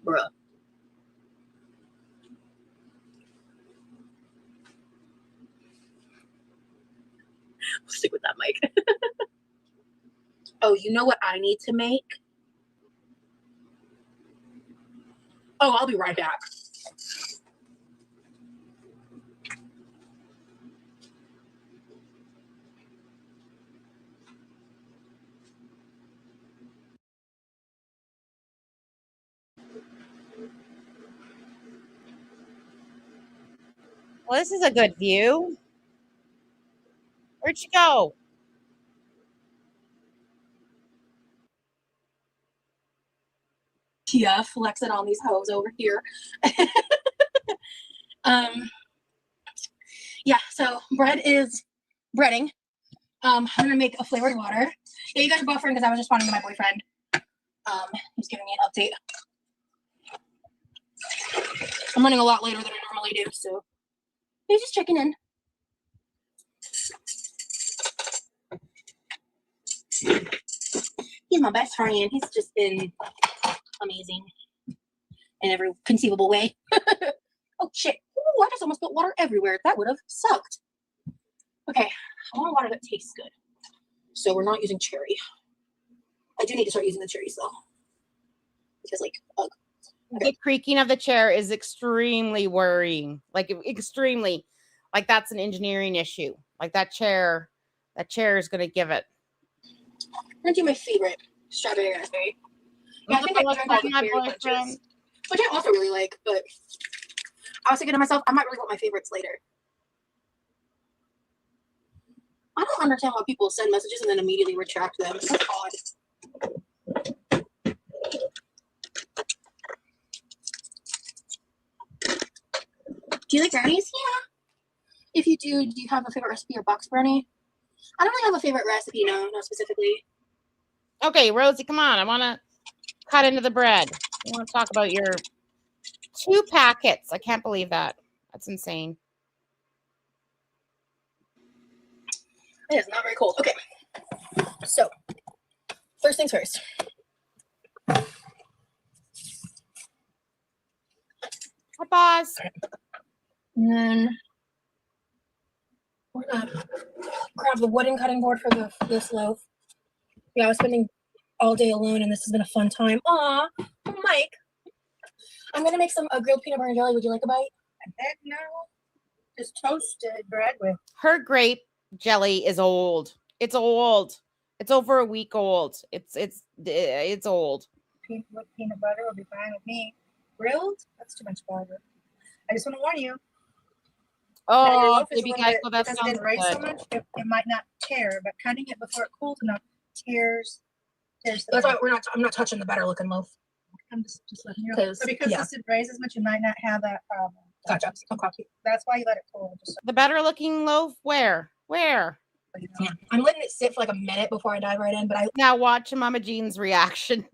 Bruh. We'll stick with that, Mike. Oh, you know what I need to make? Oh, I'll be right back. Well, this is a good view. Where'd you go? Yeah, flexing on these hoes over here. Yeah, so bread is breading. I'm gonna make a flavored water. Yeah, you guys are buffering because I was responding to my boyfriend. He's giving me an update. I'm running a lot later than I normally do, so he's just checking in. He's my best friend. He's just been amazing in every conceivable way. Oh shit. Ooh, I just almost put water everywhere. That would have sucked. Okay, I want water that tastes good. So we're not using cherry. I do need to start using the cherries though. Because like, ugh. The creaking of the chair is extremely worrying. Like extremely. Like that's an engineering issue. Like that chair is gonna give it. I'm gonna do my favorite strawberry raspberry. Yeah, I think I drank all the berry punches, which I also really like, but I was thinking to myself, I might really want my favorites later. I don't understand why people send messages and then immediately retract them. It's odd. Do you like brownies? Yeah. If you do you have a favorite recipe or box brownie? I don't really have a favorite recipe, no, not specifically. Okay, Rosie, come on. I want to cut into the bread. I want to talk about your 2 packets. I can't believe that. That's insane. It is not very cold. Okay. So, first things first. Pause. And then we're gonna grab the wooden cutting board for this loaf. Yeah, I was spending all day alone, and this has been a fun time. Aw, Mike. I'm gonna make some grilled peanut butter and jelly. Would you like a bite? Heck no. Just toasted bread with. Her grape jelly is old. It's old. It's over a week old. It's old. With peanut butter will be fine with me. Grilled? That's too much butter. I just want to warn you. Oh, baby guys, well, that because it sounds didn't raise so good. much, it might not tear, but cutting it before it cools enough tears the That's why bread. I'm not touching the better looking loaf. I'm just letting you know. So because yeah. this didn't raise as much, you might not have that problem. Gotcha. Okay. That's why you let it cool. Just The better looking loaf? Where? so you know. Yeah. I'm letting it sit for like a minute before I dive right in, but I Now watch Mama Jean's reaction.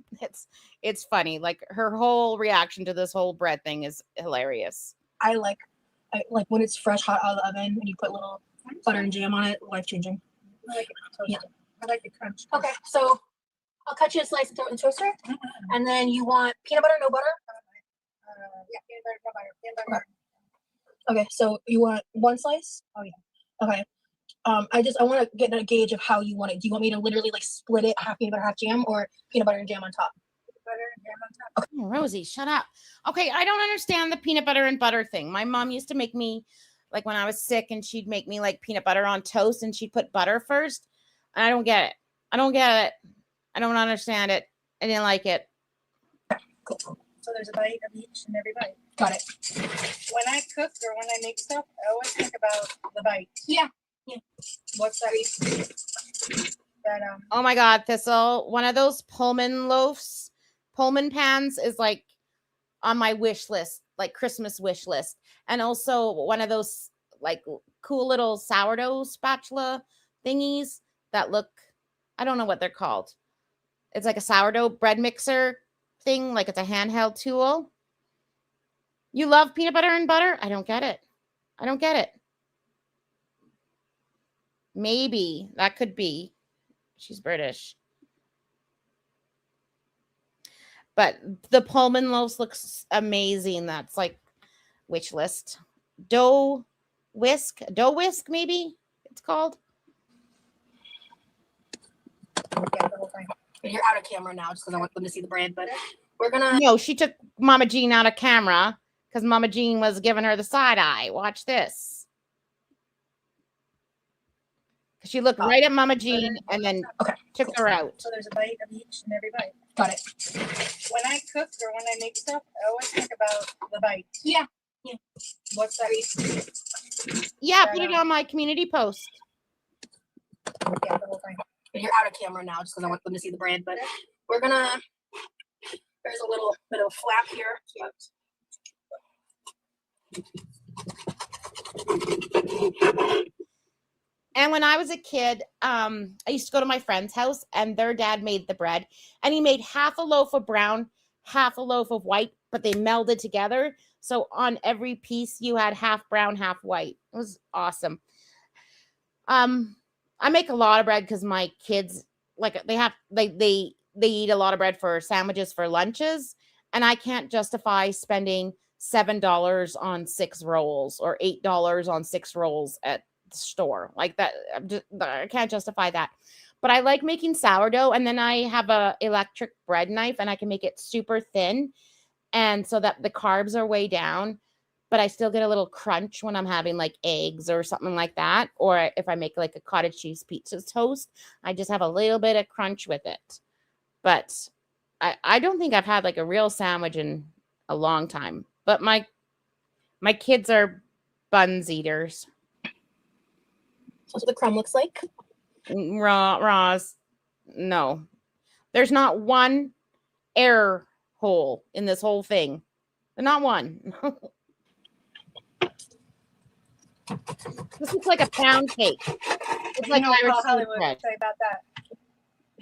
It's funny. Like her whole reaction to this whole bread thing is hilarious. like when it's fresh hot out of the oven and you put little butter and jam on it, life changing. I like it toasted. Yeah. I like the crunch. Okay, so I'll cut you a slice and throw it in the toaster. Mm-hmm. And then you want peanut butter, no butter? Yeah, peanut butter, no butter. Peanut butter. Okay, so you want one slice? Oh yeah. Okay. I want to get a gauge of how you want it. Do you want me to literally like split it half peanut butter, half jam, or peanut butter and jam on top? Butter and jam on top. Oh, Rosie, shut up. Okay, I don't understand the peanut butter and butter thing. My mom used to make me, like when I was sick, and she'd make me like peanut butter on toast, and she'd put butter first. And I don't get it. I don't understand it. I didn't like it. Cool. So there's a bite of each and every bite. Got it. When I cook or when I make stuff, I always think about the bite. Yeah. What's that? That Oh my God, Thistle. One of those Pullman loaves, Pullman pans is like on my wish list, like Christmas wish list. And also one of those like cool little sourdough spatula thingies that look, I don't know what they're called. It's like a sourdough bread mixer thing, like it's a handheld tool. You love peanut butter and butter? I don't get it. I don't get it. Maybe that could be. She's British. But the Pullman loaves looks amazing. That's like wish list. Dough whisk, maybe it's called. yeah, the whole thing. You're out of camera now just because I want them to see the bread, but we're gonna. No, she took Mama Jean out of camera because Mama Jean was giving her the side eye. Watch this. She looked right at Mama Jean and then took her out. So there's a bite of each and every bite. Got it. When I cook or when I make stuff, I always think about the bite. Yeah. What's that? Yeah, put it on my community post. Yeah, the whole thing. You're out of camera now just because I want them to see the bread, but we're gonna. There's a little bit of flap here. And when I was a kid, I used to go to my friend's house and their dad made the bread and he made half a loaf of brown, half a loaf of white, but they melded together. So on every piece you had half brown, half white. It was awesome. I make a lot of bread because my kids like they they eat a lot of bread for sandwiches for lunches, and I can't justify spending $7 on 6 rolls or $8 on 6 rolls at the store. Like that, I can't justify that. But I like making sourdough, and then I have a electric bread knife, and I can make it super thin, and so that the carbs are way down, but I still get a little crunch when I'm having like eggs or something like that. Or if I make like a cottage cheese pizza toast, I just have a little bit of crunch with it. But I don't think I've had like a real sandwich in a long time. But my kids are buns eaters. That's what the crumb looks like. Roz, no. There's not one air hole in this whole thing. Not one. This looks like a pound cake. It's like You know what Irish Paul Hollywood bread. would say about that.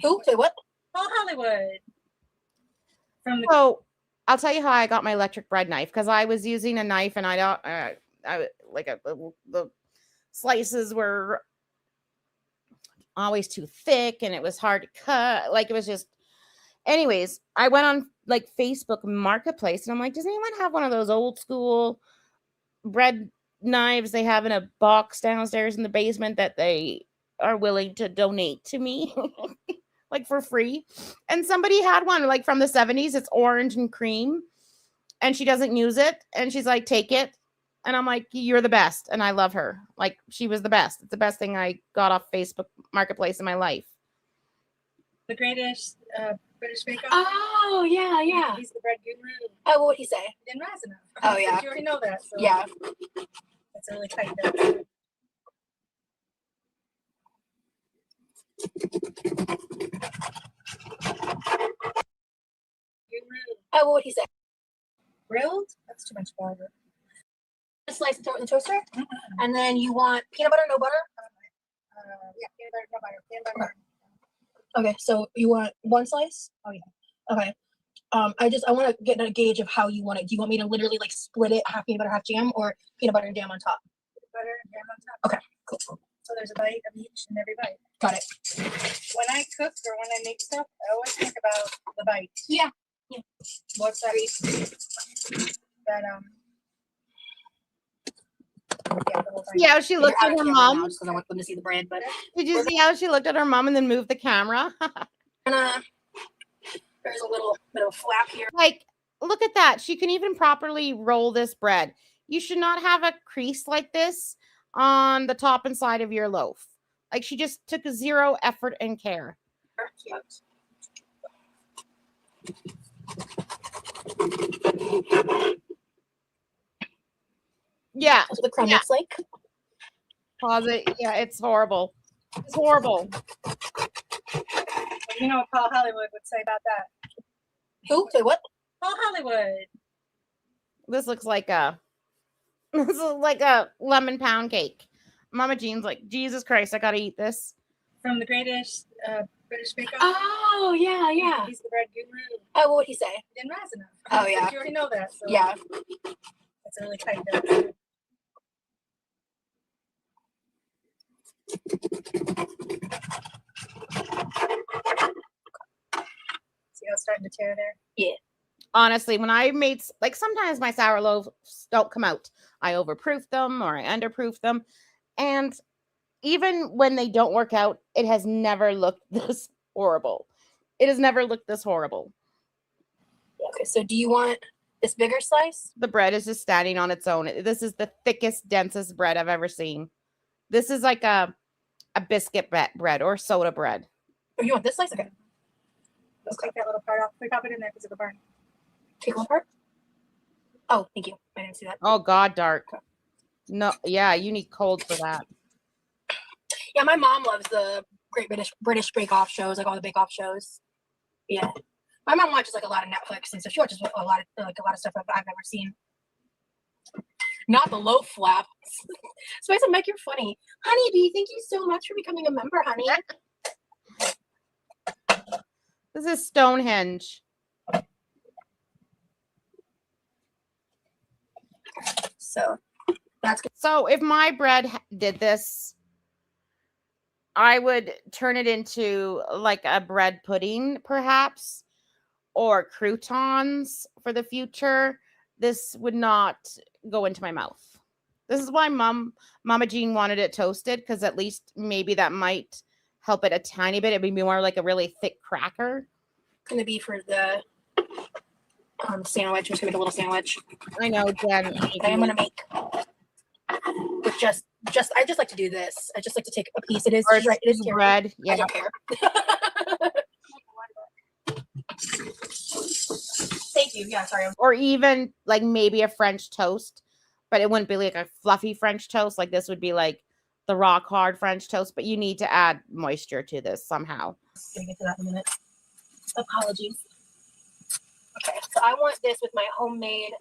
Who? Say what? Paul Hollywood. From the So I'll tell you how I got my electric bread knife, because I was using a knife and I like the slices were always too thick and it was hard to cut. Like it was just, anyways, I went on like Facebook Marketplace and I'm like, does anyone have one of those old school bread knives they have in a box downstairs in the basement that they are willing to donate to me? Like for free. And somebody had one like from the 70s. It's orange and cream, and she doesn't use it, and she's like, take it. And I'm like, you're the best. And I love her. Like, she was the best. It's the best thing I got off Facebook Marketplace in my life. greatest British Bake Off. Oh, yeah, yeah. He's the bread guru Oh, what would he say? in Mazenov. Oh, yeah. You already know that. So Yeah. It's really tight there. Oh, what would he say? Grilled? That's too much butter. Slice and throw it in the toaster. And then you want peanut butter, no butter? Yeah, peanut butter, no butter. Peanut butter. Okay, so you want one slice? Oh, yeah. Okay. I want to get a gauge of how you want it. Do you want me to literally like split it, half peanut butter, half jam, or peanut butter and jam on top? Peanut butter and jam on top. Okay, cool. So there's a bite of each in every bite. Got it. When I cook or when I make stuff, I always think about the bite. Yeah. What's that? That yeah, the whole thing. Yeah, she looked at her mom. Just because I want them to see the bread, but Did you see how she looked at her mom and then moved the camera? there's a little bit of a flap here. Like, look at that. She can even properly roll this bread. You should not have a crease like this on the top and side of your loaf. Like, she just took zero effort and care. Cute. Yeah. That's what the crumb Yeah. looks like. Pause it. Yeah, it's horrible. It's horrible. You know what Paul Hollywood would say about that? Who? Say what? Paul Hollywood. This looks like a lemon pound cake. Mama Jean's like, Jesus Christ, I gotta eat this. From the greatest British Bake Off. Oh, yeah, yeah. He's the bread guru Oh, what would he say? in Mazenov. Oh, yeah. You already know that. So Yeah. It's really tight there. See how it's starting to tear there? Honestly, when I made, like, sometimes my sour loaves don't come out. I overproof them or I underproof them. And even when they don't work out, it has never looked this horrible. It has never looked this horrible. Okay, so do you want this bigger slice? The bread is just standing on its own. This is the thickest, densest bread I've ever seen. This is like a biscuit bread or soda bread. Or you want this slice? Okay. Let's take that little part off. We pop it in there because of the burn. Take one part. Oh, thank you. I didn't see that. Oh God, dark. No, yeah, you need cold for that. Yeah, my mom loves the Great British Bake Off shows, like all the Bake Off shows. Yeah, my mom watches like a lot of Netflix and so she watches a lot of stuff I've never seen. Not the loaf flap. Spice and Mike, you're funny. Honey Bee, thank you so much for becoming a member, honey. This is Stonehenge. So that's good. So if my bread did this, I would turn it into like a bread pudding, perhaps, or croutons for the future. This would not go into my mouth. This is why Mama Jean wanted it toasted, because at least maybe that might help it a tiny bit. It'd be more like a really thick cracker. Gonna be for the sandwich. I'm just gonna make a little sandwich. I know, Jen. That I'm gonna make with just I just like to do this. I just like to take a piece. It is Or right. It is bread. I Yeah. don't care. Thank you. Yeah, sorry. Or even like maybe a French toast, but it wouldn't be like a fluffy French toast. Like this would be like the rock hard French toast, but you need to add moisture to this somehow. Gonna get to that in a minute. Apologies. Okay, so I want this with my homemade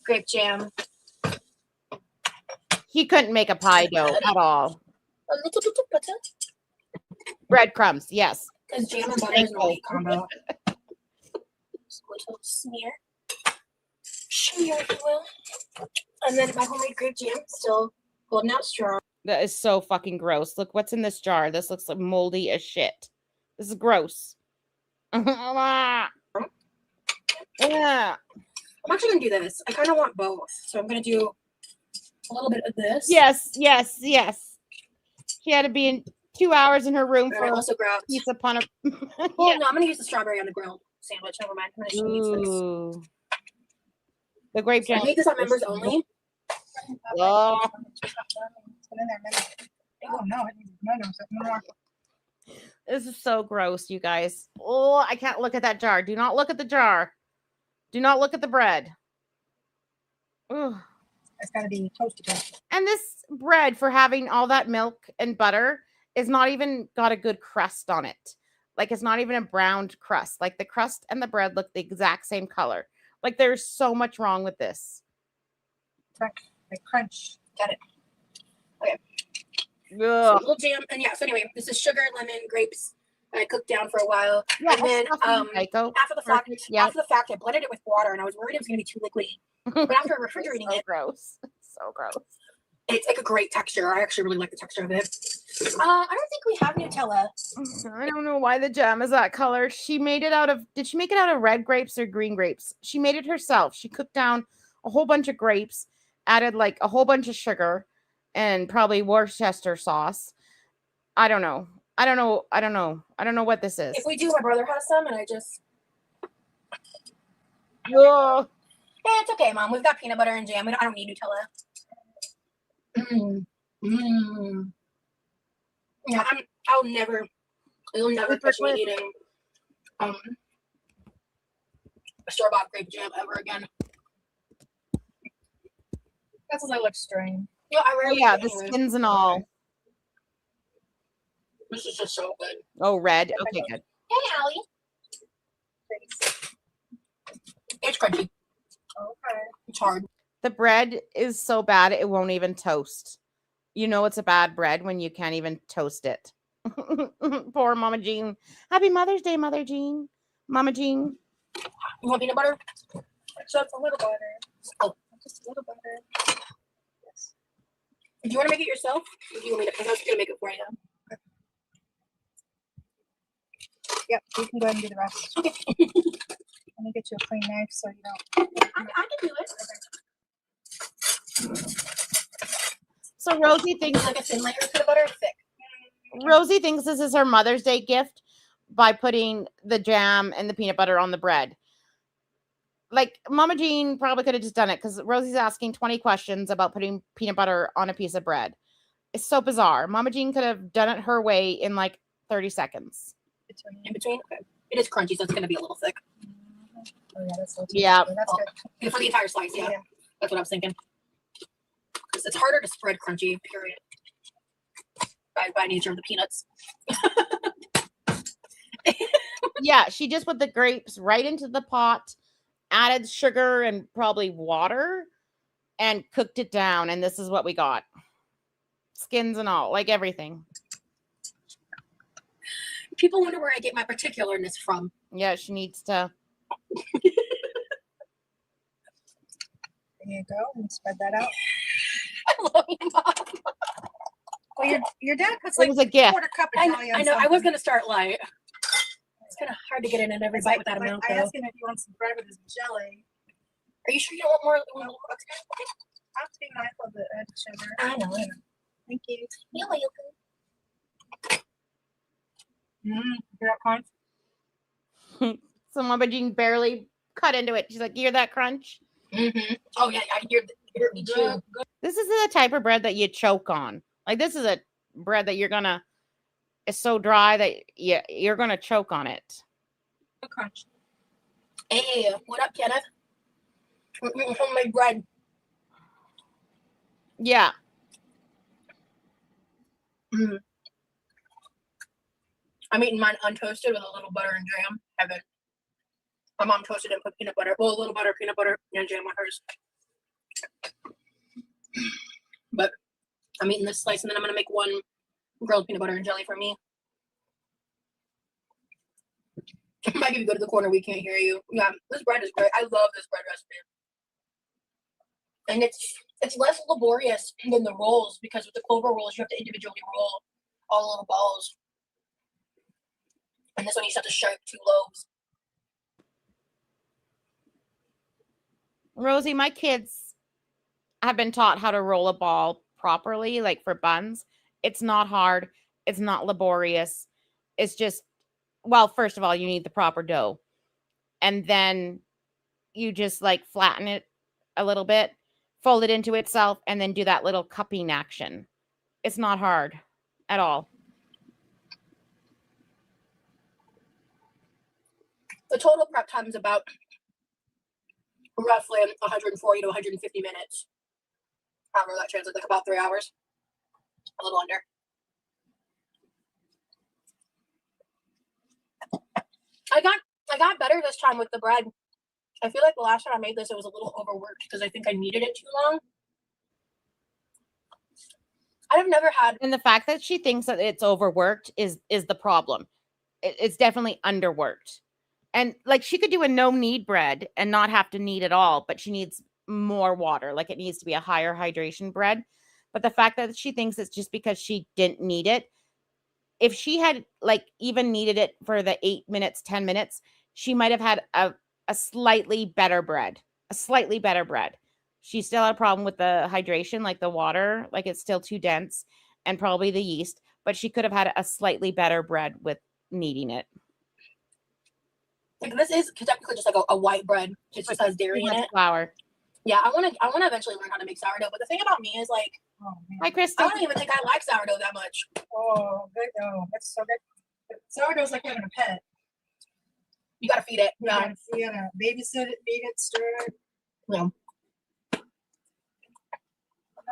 grape jam. He couldn't make a pie dough at all. A little bit of butter. Breadcrumbs, yes. Because jam and butter is a great combo. Just a little smear. Smear, if you will. And then my homemade grape jam, still golden out strong. That is so fucking gross. Look what's in this jar. This looks like moldy as shit. This is gross. Yeah. I'm actually gonna do this. I kind of want both, so I'm gonna do a little bit of this. Yes. She had to be in 2 hours in her room And for I a also grabbed. piece upon a. Well, no, I'm gonna use the strawberry on the grilled sandwich. Never mind. I'm gonna use this. Ooh. The grape So I jam. made this on members only. Oh. Oh no, it needs more. This is so gross, you guys. Oh, I can't look at that jar. Do not look at the jar. Do not look at the bread. Ugh. It's got to be toasted. And this bread, for having all that milk and butter, is not even got a good crust on it. Like it's not even a browned crust. Like the crust and the bread look the exact same color. Like there's so much wrong with this. Like crunch. Got it. Okay. So a Ugh. little jam, and yeah. So anyway, this is sugar, lemon, grapes. I cooked down for a while, Yeah, and then Psycho. after the fact, Perfect, yeah. I blended it with water, and I was worried it was gonna be too liquidy. But after refrigerating So it, gross. So gross. it's like a great texture. I actually really like the texture of it. I don't think we have Nutella. I don't know why the jam is that color. She made it out of, did she make it out of red grapes or green grapes? She made it herself. She cooked down a whole bunch of grapes, added like a whole bunch of sugar and probably Worcester sauce. I don't know. I don't know what this is. If we do, my brother has some, and I just. Ugh. Yeah, it's okay, Mom. We've got peanut butter and jam. I don't need Nutella. Yeah, you'll never catch me eating store-bought grape jam ever again. That's what I look strange. Yeah, I rarely Yeah, do the anyway. skins and all. This is just so good. Oh, red. Okay, good. Hey, Allie. It's crunchy. Okay. It's hard. The bread is so bad it won't even toast. You know it's a bad bread when you can't even toast it. Poor Mama Jean. Happy Mother's Day, Mother Jean. Mama Jean. You want peanut butter? Just a little butter. Oh. Just a little butter. Yes. Do you want to make it yourself? Or do you want me to? Because I was going to make it for you. Yep, you can go ahead and do the rest. Okay. Let me get you a clean knife so you don't. I can do it. So Rosie thinks Like a thin layer of peanut butter or thick? Rosie thinks this is her Mother's Day gift by putting the jam and the peanut butter on the bread. Like Mama Jean probably could have just done it because Rosie's asking 20 questions about putting peanut butter on a piece of bread. It's so bizarre. Mama Jean could have done it her way in like 30 seconds. In between? Okay. It is crunchy, so it's going to be a little thick. Oh, yeah, that's a little Yeah. That's good. And for the entire slice, yeah. Yeah. That's what I was thinking. 'Cause it's harder to spread crunchy, period. By nature of the peanuts. Yeah, she just put the grapes right into the pot, added sugar and probably water, and cooked it down. And this is what we got. Skins and all, like everything. People wonder where I get my particularness from. Yeah, she needs to. There you go. And spread that out. I love you, Mom. Well, your dad puts It like was a gift. quarter cup of jelly on I know. I was something. gonna start light. It's kind of hard to get in every bite with that amount. I Though. asked him if he wants some bread with his jelly. Are you sure you don't want more? I'll have to be mindful of the sugar. I know. Thank you. You're welcome. Hear that crunch? So Mama Jean barely cut into it. She's like, "You hear that crunch?" Mm-hmm. Oh yeah, I hear me too. This is the type of bread that you choke on. Like this is a bread that it's so dry that you're gonna choke on it. Good crunch. Hey, what up, Kenneth? Homemade bread. Yeah. Mm. I'm eating mine untoasted with a little butter and jam. Heaven. My mom toasted and put peanut butter. Well, a little butter, peanut butter, and jam on hers. But I'm eating this slice, and then I'm gonna make one grilled peanut butter and jelly for me. Mike, if you go to the corner, we can't hear you. Yeah, this bread is great. I love this bread recipe. And it's less laborious than the rolls because with the clover rolls, you have to individually roll all the little balls. And this one, you just have to shape 2 loaves. Rosie, my kids have been taught how to roll a ball properly, like for buns. It's not hard. It's not laborious. It's just, well, first of all, you need the proper dough. And then you just like flatten it a little bit, fold it into itself, and then do that little cupping action. It's not hard at all. The total prep time is about roughly 140 to 150 minutes. However, that translates like about 3 hours. A little under. I got better this time with the bread. I feel like the last time I made this, it was a little overworked because I think I kneaded it too long. I've never had. And the fact that she thinks that it's overworked is the problem. It's definitely underworked. And like she could do a no knead bread and not have to knead at all, but she needs more water. Like it needs to be a higher hydration bread. But the fact that she thinks it's just because she didn't knead it, if she had like even kneaded it for the 8 minutes, 10 minutes, she might have had a slightly better bread. A slightly better bread. She still had a problem with the hydration, like the water, like it's still too dense, and probably the yeast, but she could have had a slightly better bread with kneading it. Like this is technically just like a white bread. It just has dairy in it. Flour. Yeah, I want to eventually learn how to make sourdough. But the thing about me is like, Hi, Crystal. I don't even think I like sourdough that much. Oh, good. Oh, that's so good. Sourdough's like having a pet. You gotta feed it. Yeah. You gotta babysit it, feed it, stir it. Yeah.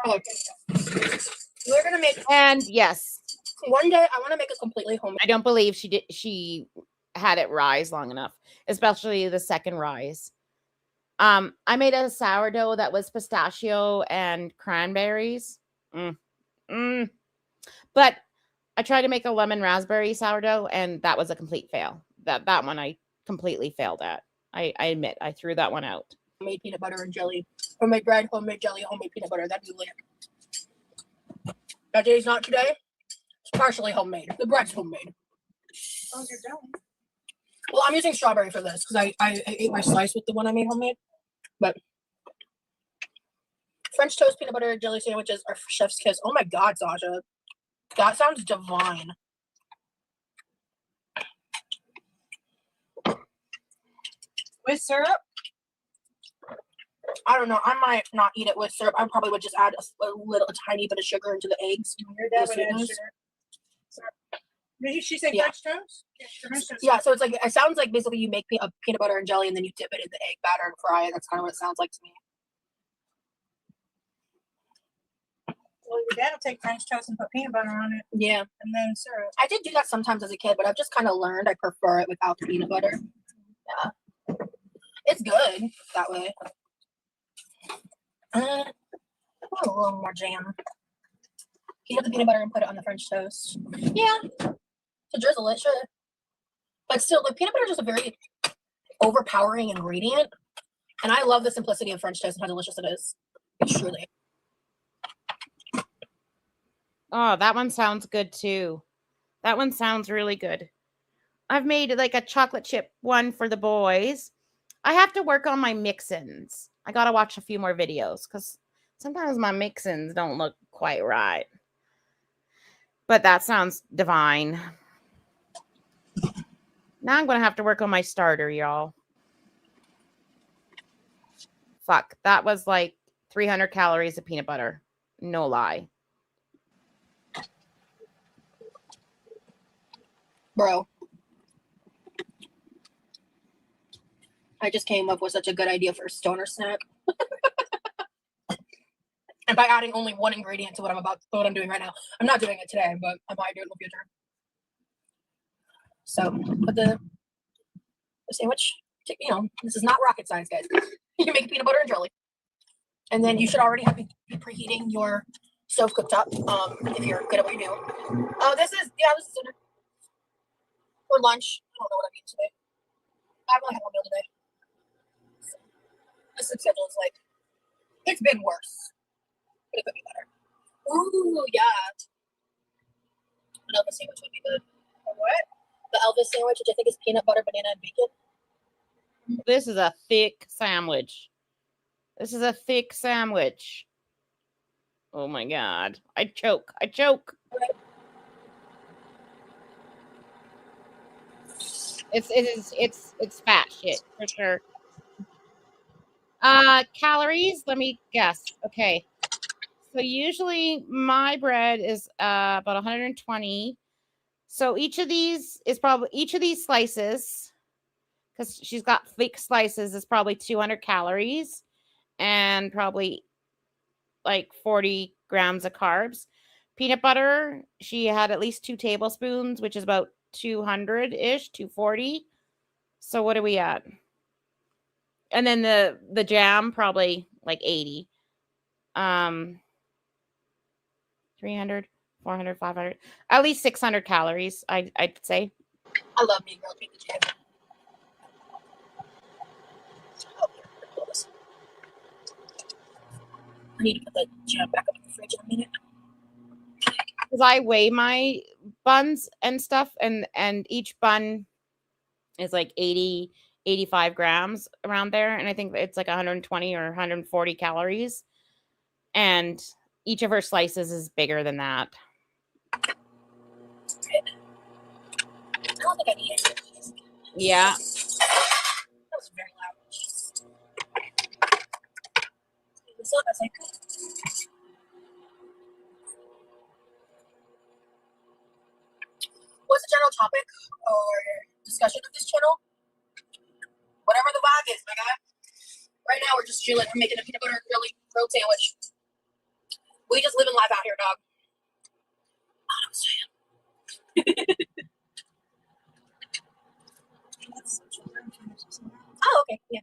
Oh, We're gonna make. And yes, One day I want to make a completely homemade. I don't believe she had it rise long enough, especially the second rise. I made a sourdough that was pistachio and cranberries. But I tried to make a lemon raspberry sourdough, and that was a complete fail. That one I completely failed at. I admit I threw that one out. Homemade peanut butter and jelly, homemade bread, homemade jelly, homemade peanut butter. That'd be lit. That day's not today. It's partially homemade. The bread's homemade. Oh, you're done. Well, I'm using strawberry for this because I ate my slice with the one I made homemade. But French toast peanut butter jelly sandwiches are chef's kiss. Oh my God, Sasha. That sounds divine. With syrup? I don't know. I might not eat it with syrup. I probably would just add a tiny bit of sugar into the eggs. Your dad would add sugar. Did she say Yeah. French toast? Yeah, French toast. Yeah, so it's like, it sounds like basically you make peanut butter and jelly and then you dip it in the egg batter and fry it. That's kind of what it sounds like to me. Well, your dad will take French toast and put peanut butter on it Yeah. and then syrup. I did do that sometimes as a kid, but I've just kind of learned I prefer it without the peanut butter. Yeah. It's good that way. A little more jam. Heat up the peanut butter and put it on the French toast. Yeah. To drizzle it, sure. But still, the peanut butter is just a very overpowering ingredient. And I love the simplicity of French toast and how delicious it is. Truly. Oh, that one sounds good too. That one sounds really good. I've made like a chocolate chip one for the boys. I have to work on my mix-ins. I got to watch a few more videos because sometimes my mix-ins don't look quite right. But that sounds divine. Now I'm going to have to work on my starter, y'all. Fuck, that was like 300 calories of peanut butter. No lie. Bro. I just came up with such a good idea for a stoner snack. And by adding only one ingredient to what I'm doing right now. I'm not doing it today, but I might do it in the future. So put the sandwich, you know, this is not rocket science, guys. You make peanut butter and jelly. And then you should already be preheating your stove cooktop, if you're good at what you do. Oh, this is dinner. For lunch. I don't know what I'm eating today. I haven't really had one meal today. So, this schedule is like, it's been worse. But it could be better. Ooh, yeah. An Elvis sandwich would be good. What? The Elvis sandwich, which I think is peanut butter, banana, and bacon. This is a thick sandwich. This is a thick sandwich. Oh my God. I choke. It's fat shit for sure. Calories, let me guess. Okay. So usually my bread is about 120. So each of these slices, because she's got thick slices, is probably 200 calories and probably like 40 grams of carbs. Peanut butter, she had at least 2 tablespoons, which is about 200-ish, 240. So what are we at? And then the jam, probably like 80. 300, 400, 500, at least 600 calories, I'd say. I love me grilled pizza jam. I need to put the jam back up in the fridge in a minute. Because I weigh my buns and stuff, and each bun is like 80, 85 grams around there. And I think it's like 120 or 140 calories. And each of her slices is bigger than that. I don't think I need it. Yeah. That was very loud. This up as I could. What's the general topic or discussion of this channel? Whatever the vibe is, my guy. Right now we're just chilling. We're making a peanut butter and grilled sandwich. We just living life out here, dog. Know what I'm saying? Oh, okay, yeah.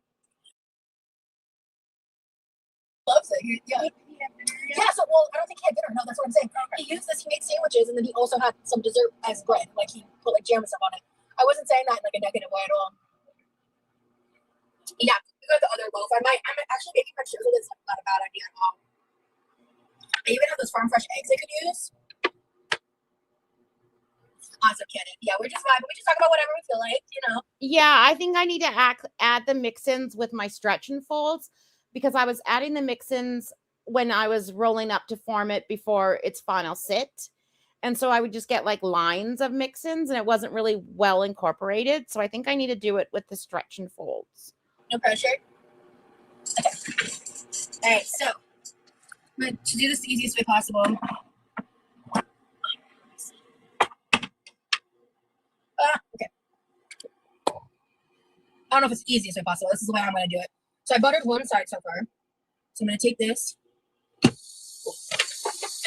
Loves it. Yeah. Yeah, so, well, I don't think he had dinner. No, that's what I'm saying. He used this, he made sandwiches, and then he also had some dessert as bread. Like, he put, like, jam and stuff on it. I wasn't saying that in, like, a negative way at all. Yeah, we got the other loaf. I'm actually making my sugar. That's not a bad idea at all. I even have those farm fresh eggs I could use. Awesome, kidding. Yeah, we're just vibing. We just talk about whatever we feel like, you know. Yeah, I think I need to add the mix-ins with my stretch and folds, because I was adding the mix-ins when I was rolling up to form it before its final sit. And so I would just get like lines of mix-ins and it wasn't really well incorporated. So I think I need to do it with the stretch and folds. No pressure. Okay. All right, so I'm going to do this the easiest way possible. Okay. I don't know if it's the easiest way possible. This is the way I'm going to do it. So I buttered one side so far. So I'm going to take this.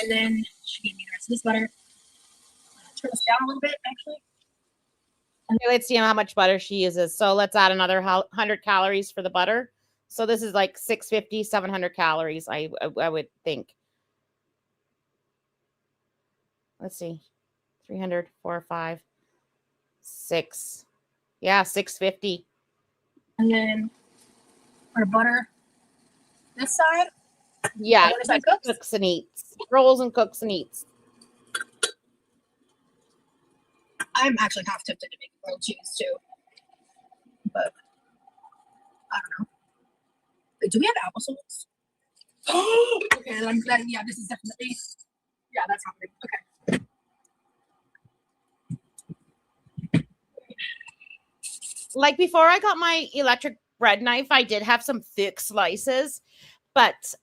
And then she gave me the rest of this butter. Turn this down a little bit, actually. Okay, let's see how much butter she uses. So let's add another 100 calories for the butter. So this is like 650, 700 calories, I would think. Let's see. 300, 4, 5, 6. Yeah, 650. And then our butter this side. Yeah, The other side cooks. cooks and eats. Rolls and cooks and eats. I'm actually half tempted to make grilled cheese too, but I don't know. Wait, do we have applesauce? Okay, then yeah, this is definitely, yeah, that's happening. Okay. Like before I got my electric bread knife, I did have some thick slices. But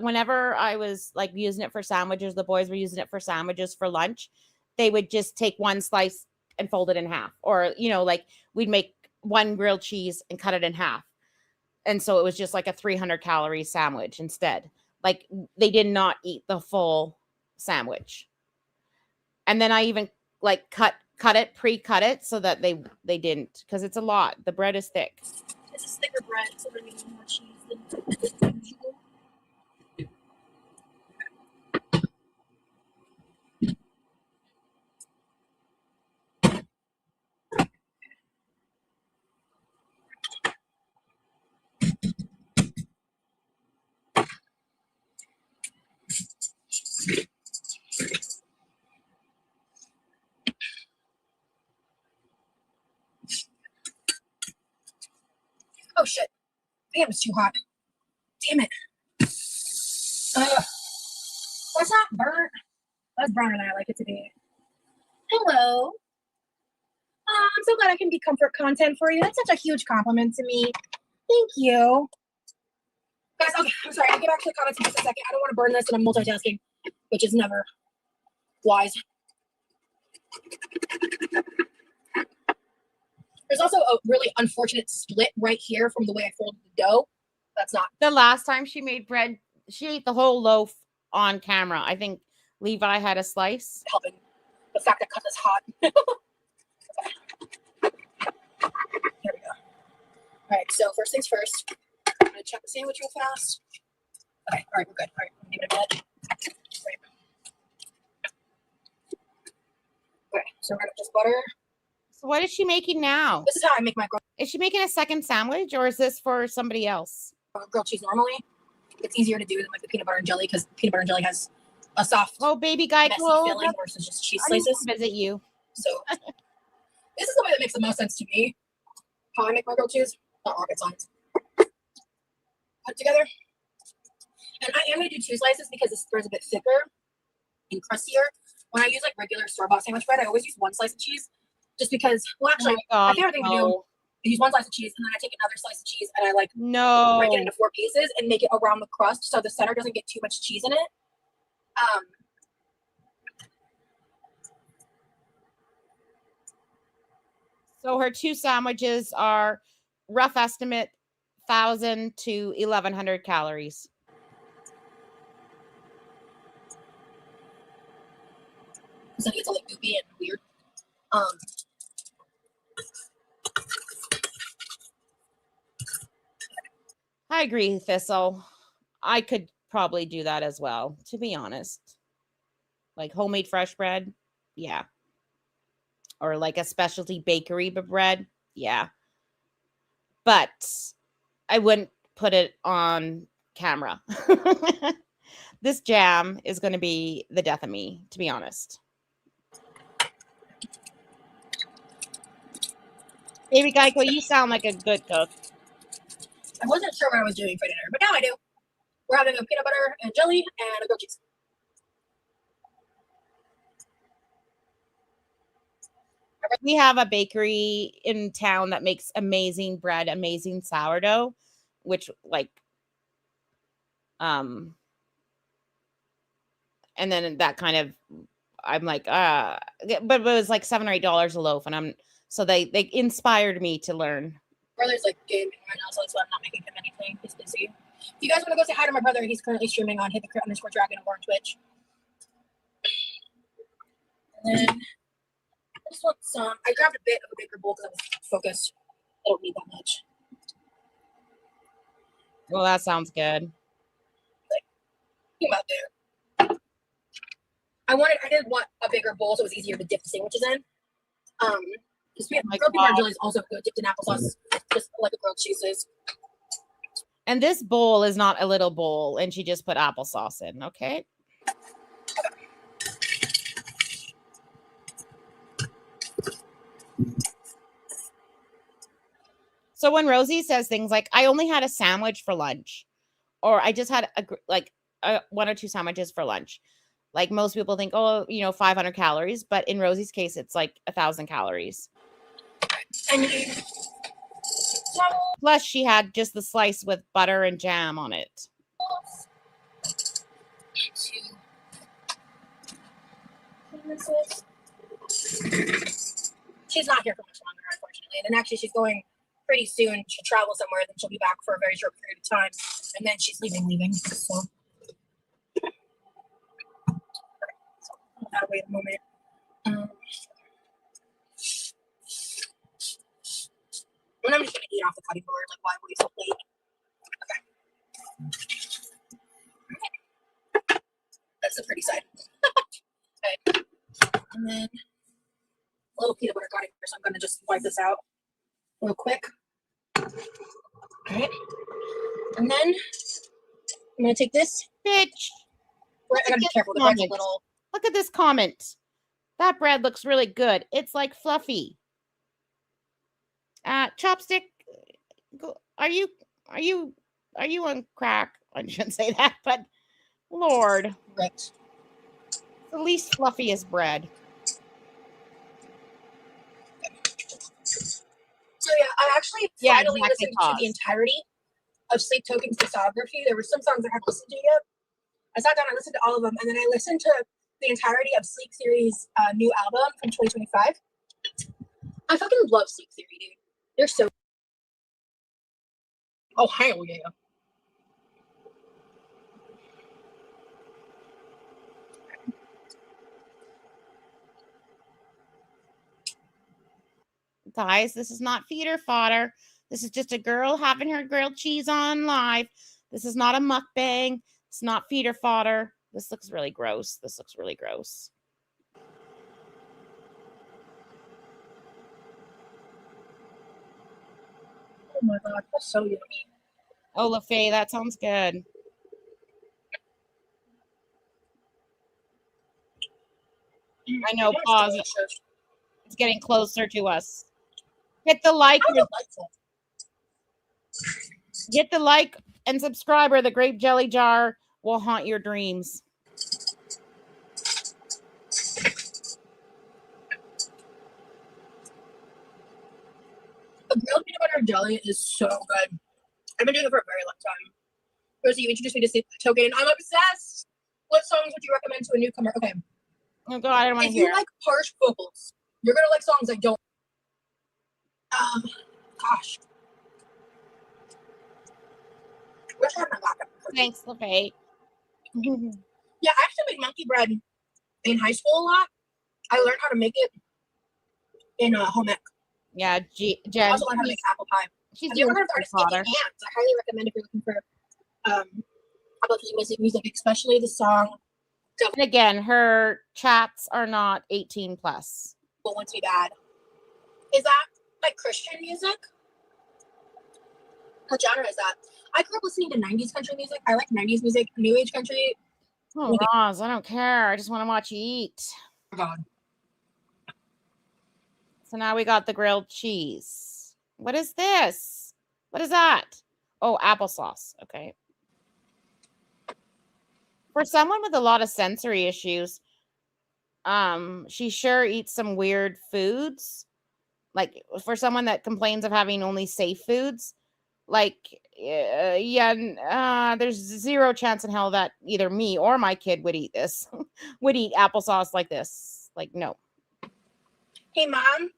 whenever I was like using it for sandwiches, the boys were using it for sandwiches for lunch, they would just take one slice and fold it in half. Or, you know, like we'd make one grilled cheese and cut it in half. And so it was just like a 300-calorie sandwich instead. Like they did not eat the full sandwich. And then I even like pre-cut it so that they didn't, because it's a lot. The bread is thick. This is thicker bread, so we're gonna need more cheese than usual. Oh shit. Damn, it's too hot. Damn it. That's not burnt. That's browner than I like it to be. Hello. I'm so glad I can be comfort content for you. That's such a huge compliment to me. Thank you. Guys, okay, I'm sorry. I'll get back to the comments in just a second. I don't want to burn this and I'm multitasking, which is never wise. There's also a really unfortunate split right here from the way I folded the dough. That's not. The last time she made bread, she ate the whole loaf on camera. I think Levi had a slice. Helping the fact that cut is hot. Okay. Here we go. All right, so first things first, I'm gonna check the sandwich real fast. Okay, all right, we're good. All right, give it a minute. Right. Okay, so we're gonna just butter. So what is she making now? This is how I make my Is she making a second sandwich, or is this for somebody else? grilled cheese normally. It's easier to do than like the peanut butter and jelly because peanut butter and jelly has a soft, Oh, baby guy, messy cool. filling versus just cheese I need to slices. visit you. So this is the way that makes the most sense to me. How I make my grilled cheese, not rocket science. Put it together. And I am going to do 2 slices because this bread's a bit thicker and crustier. When I use like regular store-bought sandwich bread, I always use 1 slice of cheese just because, well, actually, my favorite thing to do is use 1 slice of cheese and then I take another slice of cheese and I like break it into 4 pieces and make it around the crust so the center doesn't get too much cheese in it. So her 2 sandwiches are, rough estimate, 1,000 to 1,100 calories. So it's all like goopy and weird. I agree, Thistle. I could probably do that as well, to be honest. Like homemade fresh bread, yeah. Or like a specialty bakery bread, yeah. But I wouldn't put it on camera. This jam is going to be the death of me, to be honest. Baby Geico, you sound like a good cook. I wasn't sure what I was doing for dinner, but now I do. We're having a peanut butter and jelly and a grilled cheese. We have a bakery in town that makes amazing bread, amazing sourdough, which like, and then that kind of, I'm like, but it was like $7 or $8 a loaf, and so they inspired me to learn. Brother's like gaming right now, so that's why I'm not making him anything. He's busy. If you guys want to go say hi to my brother, he's currently streaming on @hypocrite_dragon over on Twitch. And then I just want some. I grabbed a bit of a bigger bowl because I was focused. I don't need that much. Well, that sounds good. Think about there. I did want a bigger bowl so it was easier to dip the sandwiches in. Because grilled peanut butter jelly is also good dipped in applesauce, just like a grilled cheese is. And this bowl is not a little bowl, and she just put applesauce in, okay? So when Rosie says things like, I only had a sandwich for lunch, or I just had one or two sandwiches for lunch. Like most people think, oh, 500 calories. But in Rosie's case, it's like 1,000 calories. And Plus, she had just the slice with butter and jam on it. She's not here for much longer, unfortunately. And actually, she's going pretty soon to travel somewhere. Then she'll be back for a very short period of time. And then she's leaving. So, gotta wait a moment. And I'm just gonna eat off the cutting board. Like, why waste a plate? Okay. That's the pretty side. Okay. And then a little peanut butter got in here, so I'm gonna just wipe this out real quick. All right. And then I'm gonna take this. Bitch. I gotta be careful. The bread's a little. Look at this comment. That bread looks really good. It's like fluffy. Chopstick, are you on crack? I shouldn't say that, but Lord, Right. It's the least fluffiest bread. So yeah, I actually finally listened to the entirety of Sleep Token's discography. There were some songs I hadn't listened to yet. I sat down, I listened to all of them, and then I listened to the entirety of Sleep Theory's new album from 2025. I fucking love Sleep Theory, dude. They're so. Oh, hell yeah. Guys, this is not feeder fodder. This is just a girl having her grilled cheese on live. This is not a mukbang. It's not feeder fodder. This looks really gross. Oh my god, that's so yummy. Oh, LaFay, that sounds good. I know, pause. It's getting closer to us. Hit the like. Hit the like and subscribe, or the grape jelly jar will haunt your dreams. The grilled peanut butter and jelly is so good. I've been doing it for a very long time. Rosie, you introduced me to Sleep Token, and I'm obsessed. What songs would you recommend to a newcomer? Okay. Oh God, I don't want to If hear. you like harsh vocals, you're gonna like songs I don't. Gosh. Wish I had my backup. Thanks, LaFay. Yeah, I actually made monkey bread in high school a lot. I learned how to make it in home ec. Yeah, I Jen. also learned how to make apple pie. She's Have you doing ever heard of artist father. Hands? I highly recommend if you're looking for uplifting music, especially the song And again, her chats are not 18 plus. Won't Want to Be Bad. Is that like Christian music? What genre is that? I grew up listening to 90s country music. I like 90s music, new age country. Oh, Roz, I don't care. I just want to watch you eat. Oh God. So now we got the grilled cheese. What is this? What is that? Oh, applesauce. Okay. For someone with a lot of sensory issues, she sure eats some weird foods. Like for someone that complains of having only safe foods, like there's zero chance in hell that either me or my kid would eat this. Would eat applesauce like this. Like no. Hey mom,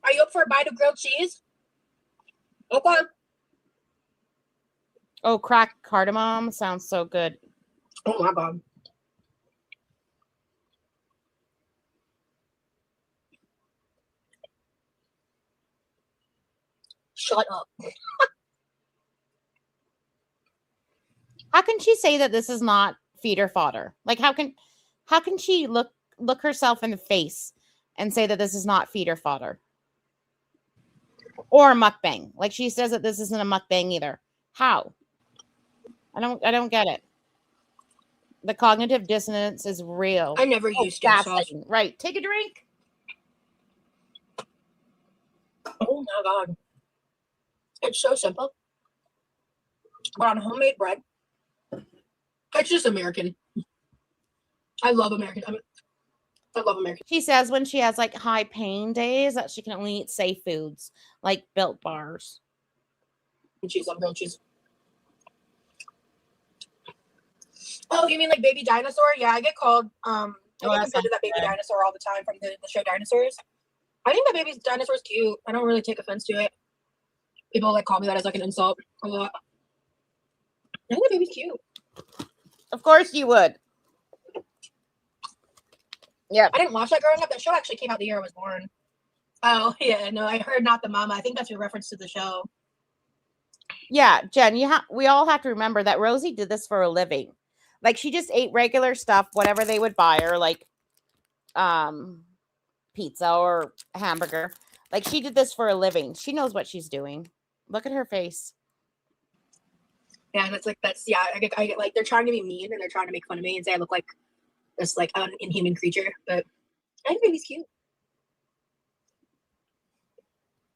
are you up for a bite of grilled cheese? Okay. Oh, cracked cardamom sounds so good. Oh my God. Shut up. How can she say that this is not feeder fodder? Like how can she look herself in the face and say that this is not feeder fodder? Or a mukbang. Like she says that this isn't a mukbang either. How? I don't get it. The cognitive dissonance is real. I never used to. Right. Take a drink. Oh my God. It's so simple. But on homemade bread, it's just American. I love American. I love American She says when she has like high pain days that she can only eat safe foods like Built bars. cheese on grilled cheese. Oh, you mean like Baby Dinosaur? Yeah, I get called. I get compared to that Baby Dinosaur all the time from the show Dinosaurs. I think that Baby Dinosaur's cute. I don't really take offense to it. People like call me that as like an insult a lot. I think the baby's cute. Of course you would. Yeah. I didn't watch that growing up. That show actually came out the year I was born. Oh, yeah. No, I heard Not the Mama. I think that's your reference to the show. Yeah, Jen, we all have to remember that Rosie did this for a living. Like she just ate regular stuff, whatever they would buy her, like pizza or hamburger. Like she did this for a living. She knows what she's doing. Look at her face. Yeah, and it's like I get like they're trying to be mean and they're trying to make fun of me and say I look like this like inhuman creature, but I think baby's cute.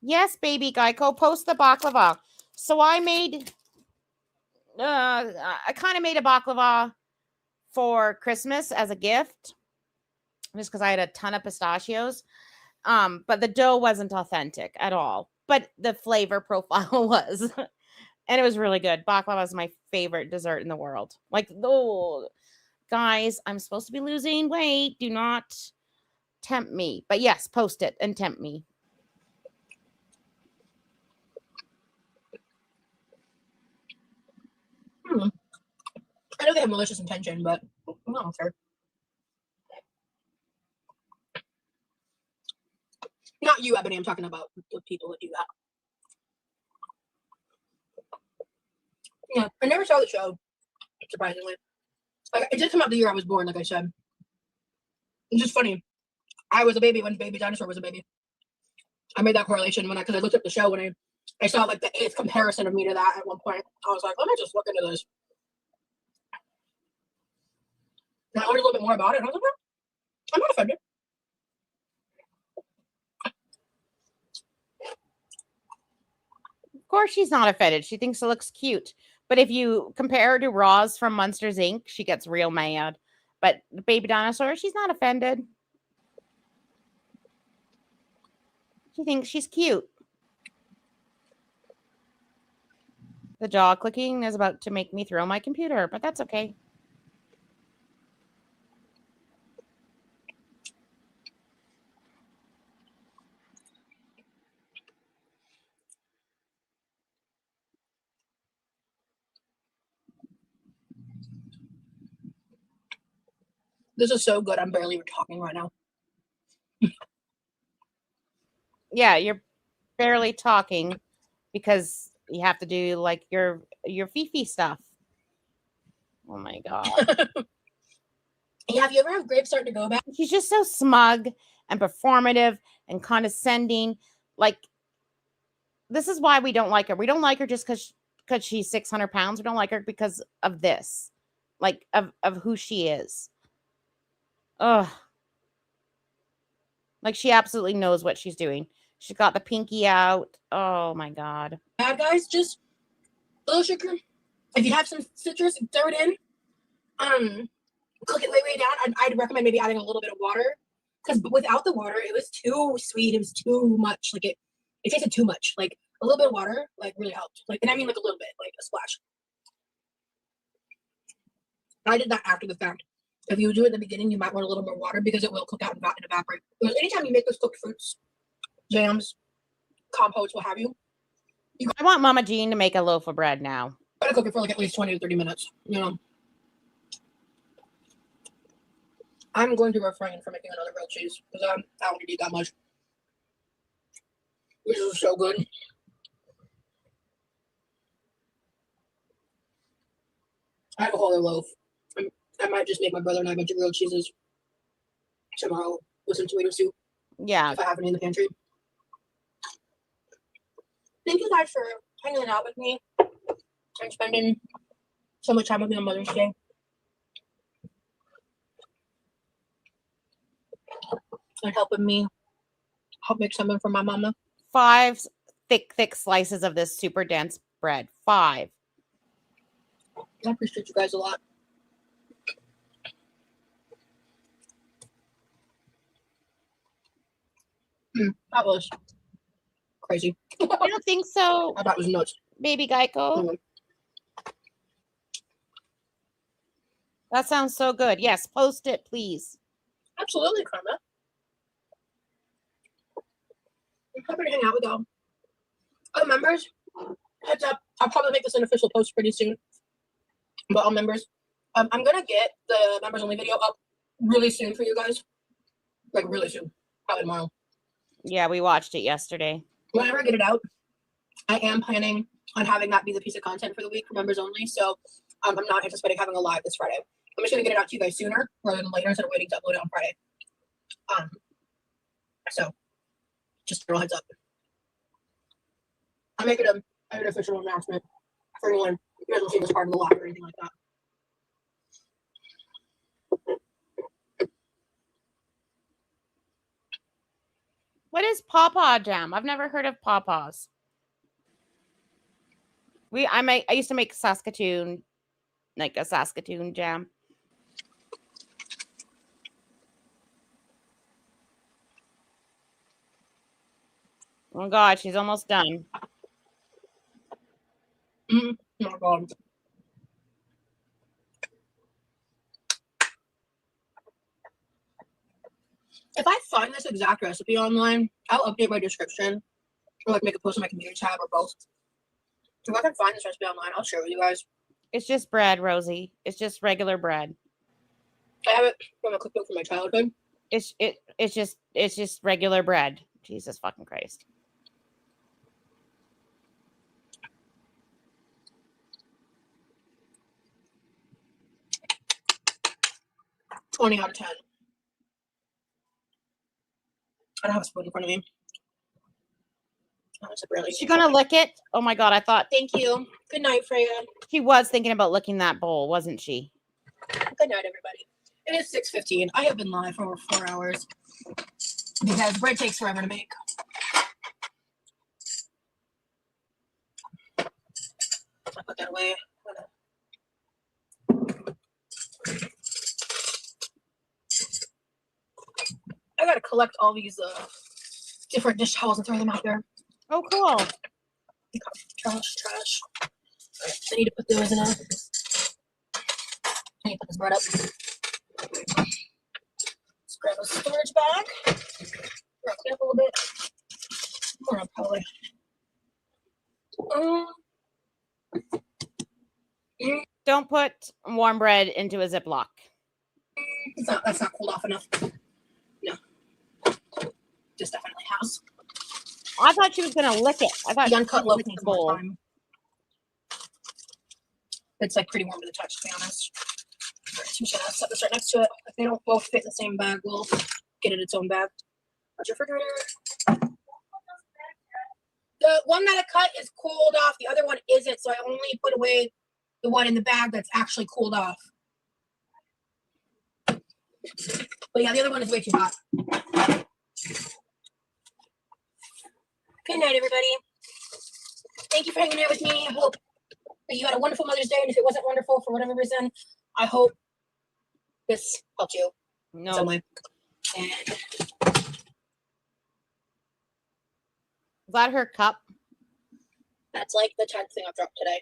Yes, baby Geico, post the baklava. So I made I kind of made a baklava for Christmas as a gift. Just because I had a ton of pistachios. But the dough wasn't authentic at all. But the flavor profile was. And it was really good. Baklava is my favorite dessert in the world. Like, oh, guys, I'm supposed to be losing weight. Do not tempt me. But yes, post it and tempt me. I know they have malicious intention, but I'm not sure. Not you, Ebony. I'm talking about the people that do that. Yeah, I never saw the show, surprisingly. Like, it did come out the year I was born, like I said. It's just funny. I was a baby when Baby Dinosaur was a baby. I made that correlation because I looked up the show when I saw like the 8th comparison of me to that at one point. I was like, let me just look into this. And I learned a little bit more about it, and I was like, well, I'm not offended. Of course she's not offended. She thinks it looks cute. But if you compare her to Roz from Monsters, Inc., she gets real mad. But the Baby Dinosaur, she's not offended. She thinks she's cute. The jaw clicking is about to make me throw my computer, but that's okay. This is so good. I'm barely talking right now. Yeah, you're barely talking because you have to do like your Fifi stuff. Oh my god. Yeah, have you ever had grapes starting to go back? She's just so smug and performative and condescending. Like, this is why we don't like her. We don't like her just because she's 600 pounds. We don't like her because of this. Like, of who she is. Ugh. Like, she absolutely knows what she's doing. She's got the pinky out. Oh my god. Bad guys, just a little sugar. If you have some citrus, throw it in. Cook it way down. I'd recommend maybe adding a little bit of water, because without the water, it was too sweet. It was too much. Like it tasted too much. Like a little bit of water, like really helped. Like, and I mean like a little bit, like a splash. I did that after the fact. If you do it in the beginning, you might want a little more water because it will cook out and not evaporate. Because anytime you make those cooked fruits, jams, compotes, what have you, I want Mama Jean to make a loaf of bread now. gotta cook it for like at least 20 to 30 minutes. You know. I'm going to refrain from making another grilled cheese because I don't need that much. This is so good. I have a whole other loaf. I might just make my brother and I a bunch of grilled cheeses tomorrow with some tomato soup. Yeah. If I have any in the pantry. Thank you guys for hanging out with me and spending so much time with me on Mother's Day. And helping me help make something for my mama. thick slices of this super dense bread. 5. I appreciate you guys a lot. That was crazy. I don't think so, I thought it was nuts. baby Geico. Mhm. That sounds so good. Yes, post it, please. Absolutely, Karma. I'm happy to hang out with y'all. Oh, members, heads up. I'll probably make this an official post pretty soon. But all members, I'm gonna get the members only video up really soon for you guys. Like really soon, probably tomorrow. Yeah, we watched it yesterday. Whenever I get it out, I am planning on having that be the piece of content for the week for members only. So I'm not anticipating having a live this Friday. I'm just gonna get it out to you guys sooner rather than later instead of waiting to upload it on Friday. So just a real heads up. I'll make it an official announcement for anyone who doesn't see this part of the live or anything like that. What is pawpaw jam? I've never heard of pawpaws. I used to make Saskatoon, like a Saskatoon jam. Oh God, she's almost done. Oh my God. If I find this exact recipe online, I'll update my description or like make a post on my community tab or both. If I can find this recipe online, I'll share with you guys. It's just bread, Rosie. It's just regular bread. I have it from a cookbook from my childhood. It's just regular bread. Jesus fucking Christ. $20 out of 10. I don't have a spoon in front of me. Oh, it's barely. Is she gonna lick it? Oh my God, I thought Thank you. Good night, Freya. she was thinking about licking that bowl, wasn't she? Good night, everybody. It is 6:15. I have been live for over 4 hours because bread takes forever to make. I'll put that away. I gotta collect all these different dish towels and throw them out there. Oh, cool. Trash. Alright, I need to put those in a. I need to put this bread up. Let's grab a storage bag. Rock it up a little bit. More probably. Don't put warm bread into a Ziploc. That's not cooled off enough. No. This definitely has. I thought she was gonna lick it. I thought The uncut she loaf licked needs the more bowl. time. It's like pretty warm to the touch, to be honest. Alright, so I'm just gonna set this right next to it. If they don't both fit in the same bag, we'll get it its own bag. Watch your refrigerator. The one that I cut is cooled off. The other one isn't, so I only put away the one in the bag that's actually cooled off. But yeah, the other one is way too hot. Good night, everybody. Thank you for hanging out with me. I hope that you had a wonderful Mother's Day, and if it wasn't wonderful for whatever reason, I hope this helped you. No. Some way. And Is that her cup? that's like the 10th thing I've dropped today.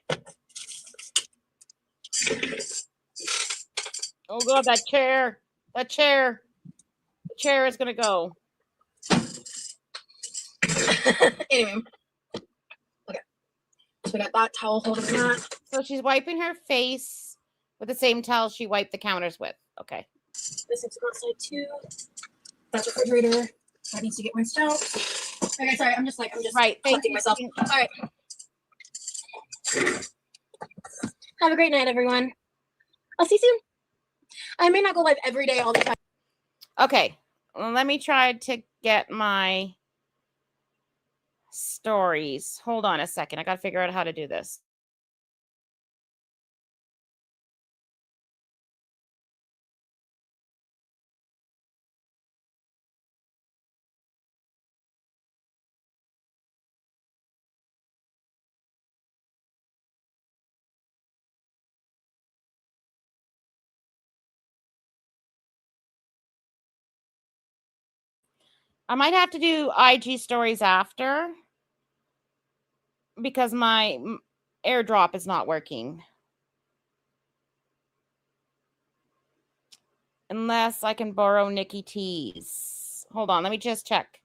Oh God, that chair. The chair is gonna go. Anyway. Okay. So we got that towel holding that. So she's wiping her face with the same towel she wiped the counters with. Okay. This needs to go outside too. That's refrigerator. That needs to get rinsed out. Okay, sorry, I'm just right. collecting myself. All right. Have a great night, everyone. I'll see you soon. I may not go live every day all the time. Okay. Well, let me try to get my stories. Hold on a second. I gotta figure out how to do this. I might have to do IG stories after because my airdrop is not working. Unless I can borrow Nikki T's. Hold on, let me just check.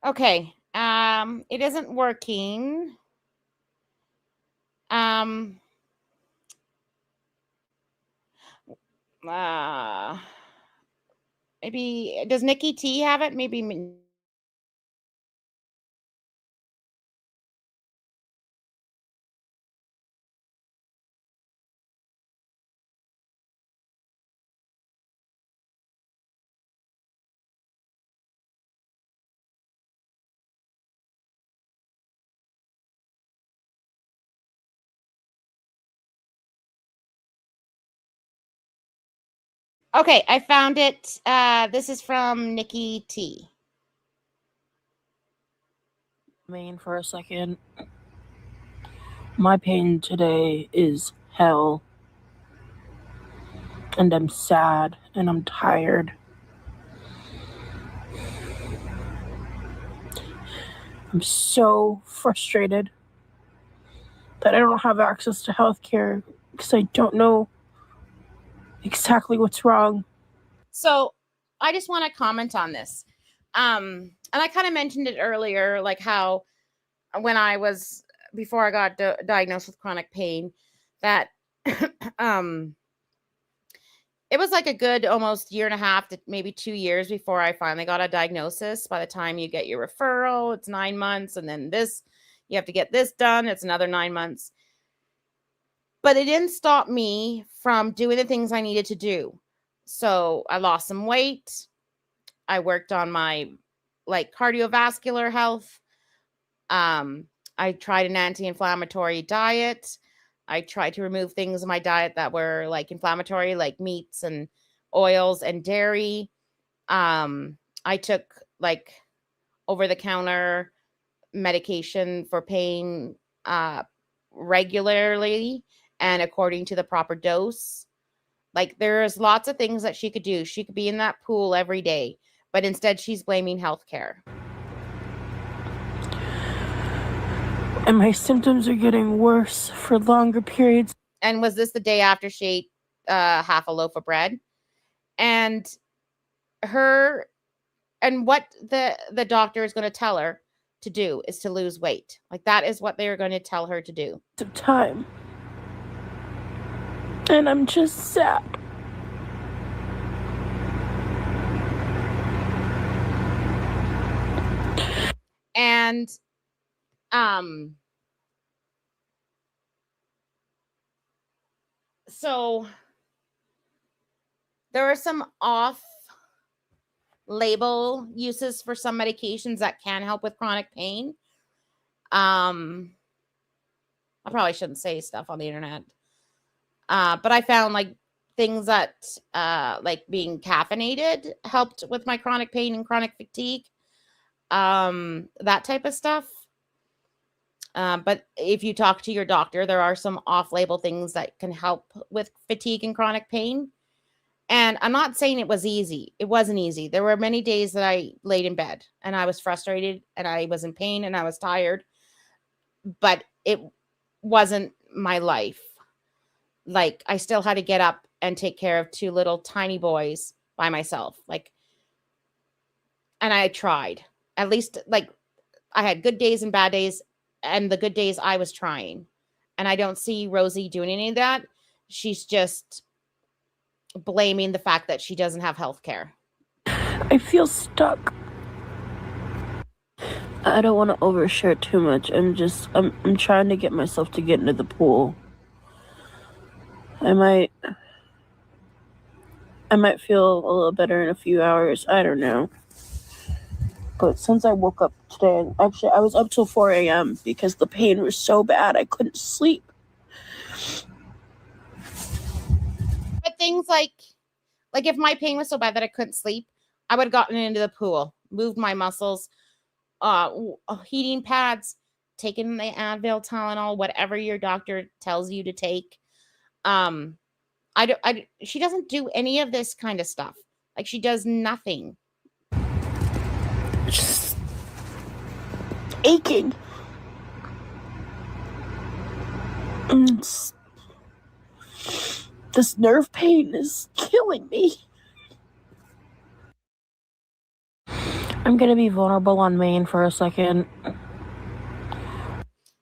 Okay, it isn't working. Maybe does Nikki T have it? Maybe. Okay, I found it. This is from Nikki T. For a second. My pain today is hell. And I'm sad and I'm tired. I'm so frustrated that I don't have access to healthcare because I don't know exactly what's wrong. So I just want to comment on this. And I kind of mentioned it earlier, like how when I was, before I got diagnosed with chronic pain, that it was like a good almost year and a half to maybe 2 years before I finally got a diagnosis. By the time you get your referral, it's 9 months. And then you have to get this done. It's another 9 months. But it didn't stop me from doing the things I needed to do. So I lost some weight. I worked on my cardiovascular health. I tried an anti-inflammatory diet. I tried to remove things in my diet that were inflammatory, like meats and oils and dairy. I took over-the-counter medication for pain regularly and according to the proper dose. There's lots of things that she could do. She could be in that pool every day, but instead she's blaming healthcare. And my symptoms are getting worse for longer periods. And was this the day after she ate half a loaf of bread? And what the doctor is going to tell her to do is to lose weight. That is what they are going to tell her to do. Of time. And I'm just sad. And so there are some off-label uses for some medications that can help with chronic pain. I probably shouldn't say stuff on the internet. But I found things that being caffeinated helped with my chronic pain and chronic fatigue. That type of stuff. But if you talk to your doctor, there are some off-label things that can help with fatigue and chronic pain. And I'm not saying it was easy. It wasn't easy. There were many days that I laid in bed and I was frustrated and I was in pain and I was tired. But it wasn't my life. I still had to get up and take care of 2 little tiny boys by myself. And I tried. At least I had good days and bad days, and the good days I was trying. And I don't see Rosie doing any of that. She's just blaming the fact that she doesn't have health care. I feel stuck. I don't want to overshare too much. I'm trying to get myself to get into the pool. I might feel a little better in a few hours. I don't know. But since I woke up today, actually I was up till 4 a.m. because the pain was so bad I couldn't sleep. things like if my pain was so bad that I couldn't sleep, I would have gotten into the pool, moved my muscles, heating pads, taking the Advil, Tylenol, whatever your doctor tells you to take. She doesn't do any of this kind of stuff. Like, she does nothing. Just aching. And this nerve pain is killing me. I'm gonna be vulnerable on Maine for a second.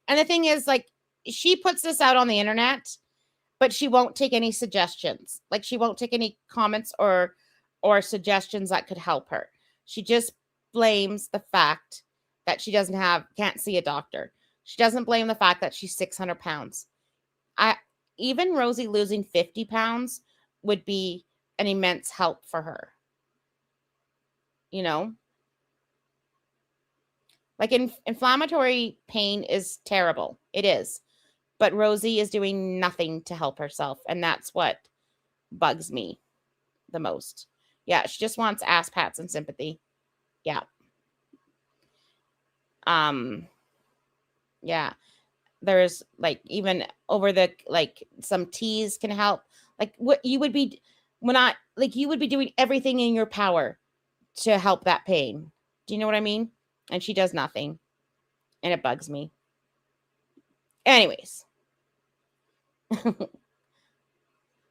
And the thing is, like, she puts this out on the internet, but she won't take any suggestions. Like, she won't take any comments or suggestions that could help her. She just blames the fact that she can't see a doctor. She doesn't blame the fact that she's 600 pounds. Even Rosie losing 50 pounds would be an immense help for her. You know? Like, inflammatory pain is terrible. It is. But Rosie is doing nothing to help herself. And that's what bugs me the most. Yeah, she just wants ass pats and sympathy. Yeah. Yeah. There's, like, even over the, like, some teas can help. Like, what you would be, you would be doing everything in your power to help that pain. Do you know what I mean? And she does nothing. And it bugs me. Anyways.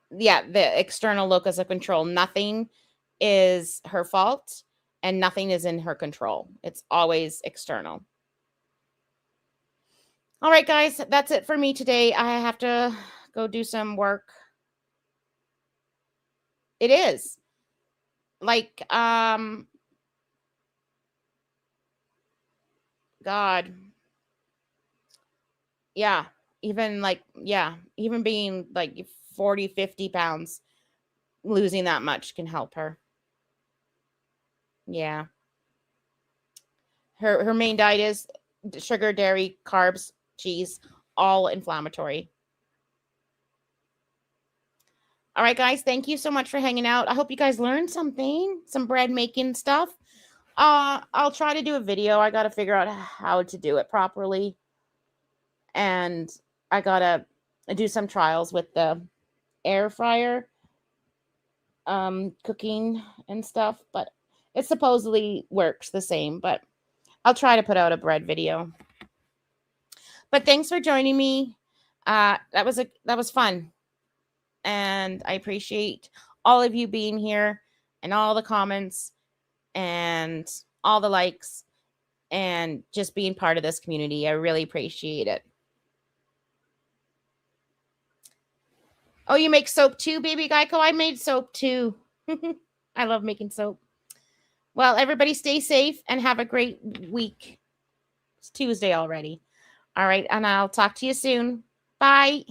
Yeah, the external locus of control. Nothing is her fault and nothing is in her control. It's always external. All right, guys, that's it for me today. I have to go do some work. It is. Like, God. Yeah. Even being like 40, 50 pounds, losing that much can help her. Yeah. Her main diet is sugar, dairy, carbs, cheese, all inflammatory. All right, guys, thank you so much for hanging out. I hope you guys learned something, some bread making stuff. I'll try to do a video. I got to figure out how to do it properly. And I got to do some trials with the air fryer cooking and stuff, but it supposedly works the same, but I'll try to put out a bread video. But thanks for joining me. That was fun. And I appreciate all of you being here and all the comments and all the likes and just being part of this community. I really appreciate it. Oh, you make soap too, Baby Geico? I made soap too. I love making soap. Well, everybody stay safe and have a great week. It's Tuesday already. All right, and I'll talk to you soon. Bye.